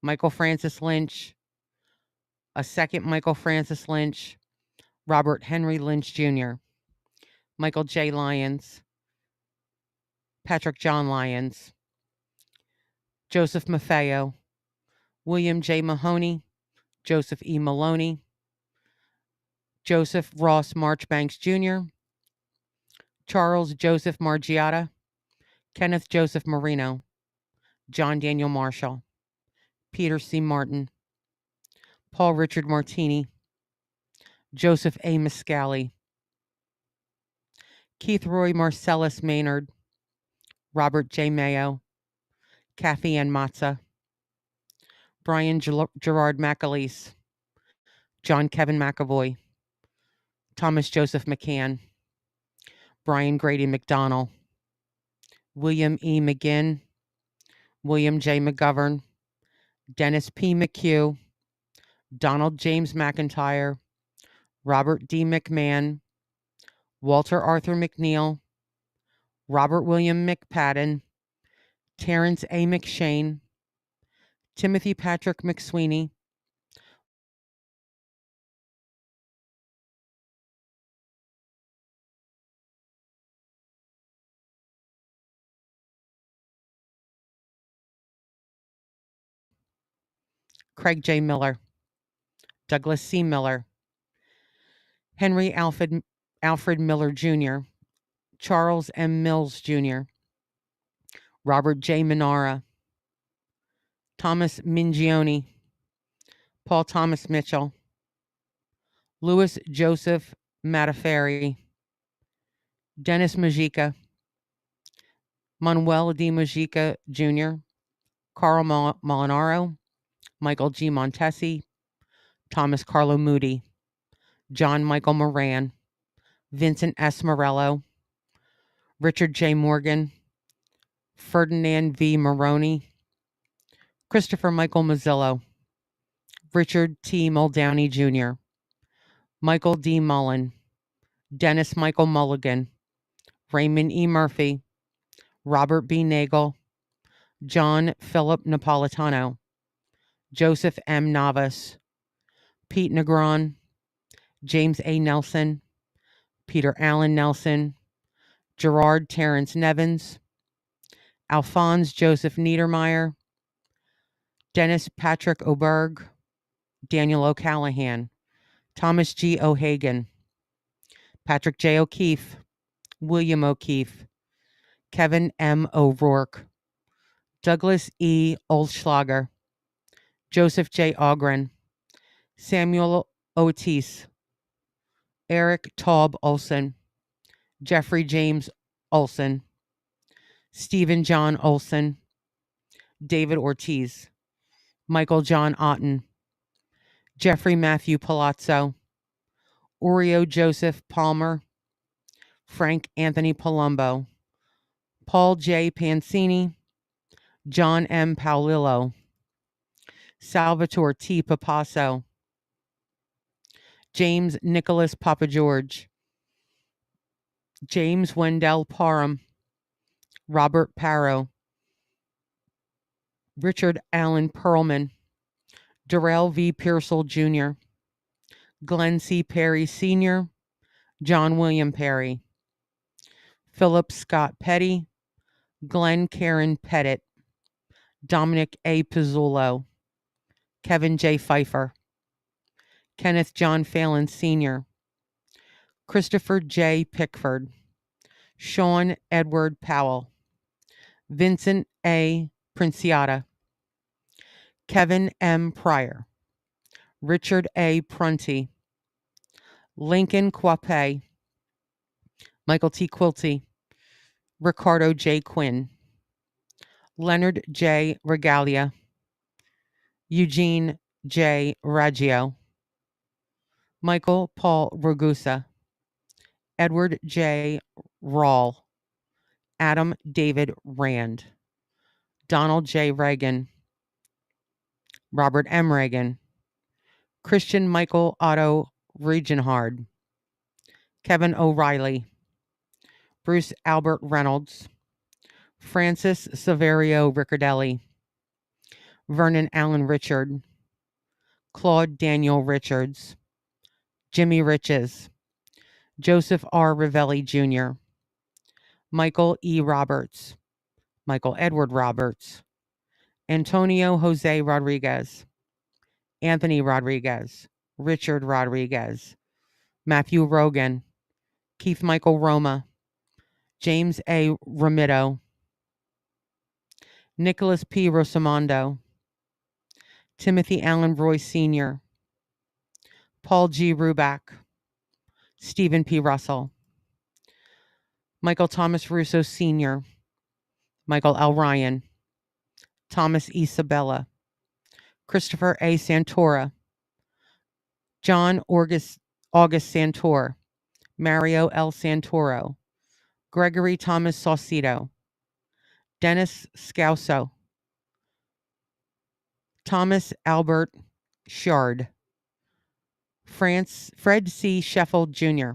Michael Francis Lynch, a second Michael Francis Lynch, Robert Henry Lynch Jr., Michael J. Lyons, Patrick John Lyons, Joseph Maffeo, William J. Mahoney, Joseph E. Maloney, Joseph Ross Marchbanks Jr., Charles Joseph Margiotta, Kenneth Joseph Marino, John Daniel Marshall, Peter C. Martin, Paul Richard Martini, Joseph A. Miscali, Keith Roy Marcellus Maynard, Robert J. Mayo, Kathy Ann Matza, Brian Gerard McAleese, John Kevin McAvoy, Thomas Joseph McCann, Brian Grady McDonnell, William E. McGinn, William J. McGovern, Dennis P. McHugh, Donald James McIntyre, Robert D. McMahon, Walter Arthur McNeil, Robert William McPadden, Terrence A. McShane, Timothy Patrick McSweeney, Craig J. Miller, Douglas C. Miller, Henry Alfred Miller Jr., Charles M. Mills Jr., Robert J. Minara, Thomas Mingione, Paul Thomas Mitchell, Louis Joseph Mataferri, Dennis Mujica, Manuel D. Mujica Jr., Carl Molinaro, Michael G. Montesi, Thomas Carlo Moody, John Michael Moran, Vincent S. Morello, Richard J. Morgan, Ferdinand V. Maroney, Christopher Michael Mazzillo, Richard T. Muldowney Jr., Michael D. Mullen, Dennis Michael Mulligan, Raymond E. Murphy, Robert B. Nagel, John Philip Napolitano, Joseph M. Navas, Pete Negron, James A. Nelson, Peter Allen Nelson, Gerard Terrence Nevins, Alphonse Joseph Niedermeyer, Dennis Patrick Oberg, Daniel O'Callahan, Thomas G. O'Hagan, Patrick J. O'Keefe, William O'Keefe, Kevin M. O'Rourke, Douglas E. Oldschlager, Joseph J. Ogren, Samuel Otis, Eric Taub Olson, Jeffrey James Olson, Stephen John Olson, David Ortiz, Michael John Otten, Jeffrey Matthew Palazzo, Oreo Joseph Palmer, Frank Anthony Palumbo, Paul J. Pancini, John M. Paolillo, Salvatore T. Papasso, James Nicholas Papageorge, James Wendell Parham, Robert Parrow, Richard Allen Perlman, Darrell V. Pearsall Jr., Glenn C. Perry Sr., John William Perry, Philip Scott Petty, Glenn Karen Pettit, Dominic A. Pizzullo, Kevin J. Pfeiffer, Kenneth John Phelan Sr., Christopher J. Pickford, Sean Edward Powell, Vincent A. Princiata, Kevin M. Pryor, Richard A. Prunty, Lincoln Quape, Michael T. Quilty, Ricardo J. Quinn, Leonard J. Regalia, Eugene J. Raggio, Michael Paul Ragusa, Edward J. Rawl, Adam David Rand, Donald J. Reagan, Robert M. Reagan, Christian Michael Otto Regenhard, Kevin O'Reilly, Bruce Albert Reynolds, Francis Saverio Riccardelli, Vernon Allen Richard, Claude Daniel Richards, Jimmy Riches, Joseph R. Ravelli Jr., Michael E. Roberts, Michael Edward Roberts, Antonio Jose Rodriguez, Anthony Rodriguez, Richard Rodriguez, Matthew Rogan, Keith Michael Roma, James A. Ramito, Nicholas P. Rosamondo, Timothy Allen Roy Sr., Paul G. Ruback, Stephen P. Russell, Michael Thomas Russo Sr., Michael L. Ryan, Thomas E. Sabella, Christopher A. Santora, John August Santor, Mario L. Santoro, Gregory Thomas Saucedo, Dennis Scauso, Thomas Albert Shard, Fred C. Sheffield Jr.,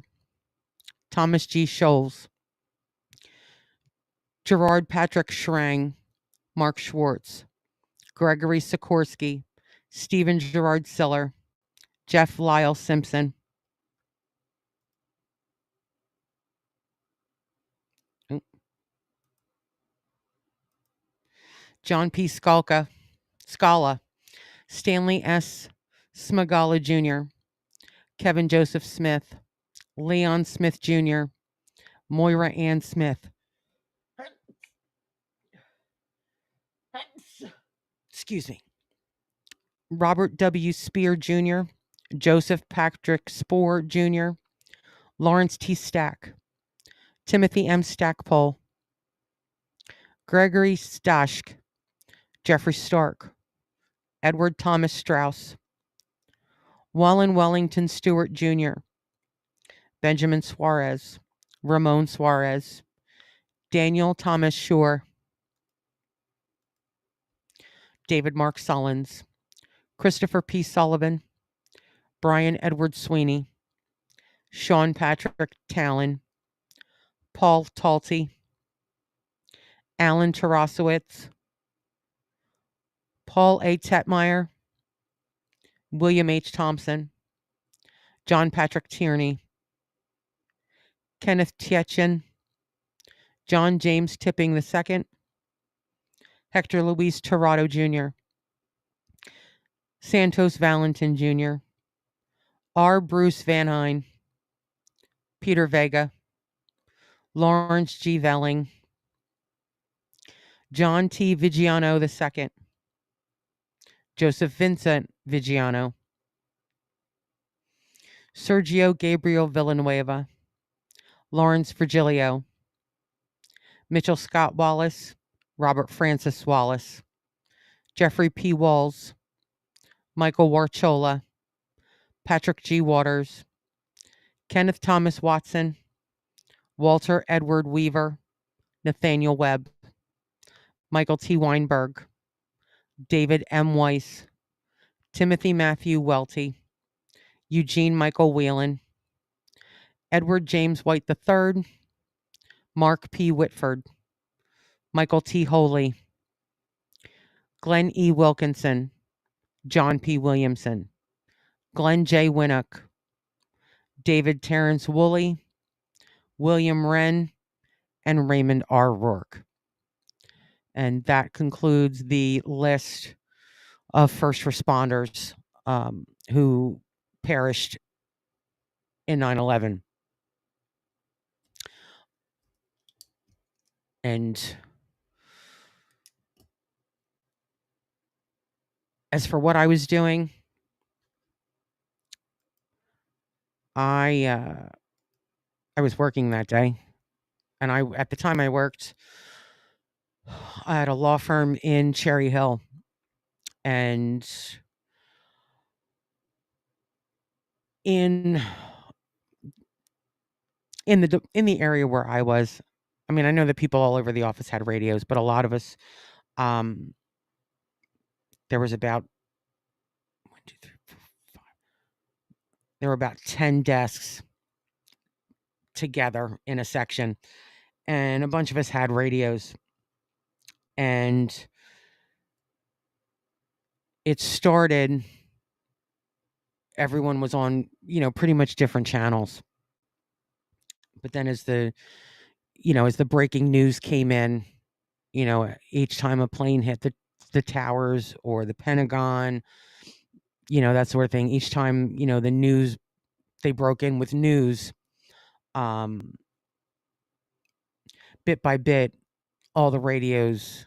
Thomas G. Scholes, Gerard Patrick Schrang, Mark Schwartz, Gregory Sikorsky, Stephen Gerard Siller, Jeff Lyle Simpson, John P. Scala, Stanley S. Smagala Jr., Kevin Joseph Smith, Leon Smith Jr., Moira Ann Smith, excuse me, Robert W. Spear Jr., Joseph Patrick Spoor Jr., Lawrence T. Stack, Timothy M. Stackpole, Gregory Stashk, Jeffrey Stark, Edward Thomas Strauss, Wallen Wellington Stewart Jr., Benjamin Suarez, Ramon Suarez, Daniel Thomas Shore, David Mark Sullins, Christopher P. Sullivan, Brian Edward Sweeney, Sean Patrick Talon, Paul Talty, Alan Tarasowitz, Paul A. Tetmeyer, William H. Thompson, John Patrick Tierney, Kenneth Tietjen, John James Tipping II, Hector Luis Torrado Jr., Santos Valentin Jr., R. Bruce Van Hine, Peter Vega, Lawrence G. Velling, John T. Vigiano II, Joseph Vincent Vigiano, Sergio Gabriel Villanueva, Lawrence Virgilio, Mitchell Scott Wallace, Robert Francis Wallace, Jeffrey P. Walls, Michael Warchola, Patrick G. Waters, Kenneth Thomas Watson, Walter Edward Weaver, Nathaniel Webb, Michael T. Weinberg, David M. Weiss, Timothy Matthew Welty, Eugene Michael Whelan, Edward James White III, Mark P. Whitford, Michael T. Holy, Glenn E. Wilkinson, John P. Williamson, Glenn J. Winnock, David Terrence Woolley, William Wren, and Raymond R. Rourke. And that concludes the list of first responders who perished in 9/11. And as for what I was doing, I was working that day, and at the time I worked at a law firm in Cherry Hill, and in the area where I was, I mean, I know that people all over the office had radios, but a lot of us, there was about 1, 2, 3, 4, 5. There were about 10 desks together in a section, and a bunch of us had radios, and it started. Everyone was on, pretty much different channels. But then as the breaking news came in, each time a plane hit the towers or the Pentagon, that sort of thing, each time, the news they broke in with news. Um, Bit by bit, all the radios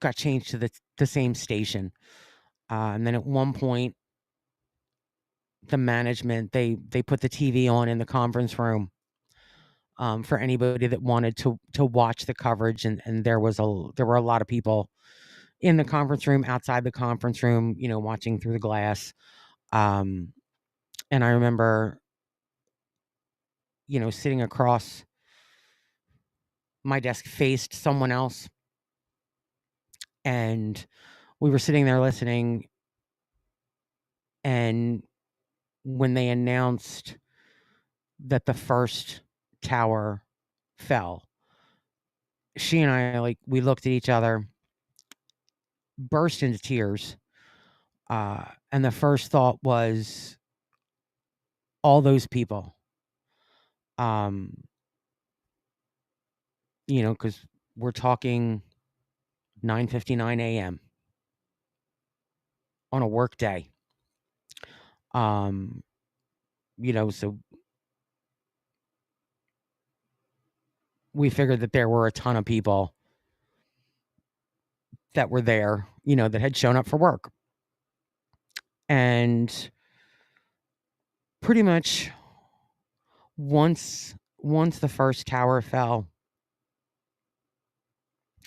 got changed to the same station. And then at one point, the management they put the TV on in the conference room, for anybody that wanted to watch the coverage, and there were a lot of people in the conference room, outside the conference room, watching through the glass. Um, and I remember, sitting across my desk faced someone else, and we were sitting there listening, and when they announced that the first tower fell, she and I, like, we looked at each other, burst into tears, and the first thought was all those people, um, because we're talking 9:59 a.m. on a work day. Um, so we figured that there were a ton of people that were there, that had shown up for work. And pretty much once the first tower fell,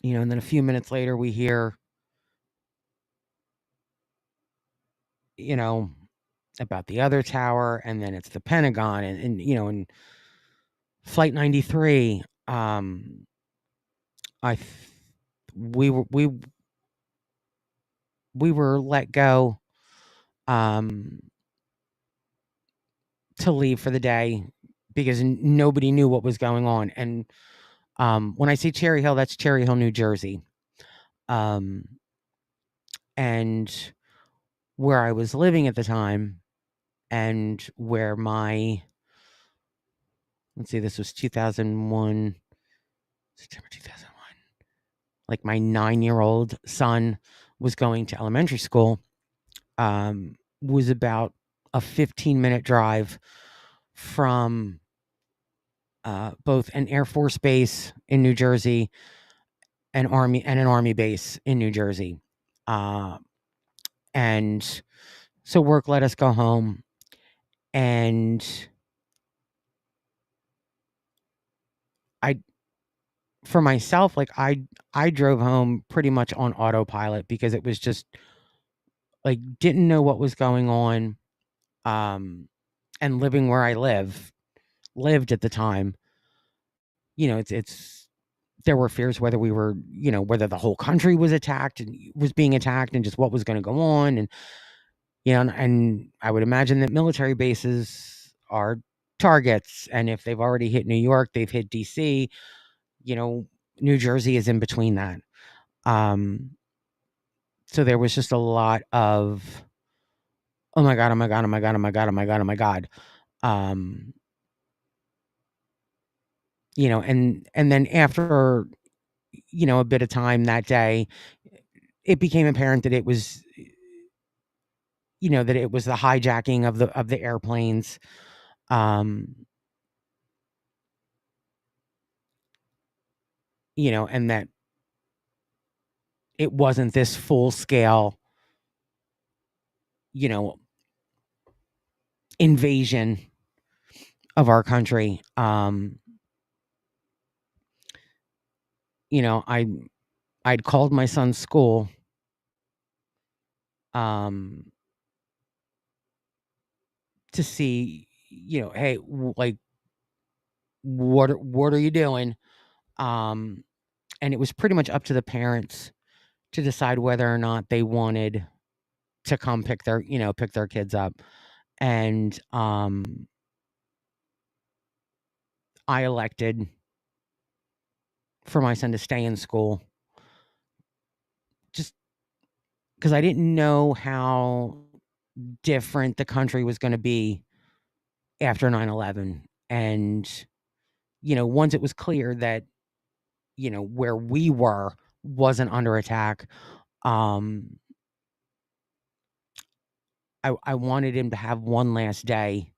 and then a few minutes later we hear, you know, about the other tower, and then it's the Pentagon, and Flight 93. I th- we were we we were let go, um to leave for the day, because nobody knew what was going on. And when I say Cherry Hill, that's Cherry Hill, New Jersey. Um and where I was living at the time, and where my let's see, this was 2001, September 2001. Like, my 9-year-old son was going to elementary school, was about a 15-minute drive from both an Air Force base in New Jersey, an army base in New Jersey. And so work let us go home, and I for myself, like, I drove home pretty much on autopilot, because it was just like, didn't know what was going on. And living where I lived at the time, it's there were fears whether we were, whether the whole country was attacked and was being attacked, and just what was going to go on. And and I would imagine that military bases are targets, and if they've already hit New York, they've hit DC. you know New Jersey is in between that. um so there was just a lot of, oh my god, oh my god, oh my god, oh my god, oh my god, oh my god. um and then after, a bit of time that day, it became apparent that it was, that it was the hijacking of the airplanes. um and that it wasn't this full scale, you know invasion of our country. I'd called my son's school, um to see, hey, like, what are you doing? um and it was pretty much up to the parents to decide whether or not they wanted to come pick their kids up. And I elected for my son to stay in school, just because I didn't know how different the country was going to be after 9/11. And once it was clear that, where we were wasn't under attack, um I wanted him to have one last day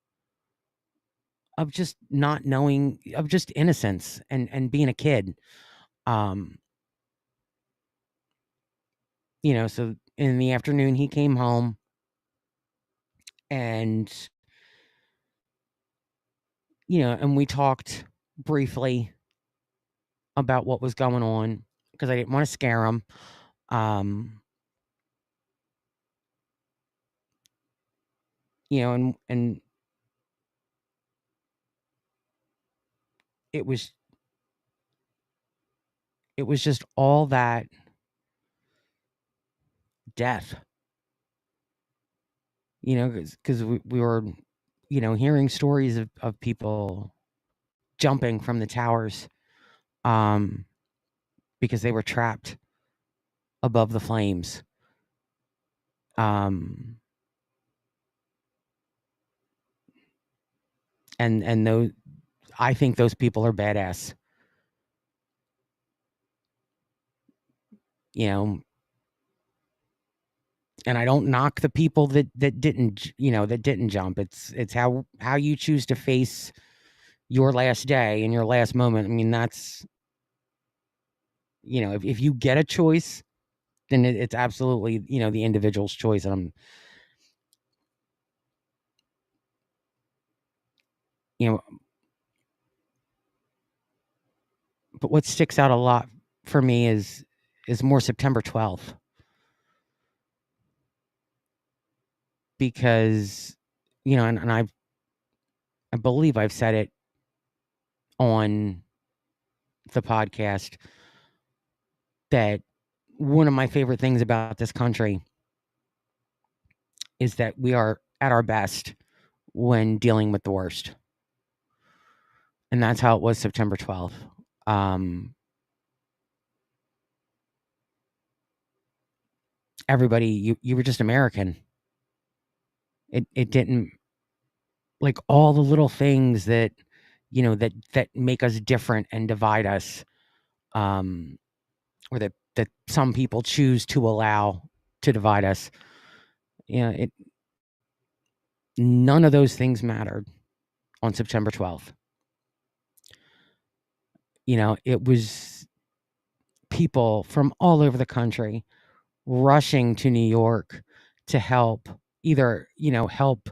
of just not knowing, of just innocence and being a kid. Um, so in the afternoon he came home and and we talked briefly about what was going on because I didn't want to scare him. Um, and it was just all that death, because we were, hearing stories of people jumping from the towers, um, because they were trapped above the flames. Um, and those, I think those people are badass. You know, and I don't knock the people that didn't, that didn't jump. It's how you choose to face your last day and your last moment. I mean, that's, if you get a choice, then it's absolutely, the individual's choice. And I'm, you know, but what sticks out a lot for me is more September 12th, because, and I believe I've said it on the podcast that one of my favorite things about this country is that we are at our best when dealing with the worst. And that's how it was September 12th. Um, Everybody, you were just American. It didn't, like, all the little things that, that make us different and divide us, um, or that some people choose to allow to divide us. It None of those things mattered on September 12th. It was people from all over the country rushing to New York to help, either, help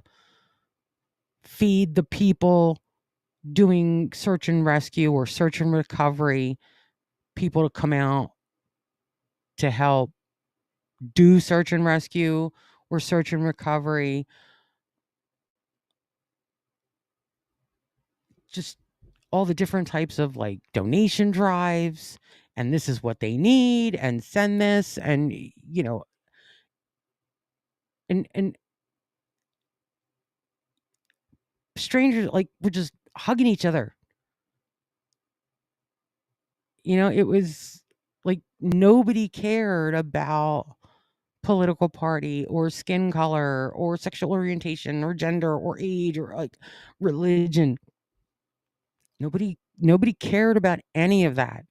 feed the people doing search and rescue or search and recovery, people to come out to help do search and rescue or search and recovery, just all the different types of, like, donation drives, and this is what they need, and send this, and and strangers, like, were just hugging each other. It was like nobody cared about political party or skin color or sexual orientation or gender or age or, like, religion. Nobody cared about any of that.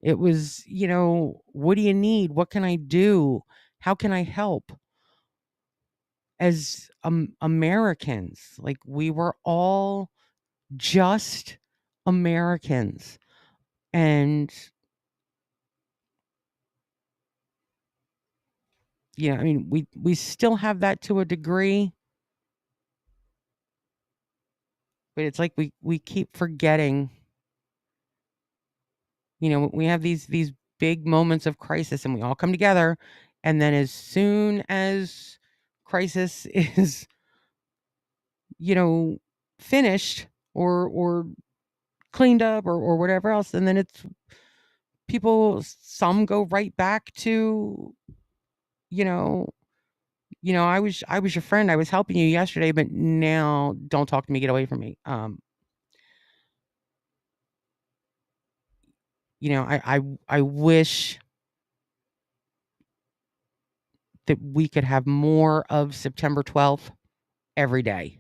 It was, what do you need? What can I do? How can I help? As Americans, like, we were all just Americans. And I mean, we still have that to a degree, but it's like we keep forgetting. We have these big moments of crisis, and we all come together, and then as soon as crisis is, you know finished or cleaned up or whatever else, and then it's people, some go right back to, you know I was your friend, I was helping you yesterday, but now don't talk to me, get away from me. I wish that we could have more of September 12th every day.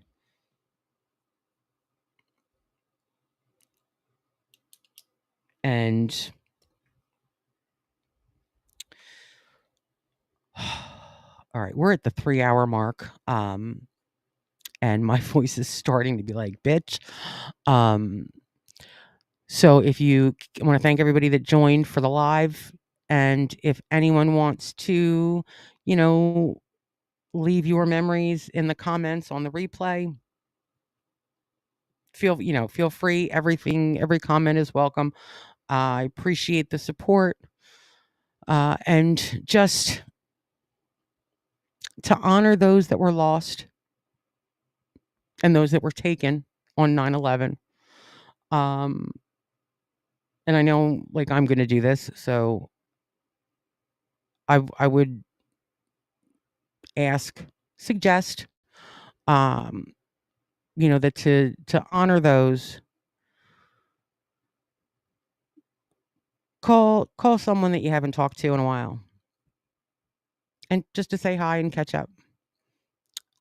And All right, we're at the 3-hour mark, and my voice is starting to be like, "Bitch." Um, so if you I wanna thank everybody that joined for the live, and if anyone wants to, you know, leave your memories in the comments on the replay, feel free. Every comment is welcome. I appreciate the support, and just to honor those that were lost and those that were taken on 9/11. Um, and I know, like, I'm gonna do this, so I would ask, suggest, um, that to honor those, call someone that you haven't talked to in a while, and just to say hi and catch up,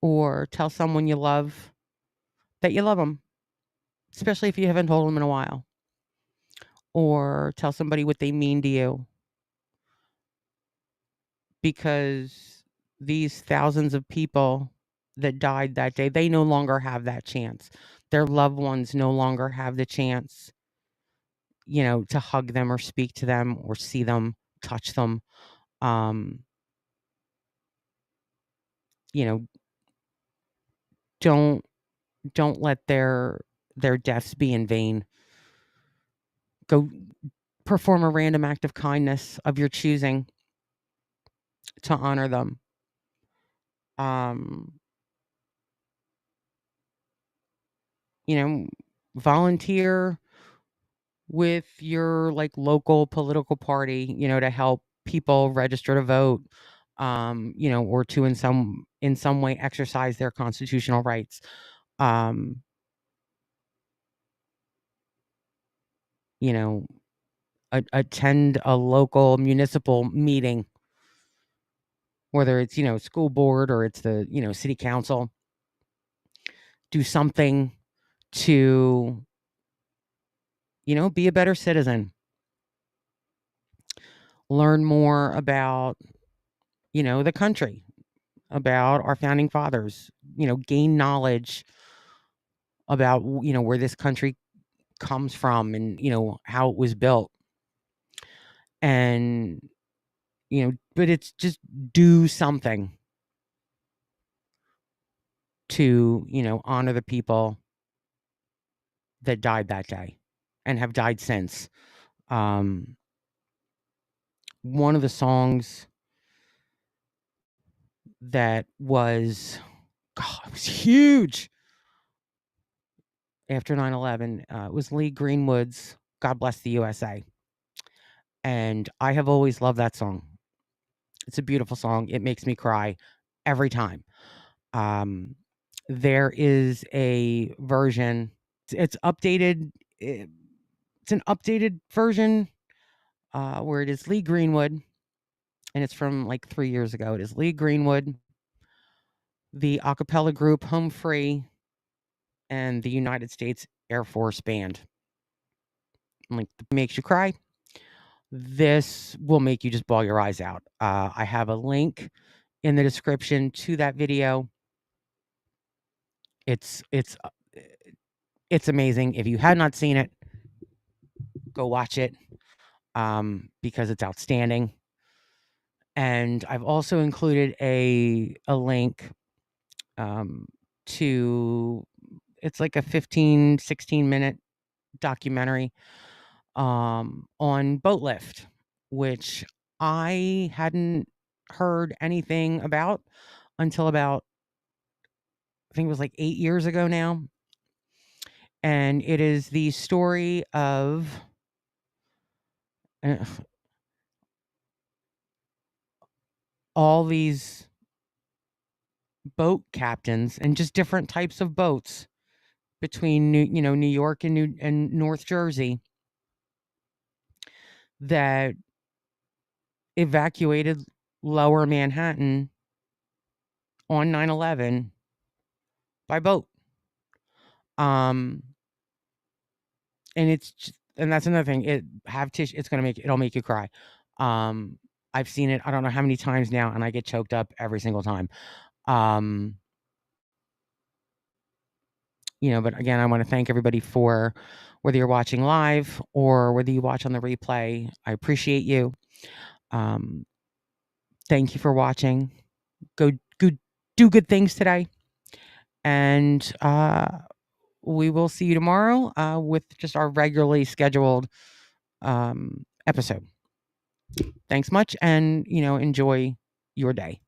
or tell someone you love that you love them, especially if you haven't told them in a while, or tell somebody what they mean to you, because these thousands of people that died that day, they no longer have that chance. Their loved ones no longer have the chance, to hug them or speak to them or see them, touch them. Um, you know, don't don't let their deaths be in vain. Go perform a random act of kindness of your choosing to honor them. Um, you know, volunteer with your, like, local political party, to help people register to vote, or to in some way exercise their constitutional rights. Um, you know, attend a local municipal meeting, whether it's, school board or it's the, city council. Do something to, be a better citizen. Learn more about, the country, about our founding fathers, gain knowledge about, where this country comes from and, how it was built. And, but it's just do something to, honor the people that died that day and have died since. Um, one of the songs that was, God, it was huge after 9/11, it was Lee Greenwood's "God Bless the USA." And I have always loved that song. It's a beautiful song. It makes me cry every time. Um, there is a version. It's updated. It's an updated version, where it is Lee Greenwood, and it's from like 3 years ago. It is Lee Greenwood, the a cappella group Home Free, and the United States Air Force Band. Like, makes you cry. This will make you just bawl your eyes out. I have a link in the description to that video. It's it's uh, it's amazing. If you had not seen it, go watch it, because it's outstanding. And I've also included a link, to it's like a 15-16 minute documentary, on boat lift, which I hadn't heard anything about until about, I think it was like 8 years ago now. And it is the story of, uh, all these boat captains and just different types of boats between New York and North Jersey that evacuated lower Manhattan on 9/11 by boat. Um and it's just, and that's another thing. It'll make you cry. Um I've seen it I don't know how many times now, and I get choked up every single time. Um, but again, I wanna thank everybody for whether you're watching live or whether you watch on the replay. I appreciate you. Um, thank you for watching. Go do good things today, and, we will see you tomorrow, with just our regularly scheduled, episode. Thanks much, and, enjoy your day.